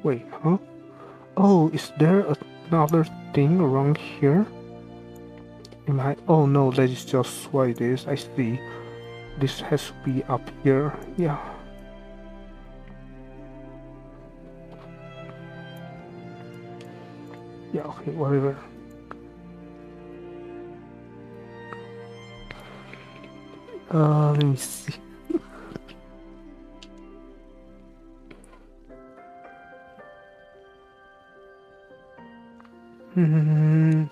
A: Wait, huh? Oh, is there another thing around here? Am I... Oh no, that is just why it is. I see. This has to be up here. Yeah. Yeah, okay, whatever. Let me see. Hmm.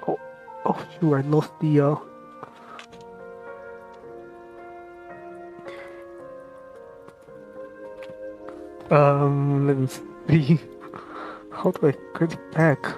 A: Oh, oh, shoot, I lost the, let me see. How do I get it back?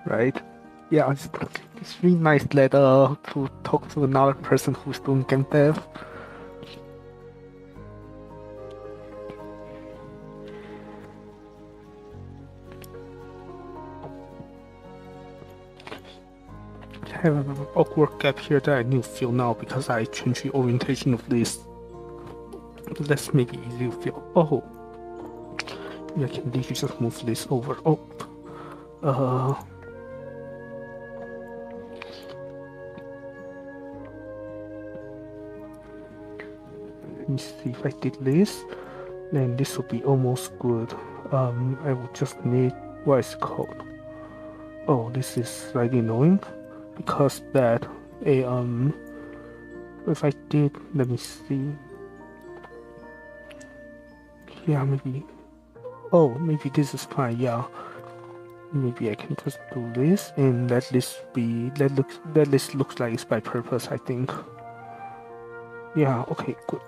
A: Right? Yeah, it's really nice that to talk to another person who's doing game dev. I have an awkward gap here that I need to fill now because I changed the orientation of this. Let's make it easy to fill. Oh, yeah, I can literally just move this over. Oh, let me see if I did this, then this will be almost good. I would just need what is it called? Oh, this is slightly annoying because that if I did, let me see. Yeah, maybe. Oh, maybe this is fine. Yeah, maybe I can just do this and let this be. That this looks like it's by purpose. I think. Yeah. Okay. Good.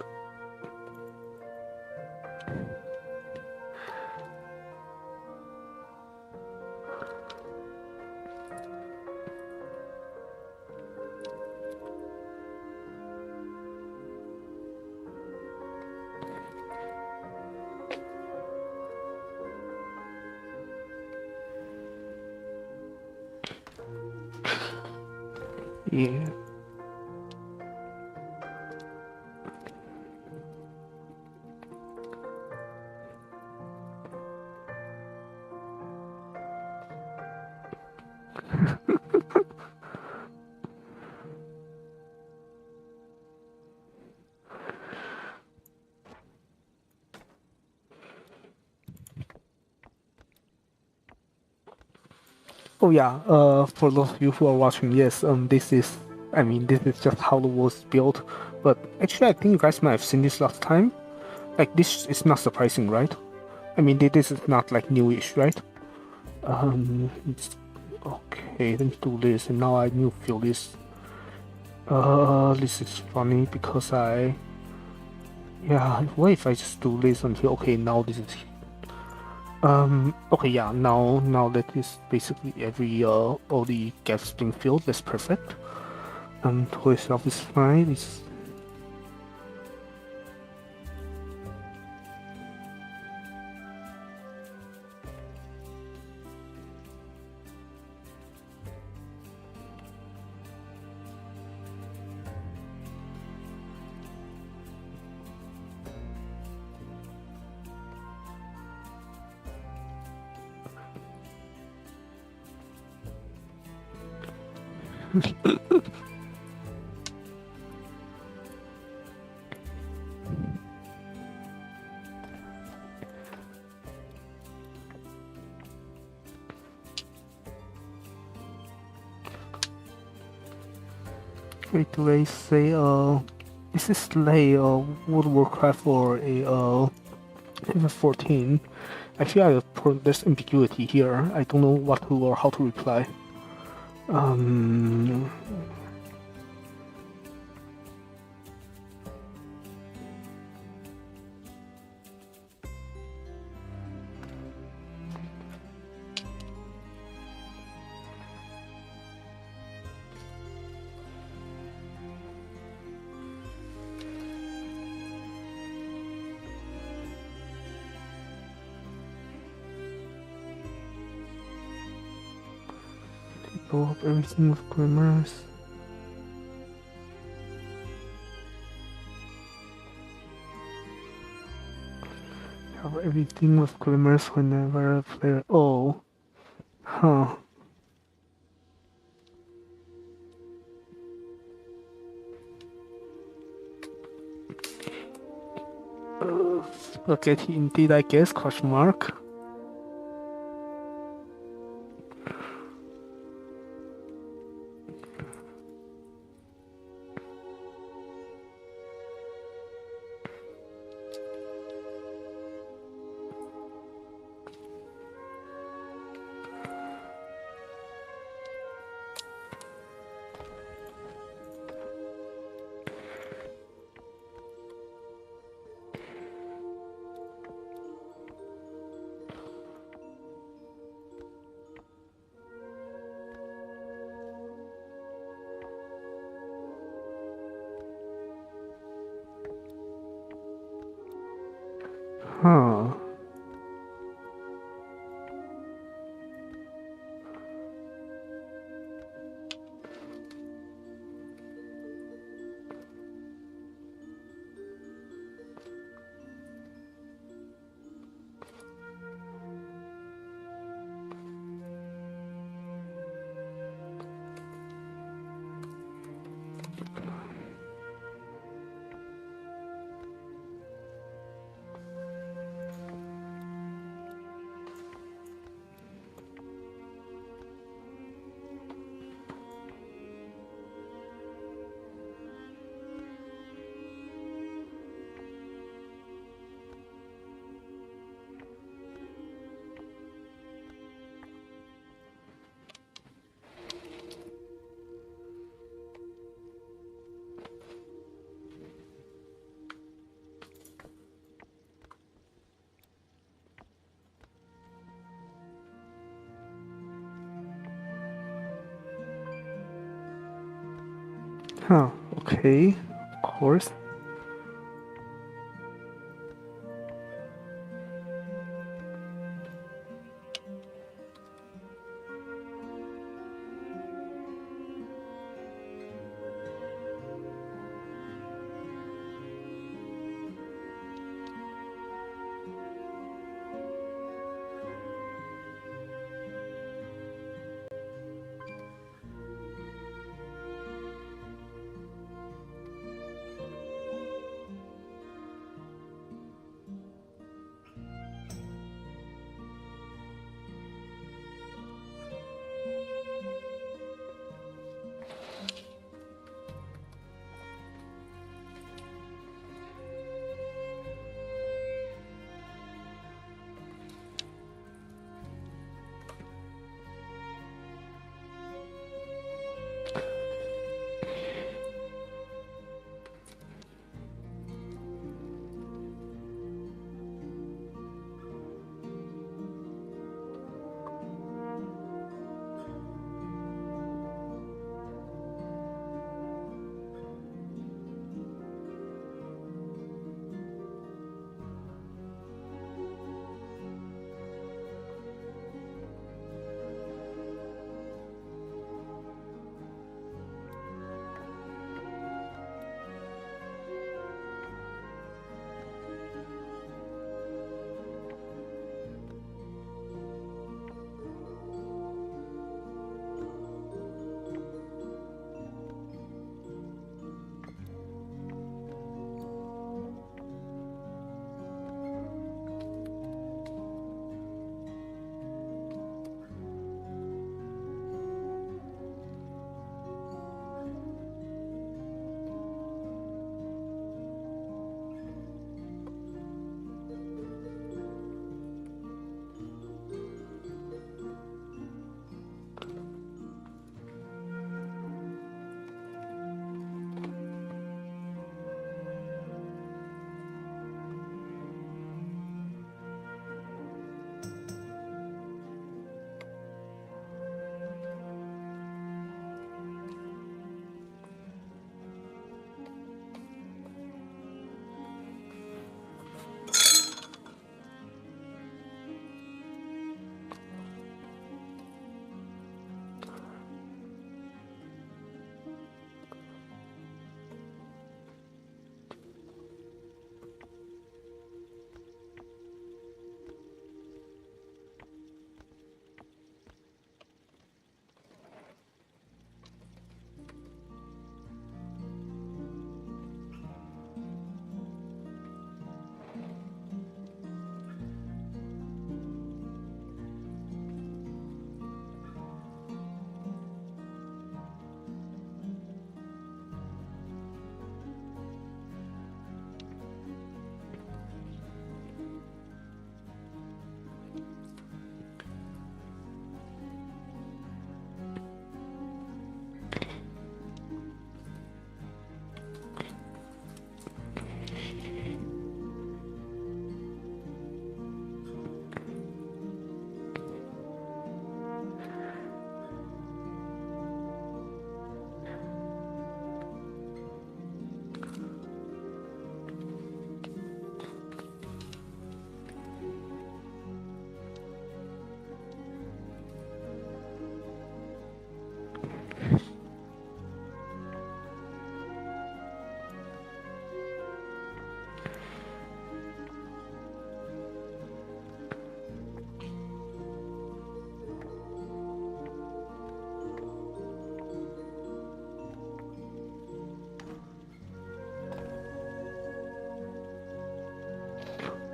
A: Yeah. Oh yeah, for those of you who are watching, yes, this is, I mean, this is just how the world is built. But actually, I think you guys might have seen this last time. Like, this is not surprising, right? I mean, this is not like newish, right? Okay, let me do this, and now I need to fill this. This is funny because yeah, what if I just do this until, okay, now this is, okay, yeah, now that is basically all the gaps being filled, that's perfect. Toy itself is fine, it's wait, do I say, is this like, World Warcraft or a, level 14? I feel like there's ambiguity here. I don't know what to or how to reply. Blow up everything with glimmers. Cover everything with glimmers whenever a player. Oh, huh. Okay, indeed, I guess. Question mark. Huh. Huh, okay, of course.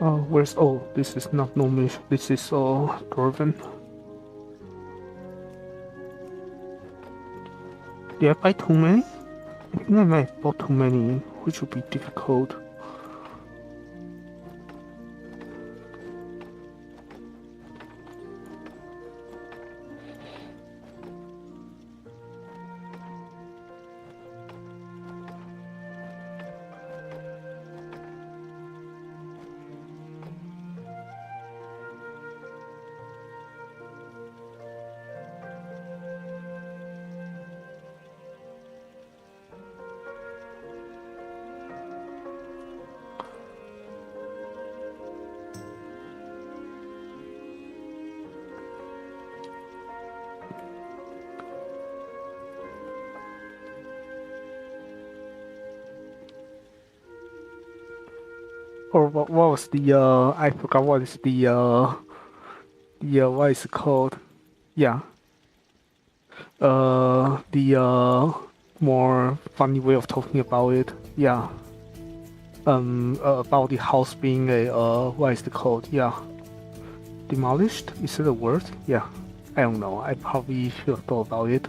A: Where's this is not normal. This is Dwarven. Did I buy too many? I think I might have bought too many, which would be difficult. Or what was the I forgot what is the what is it called? Yeah. The more funny way of talking about it. Yeah. About the house being a what is it called? Yeah. Demolished? Is it a word? Yeah. I don't know. I probably should have thought about it.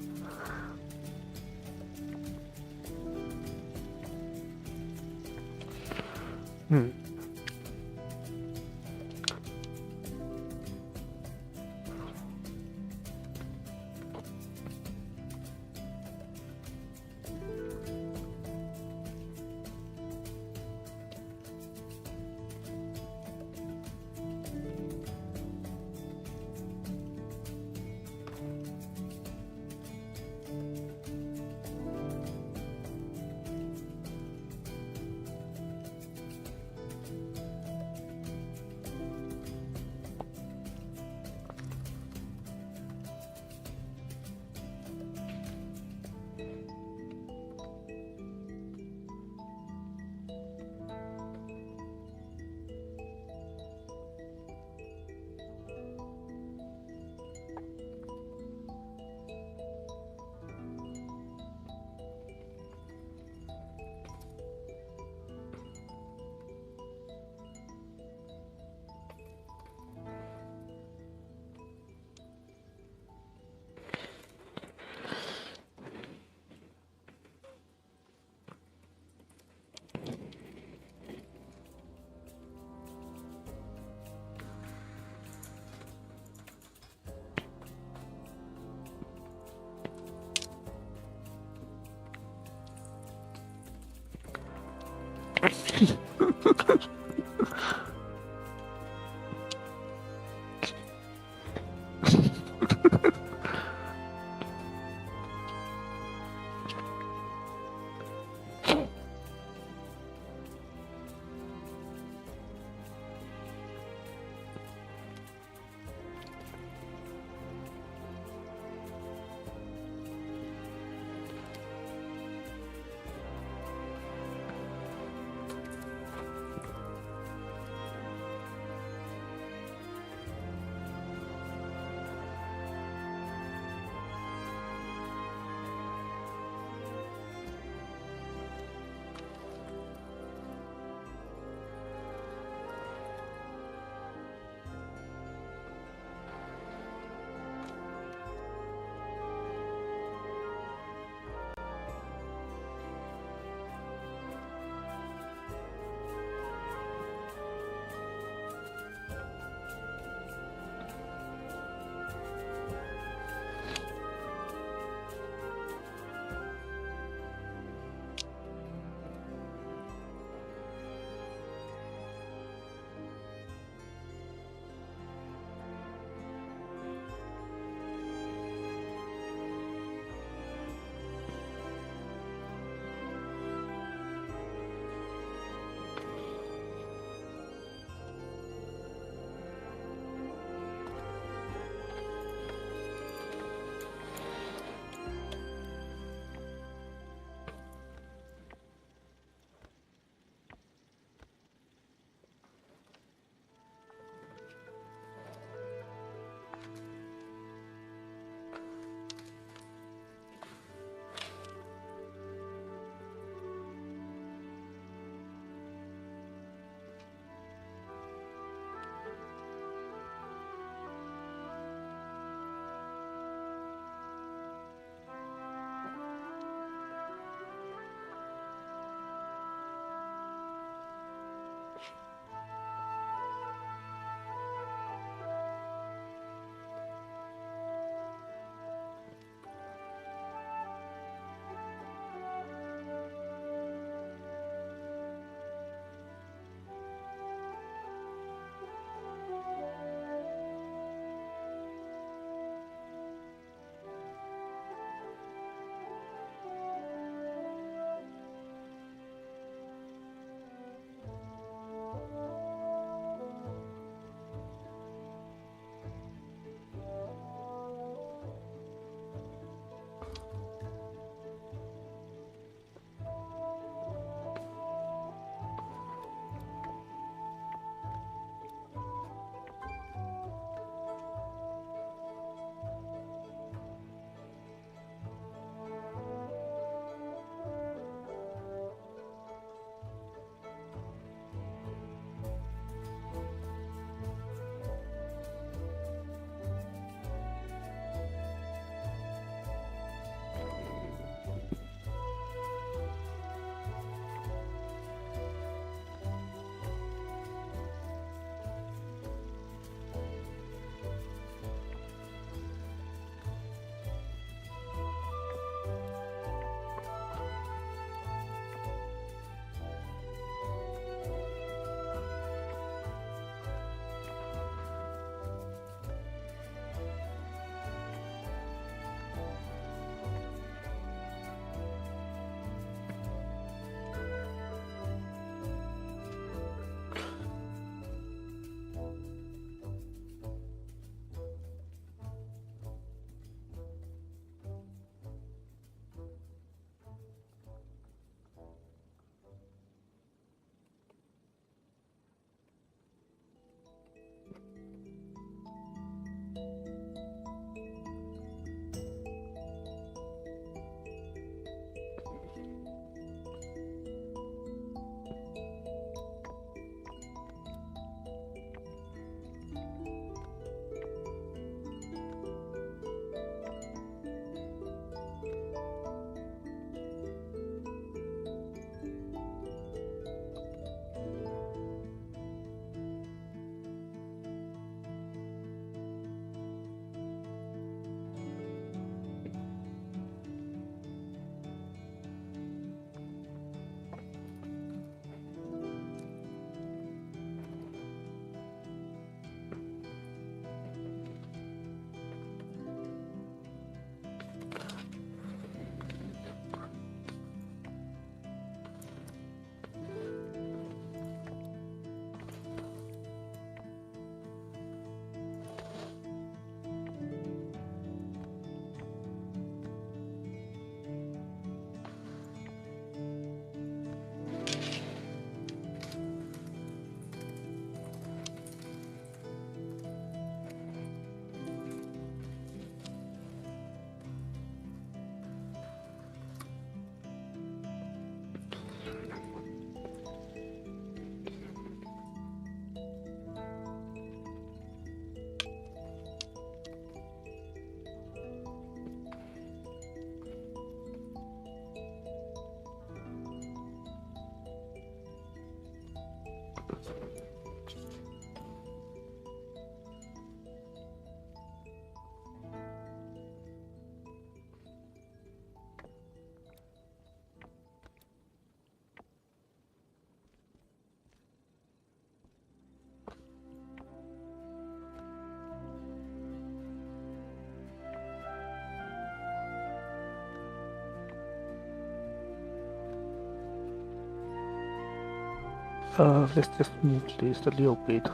A: Let's just move this a little bit.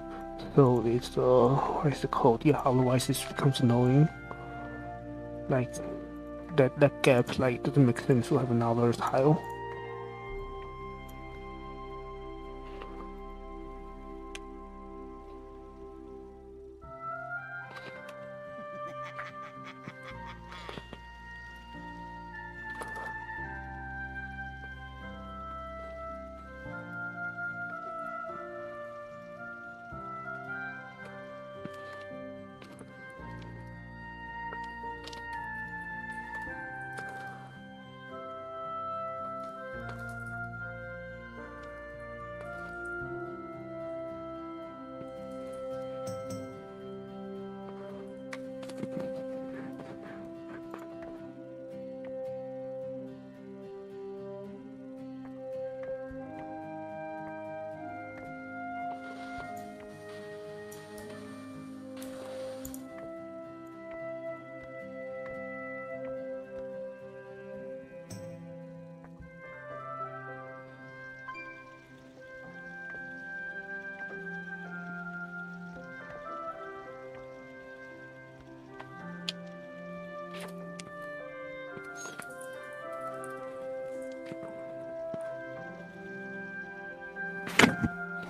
A: So it's what is it called? Yeah, otherwise it becomes annoying. Like that gap like doesn't make sense to have another tile.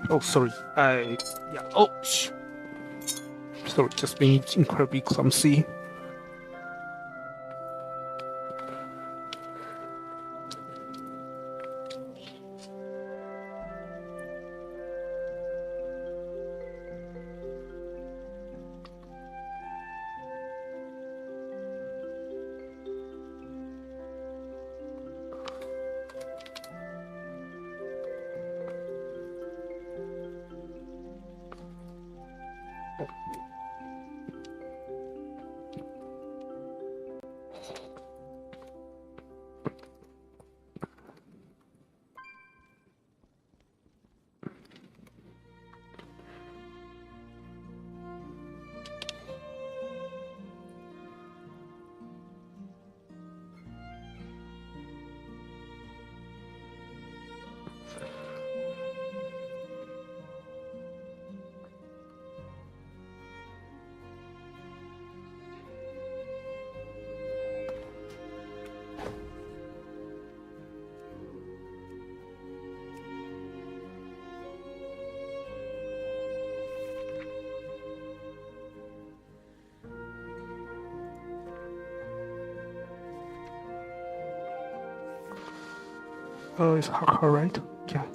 A: Oh, sorry. Yeah. Oh, sorry. Just being incredibly clumsy. Oh, it's hardcore, right? Yeah.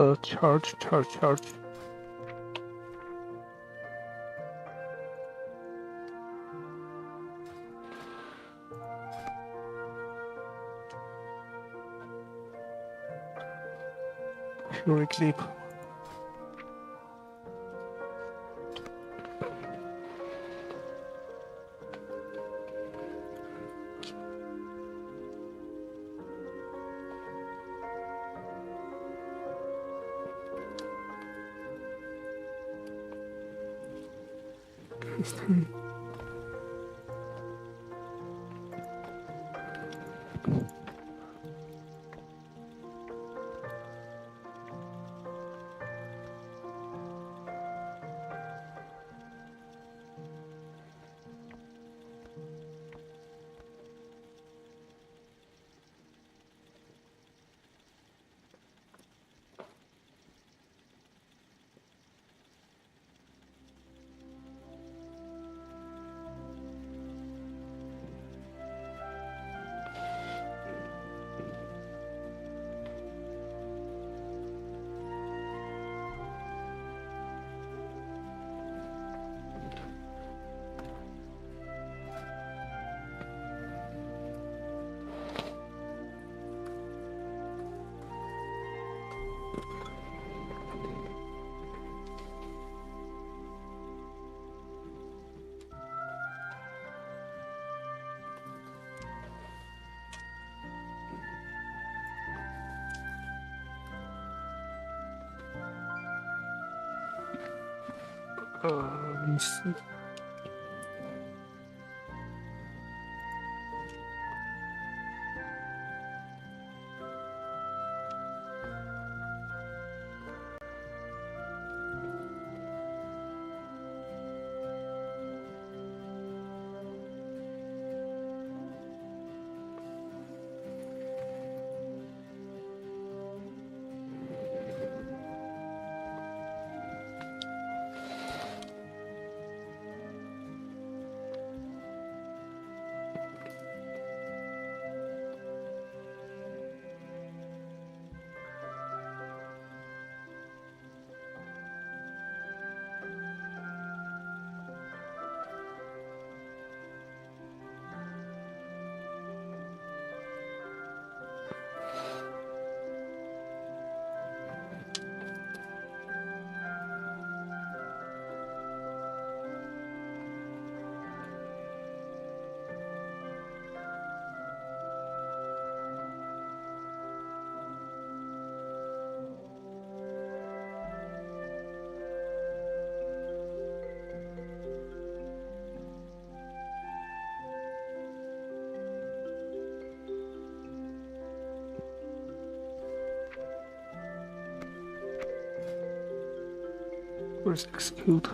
A: Charge. Fury clip. Let me see. Where's execute?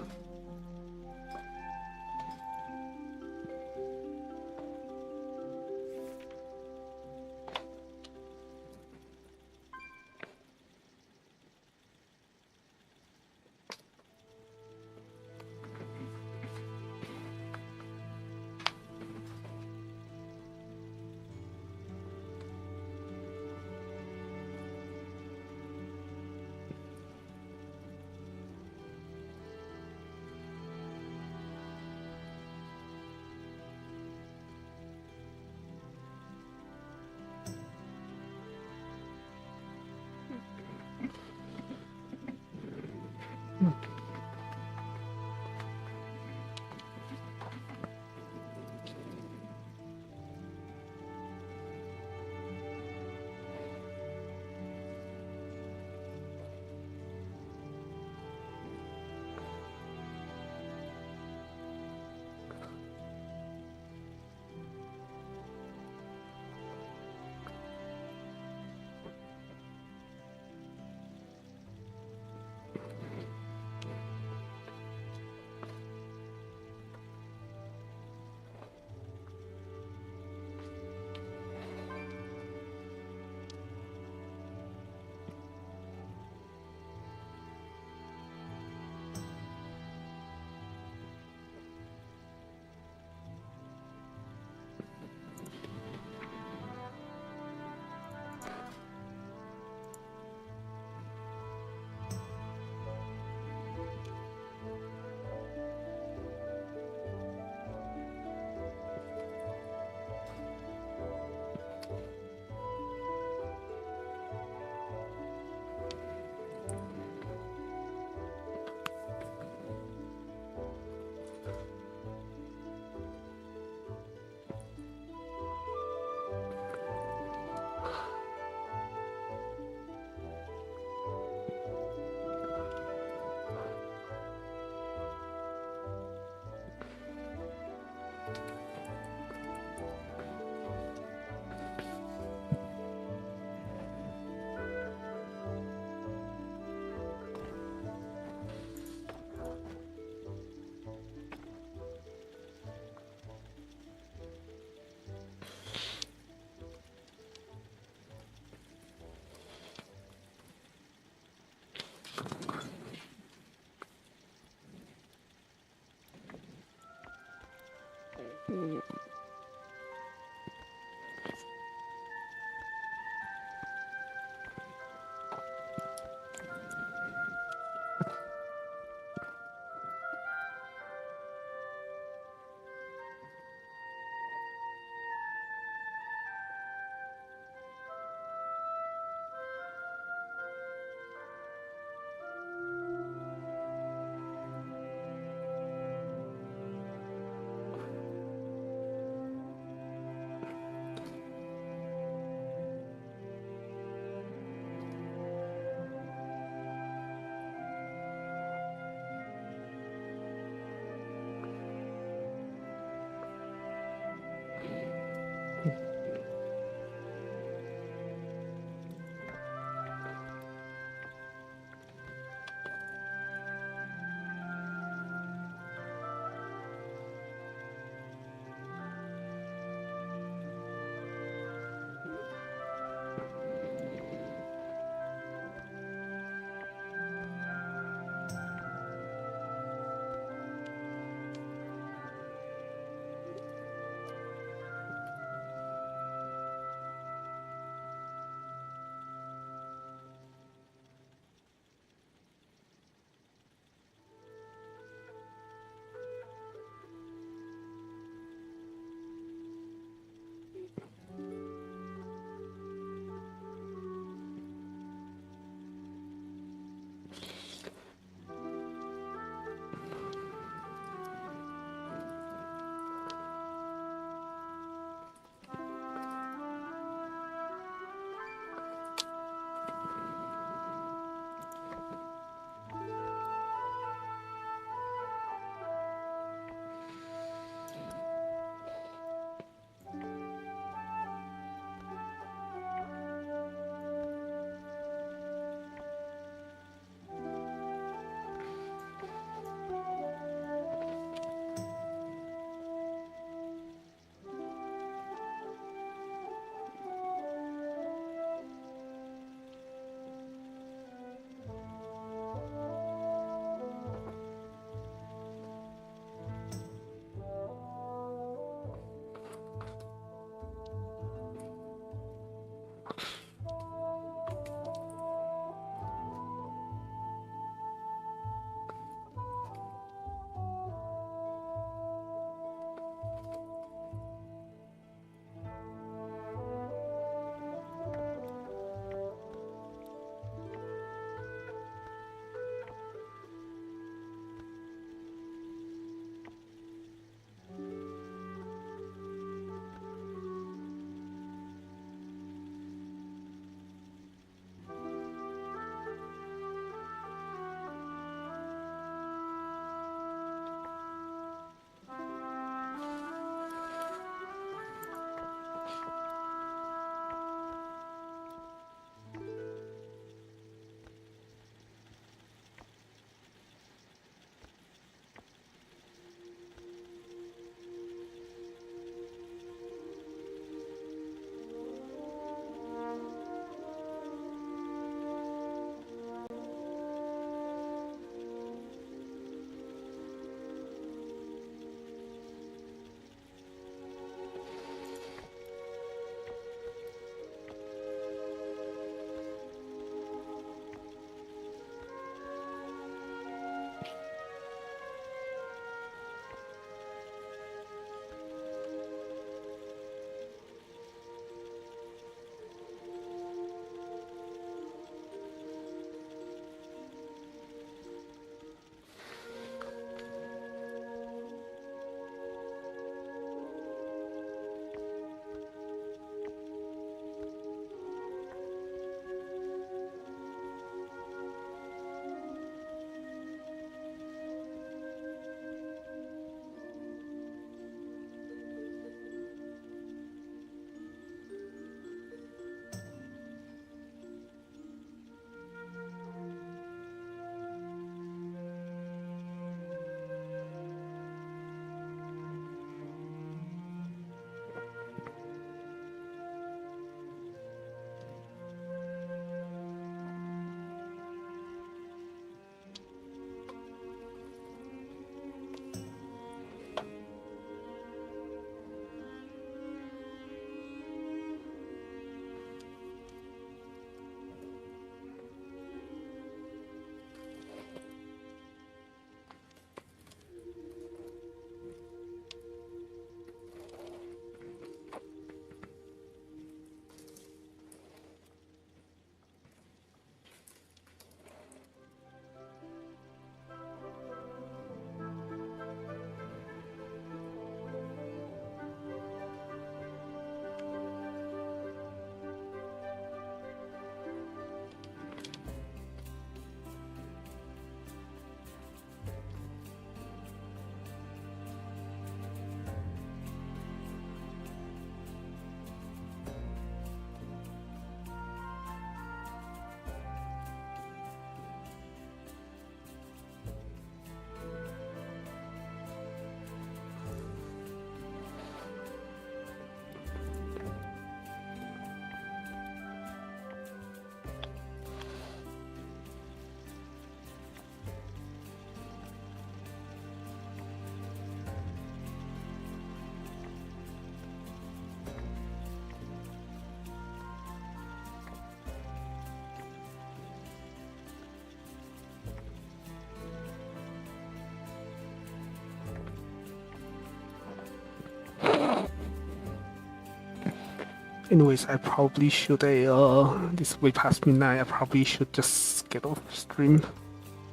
A: Anyways, I probably should this way past midnight. I probably should just get off stream.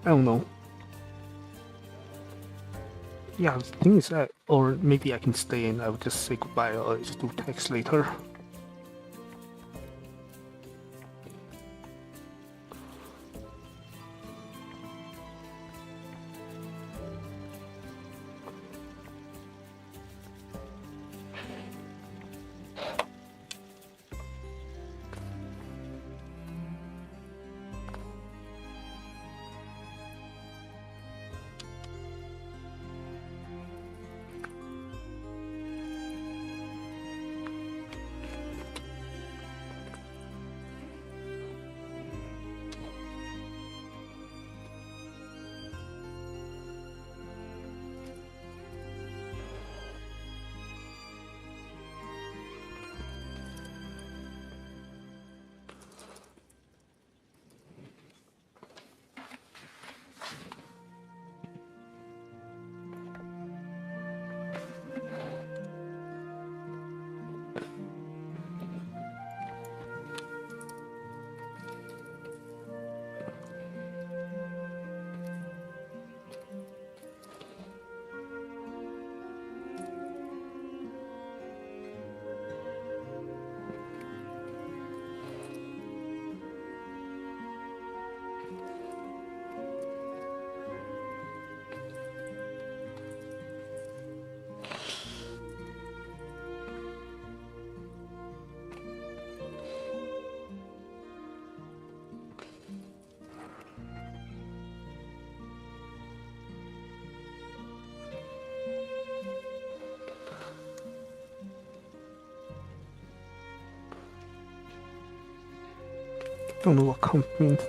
A: I don't know. Yeah, the thing is that, or maybe I can stay and I will just say goodbye or just do text later. Don't know what comp means.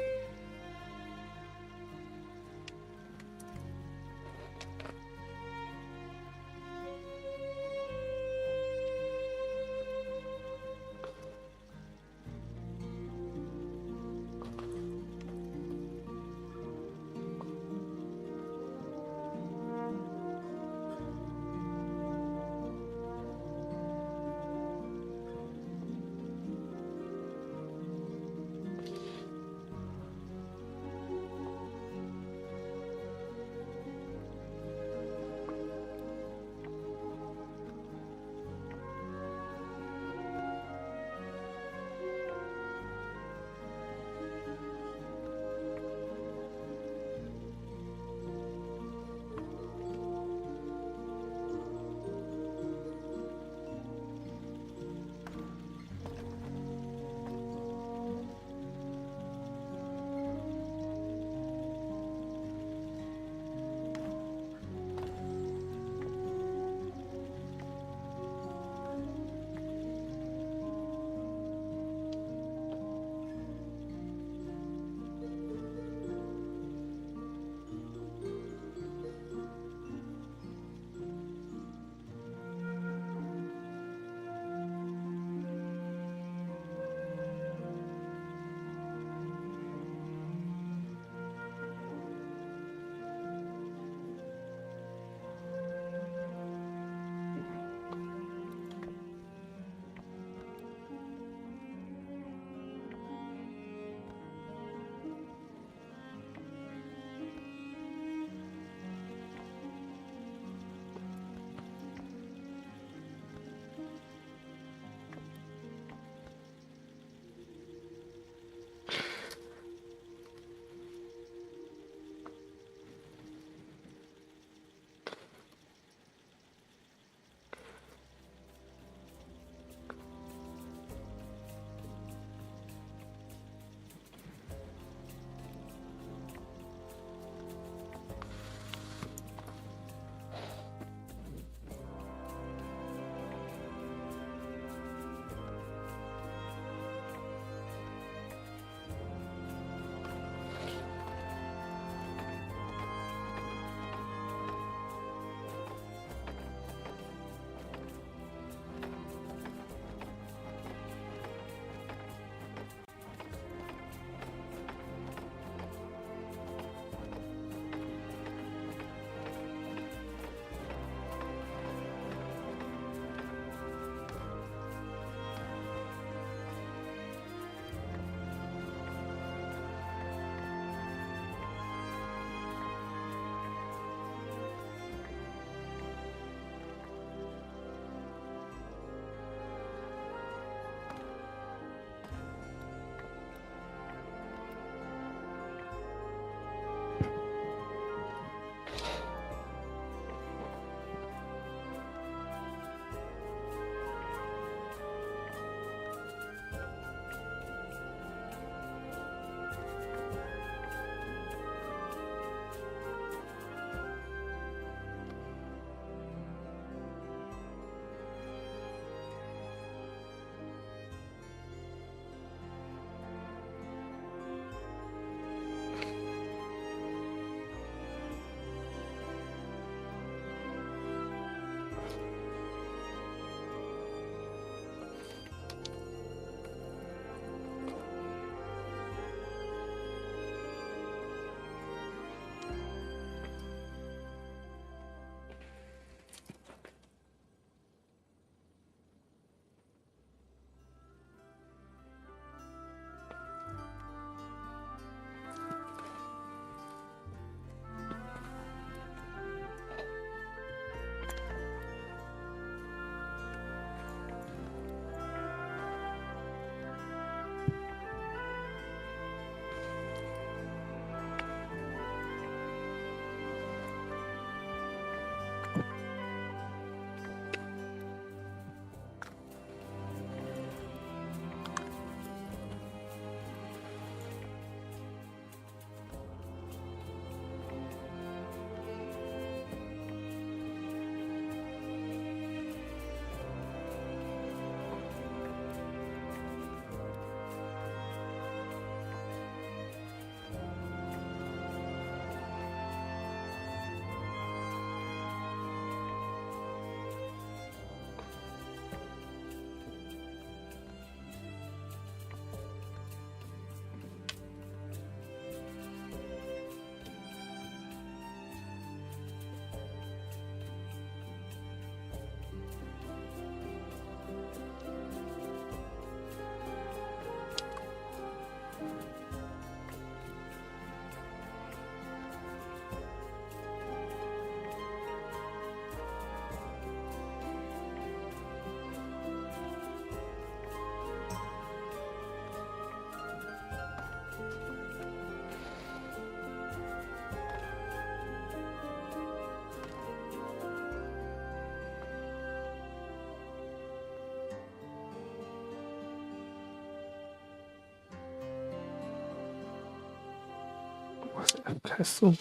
A: castle.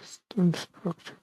A: Stone structure.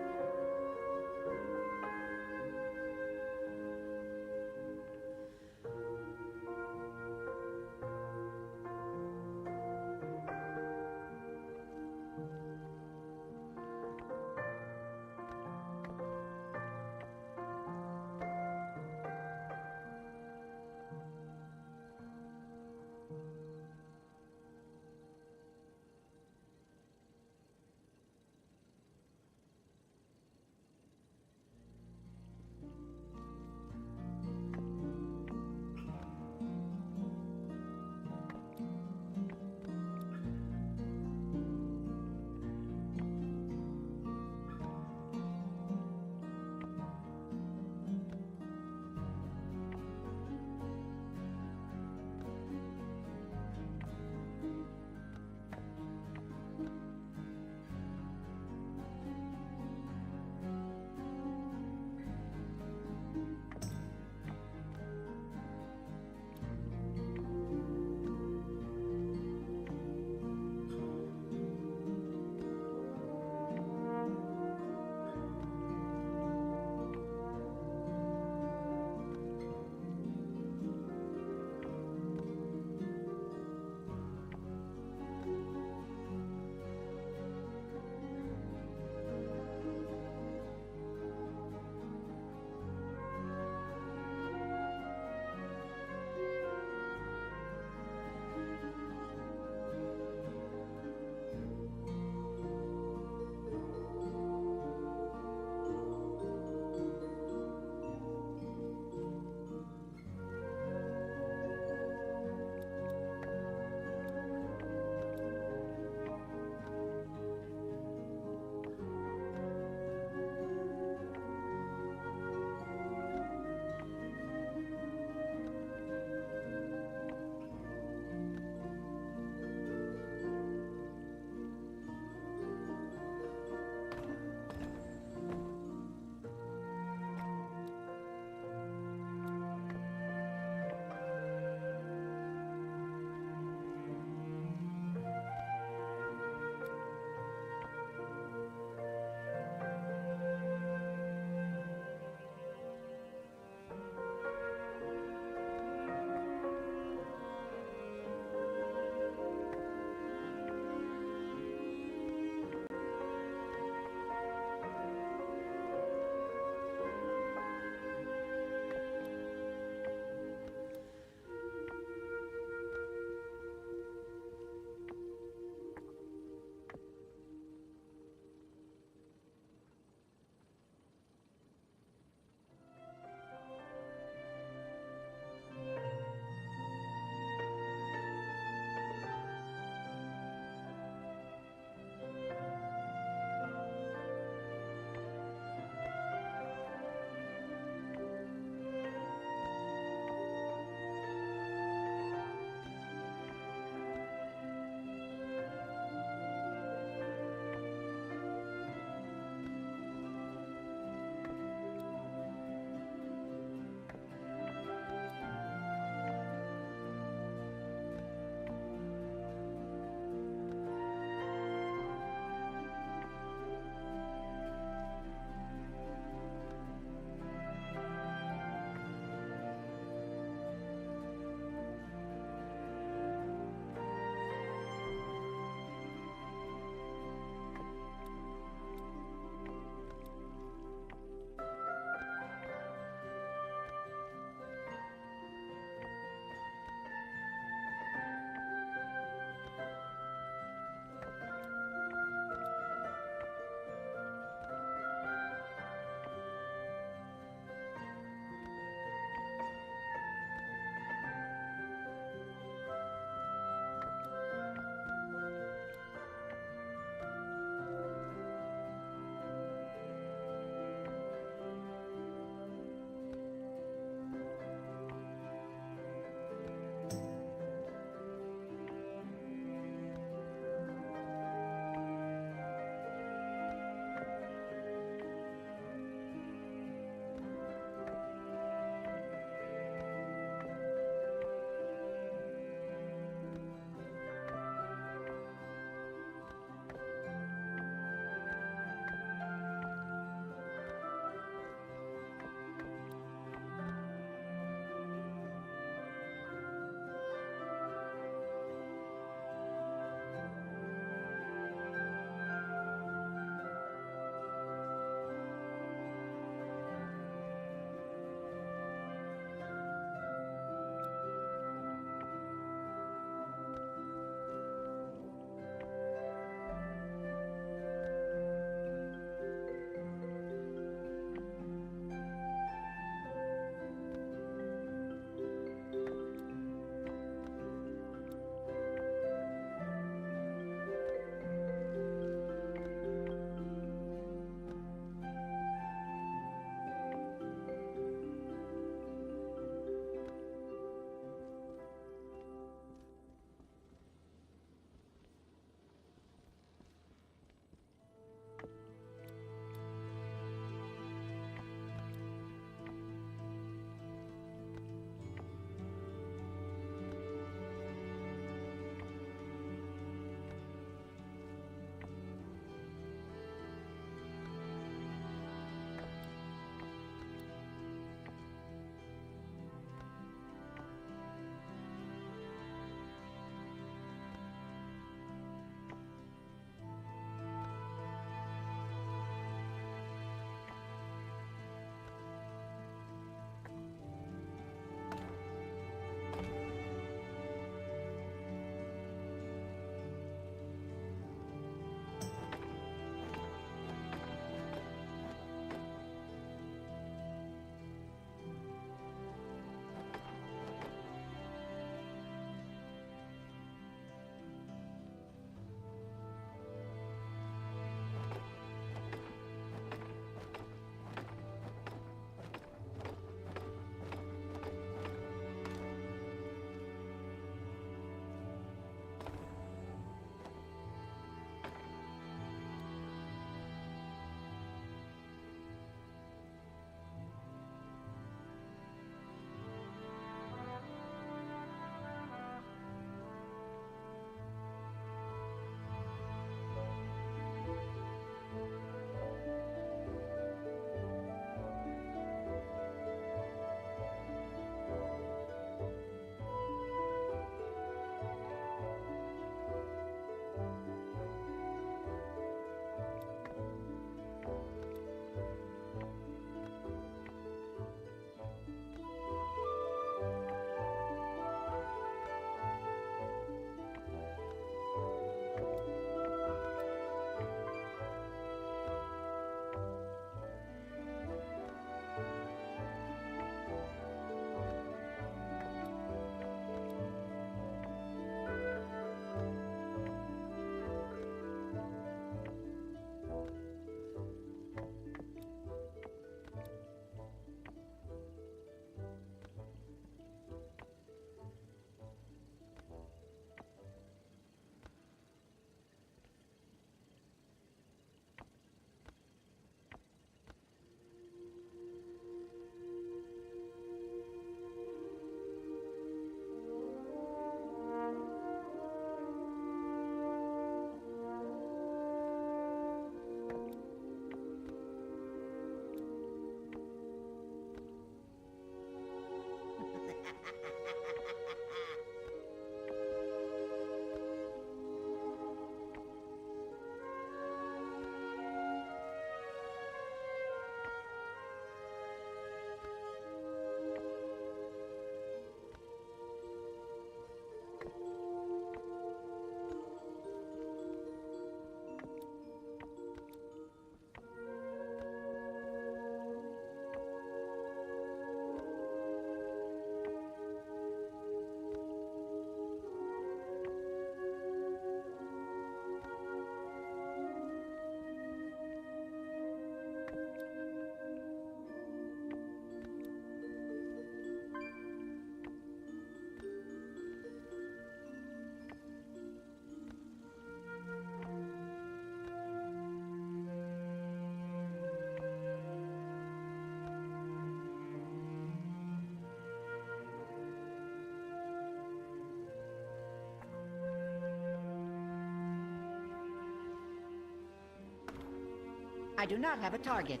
F: I do not have a target.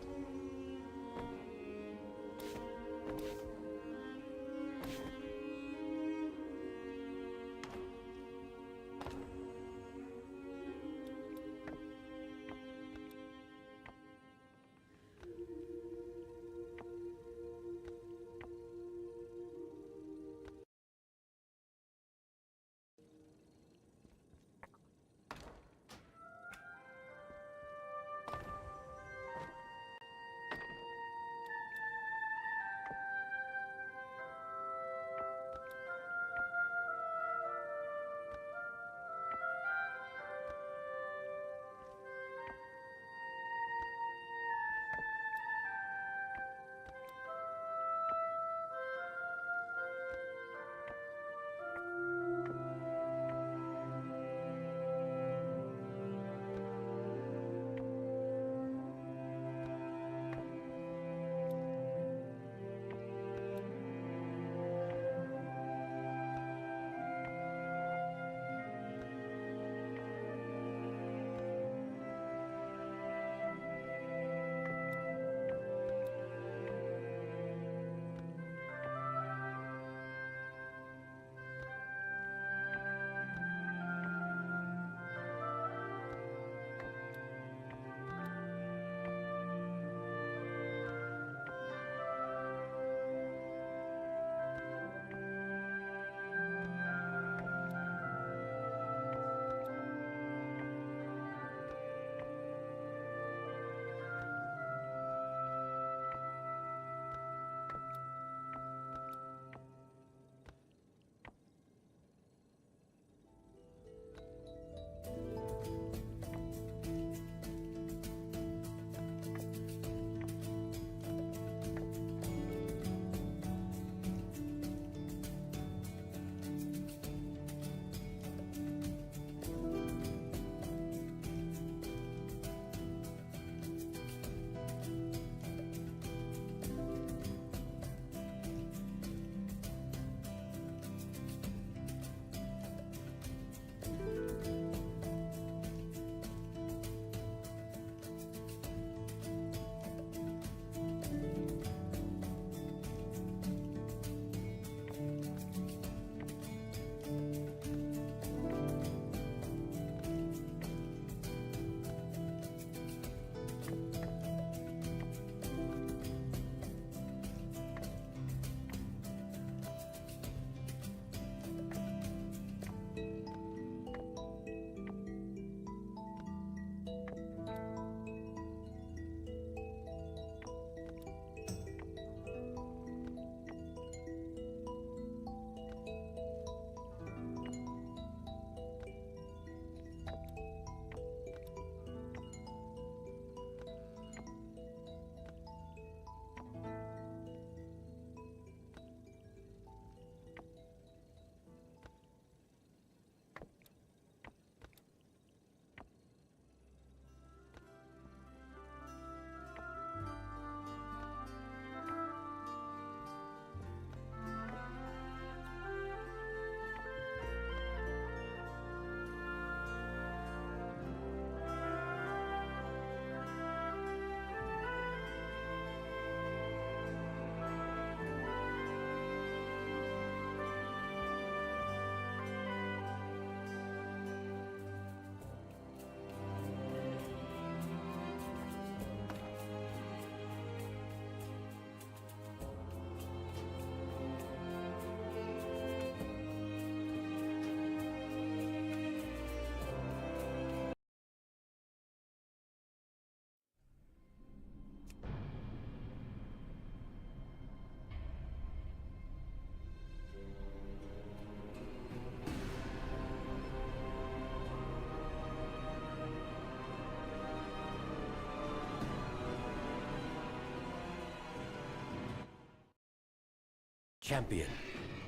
D: Champion,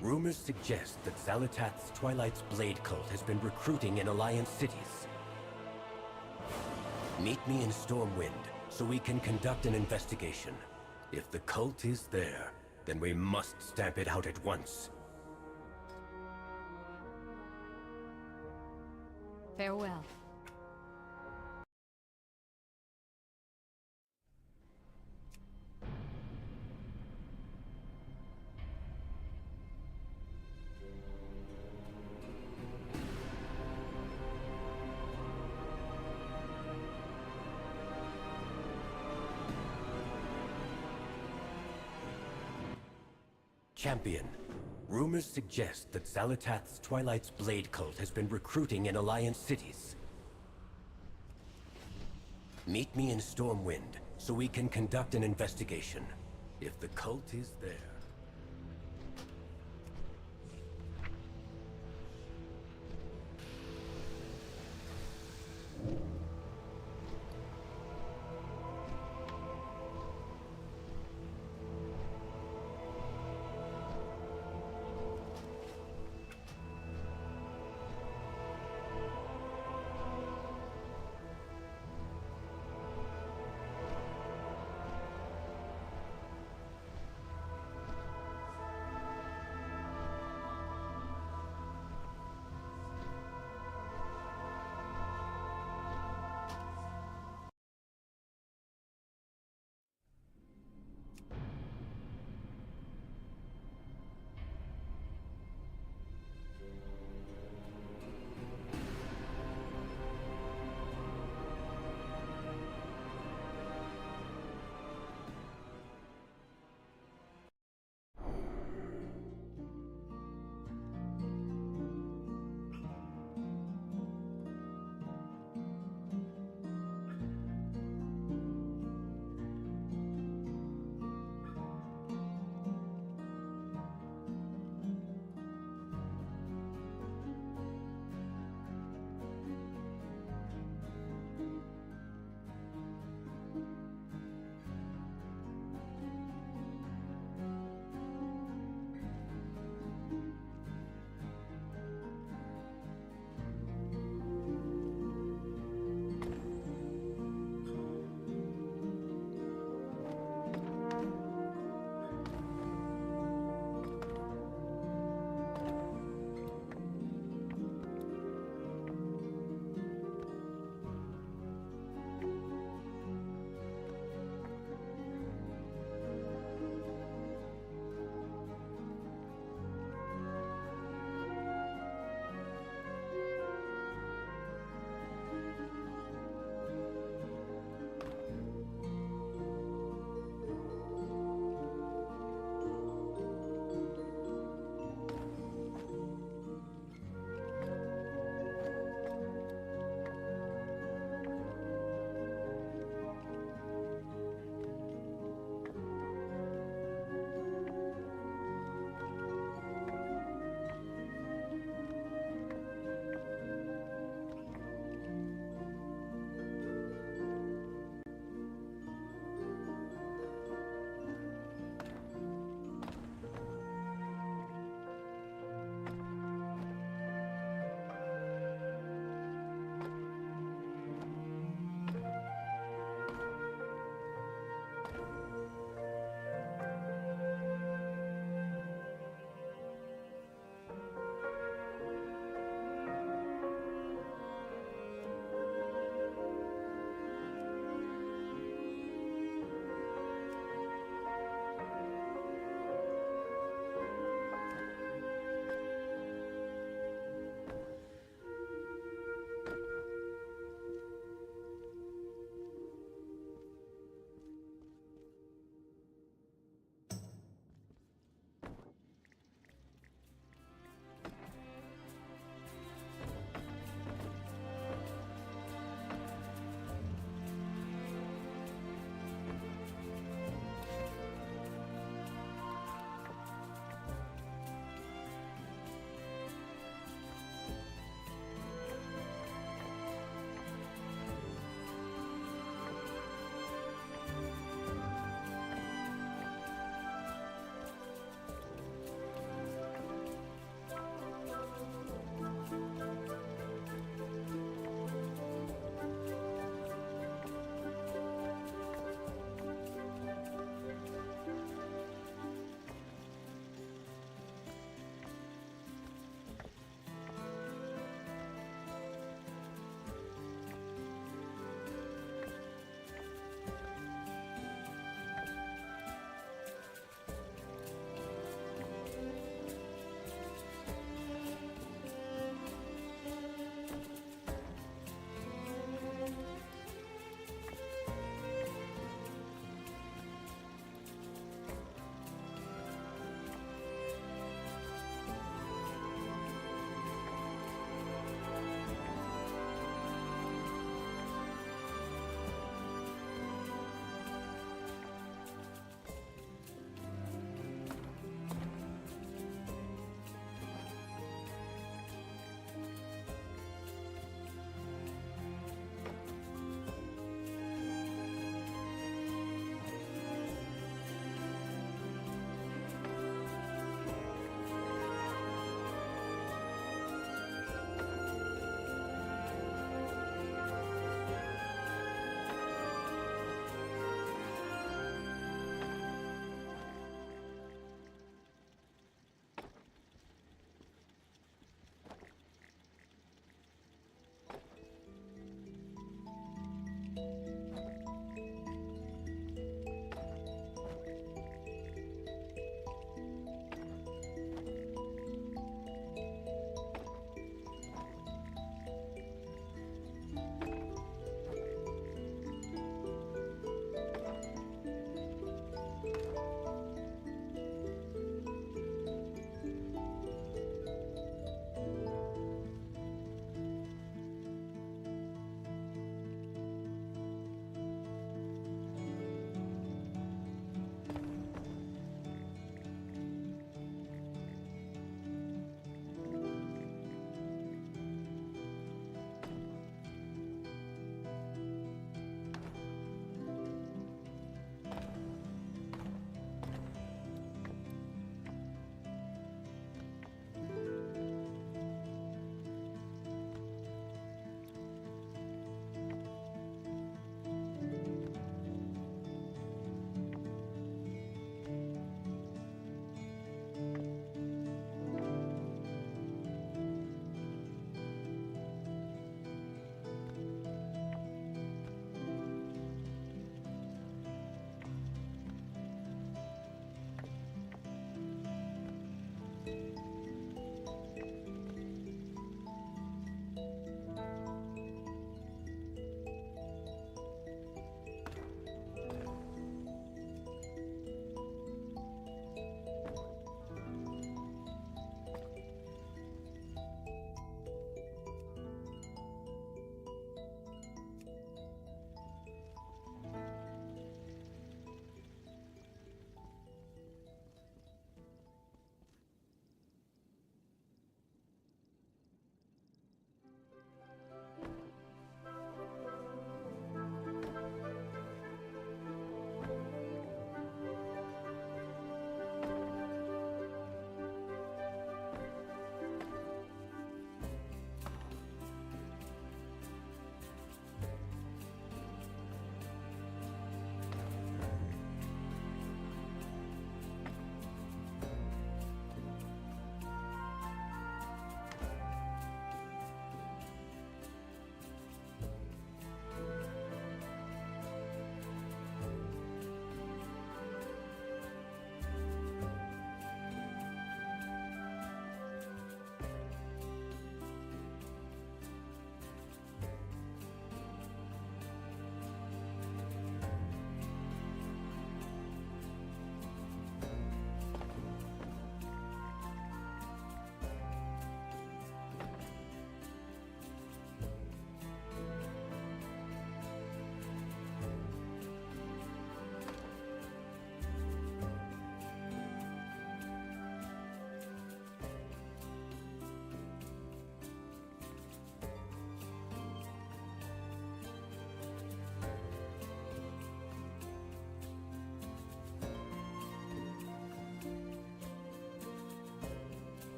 D: rumors suggest that Xalatath's Twilight's Blade cult has been recruiting in Alliance cities. Meet me in Stormwind, so we can conduct an investigation. If the cult is there, then we must stamp it out at once.
F: Farewell.
D: Champion, rumors suggest that Xalatath's Twilight's Blade cult has been recruiting in Alliance cities. Meet me in Stormwind, so we can conduct an investigation. If the cult is there...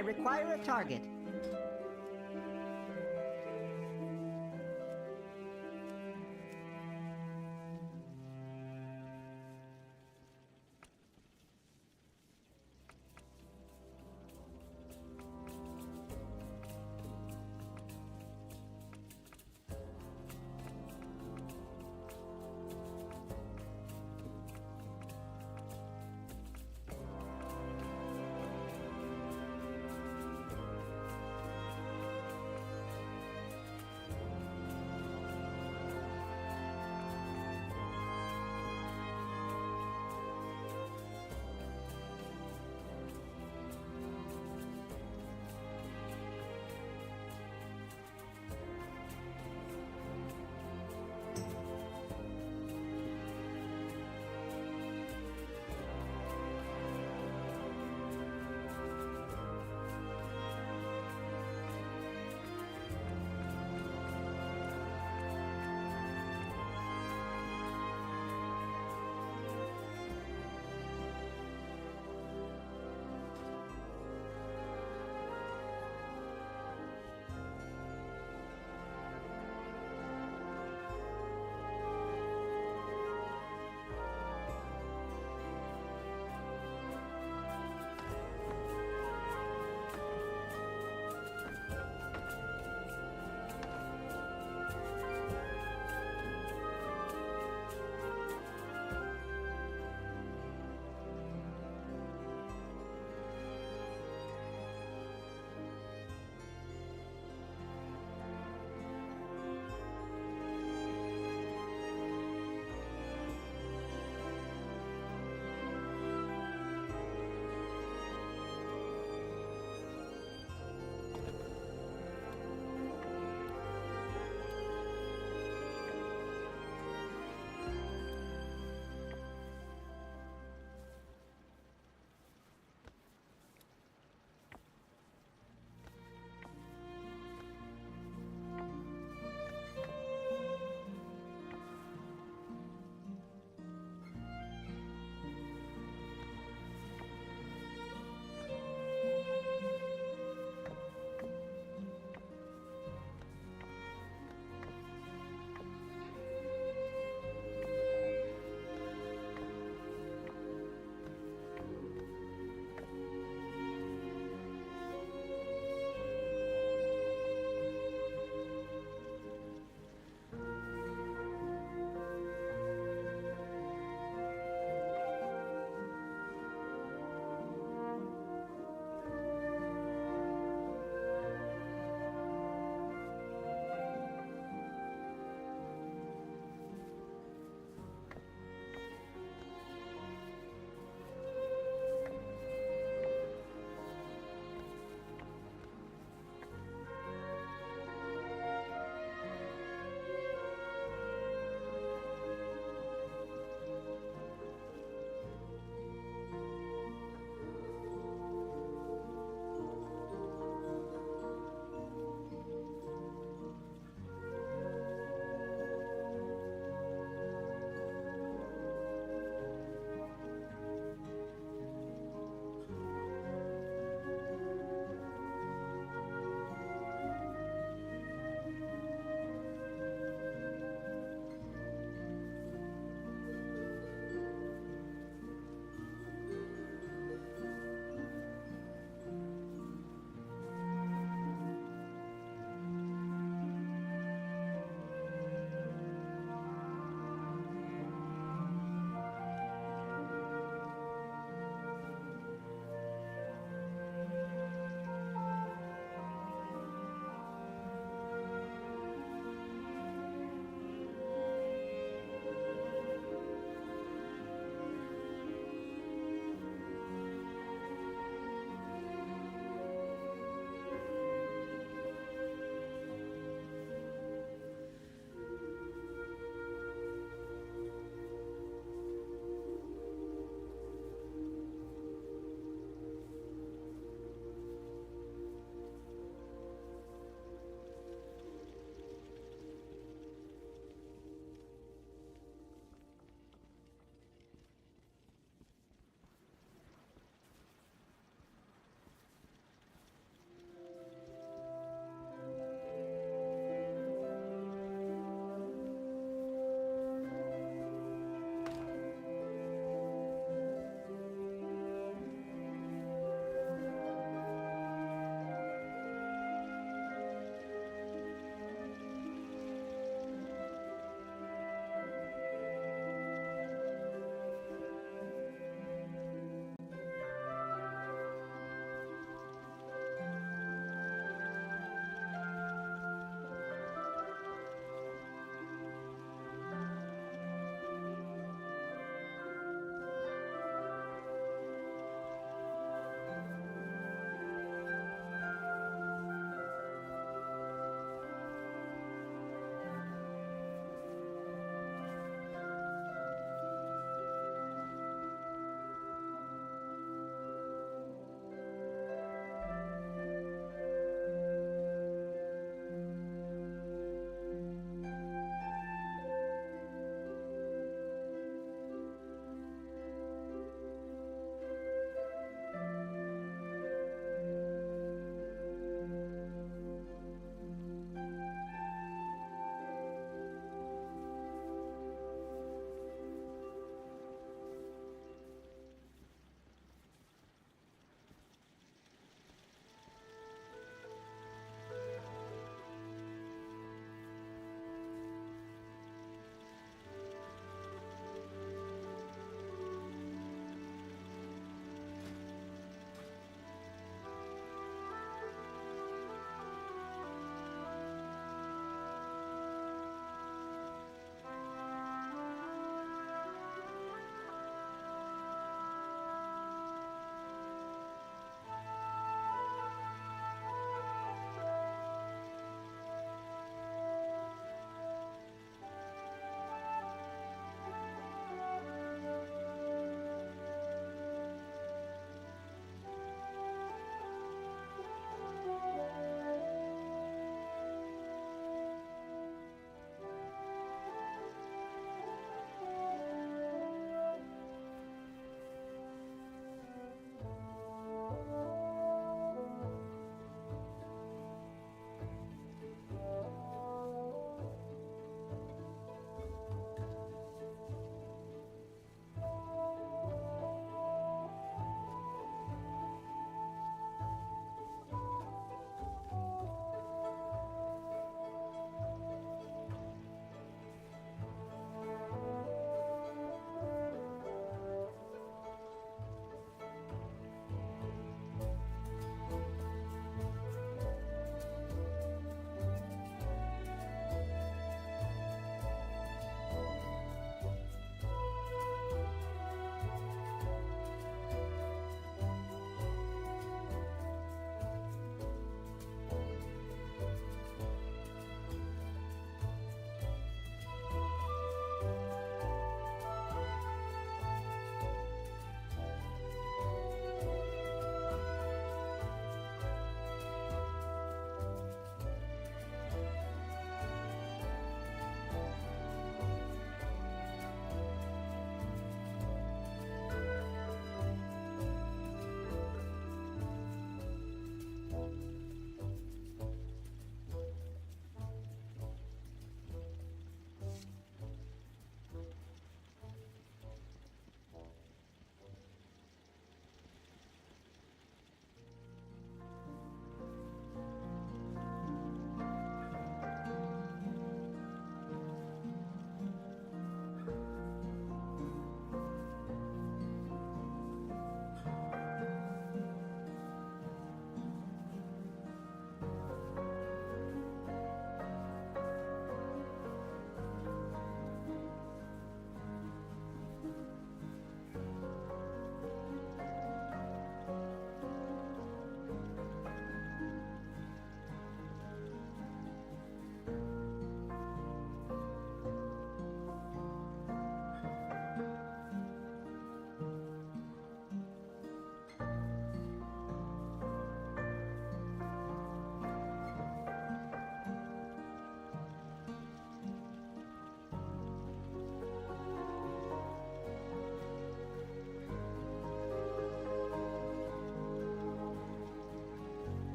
F: I require a target.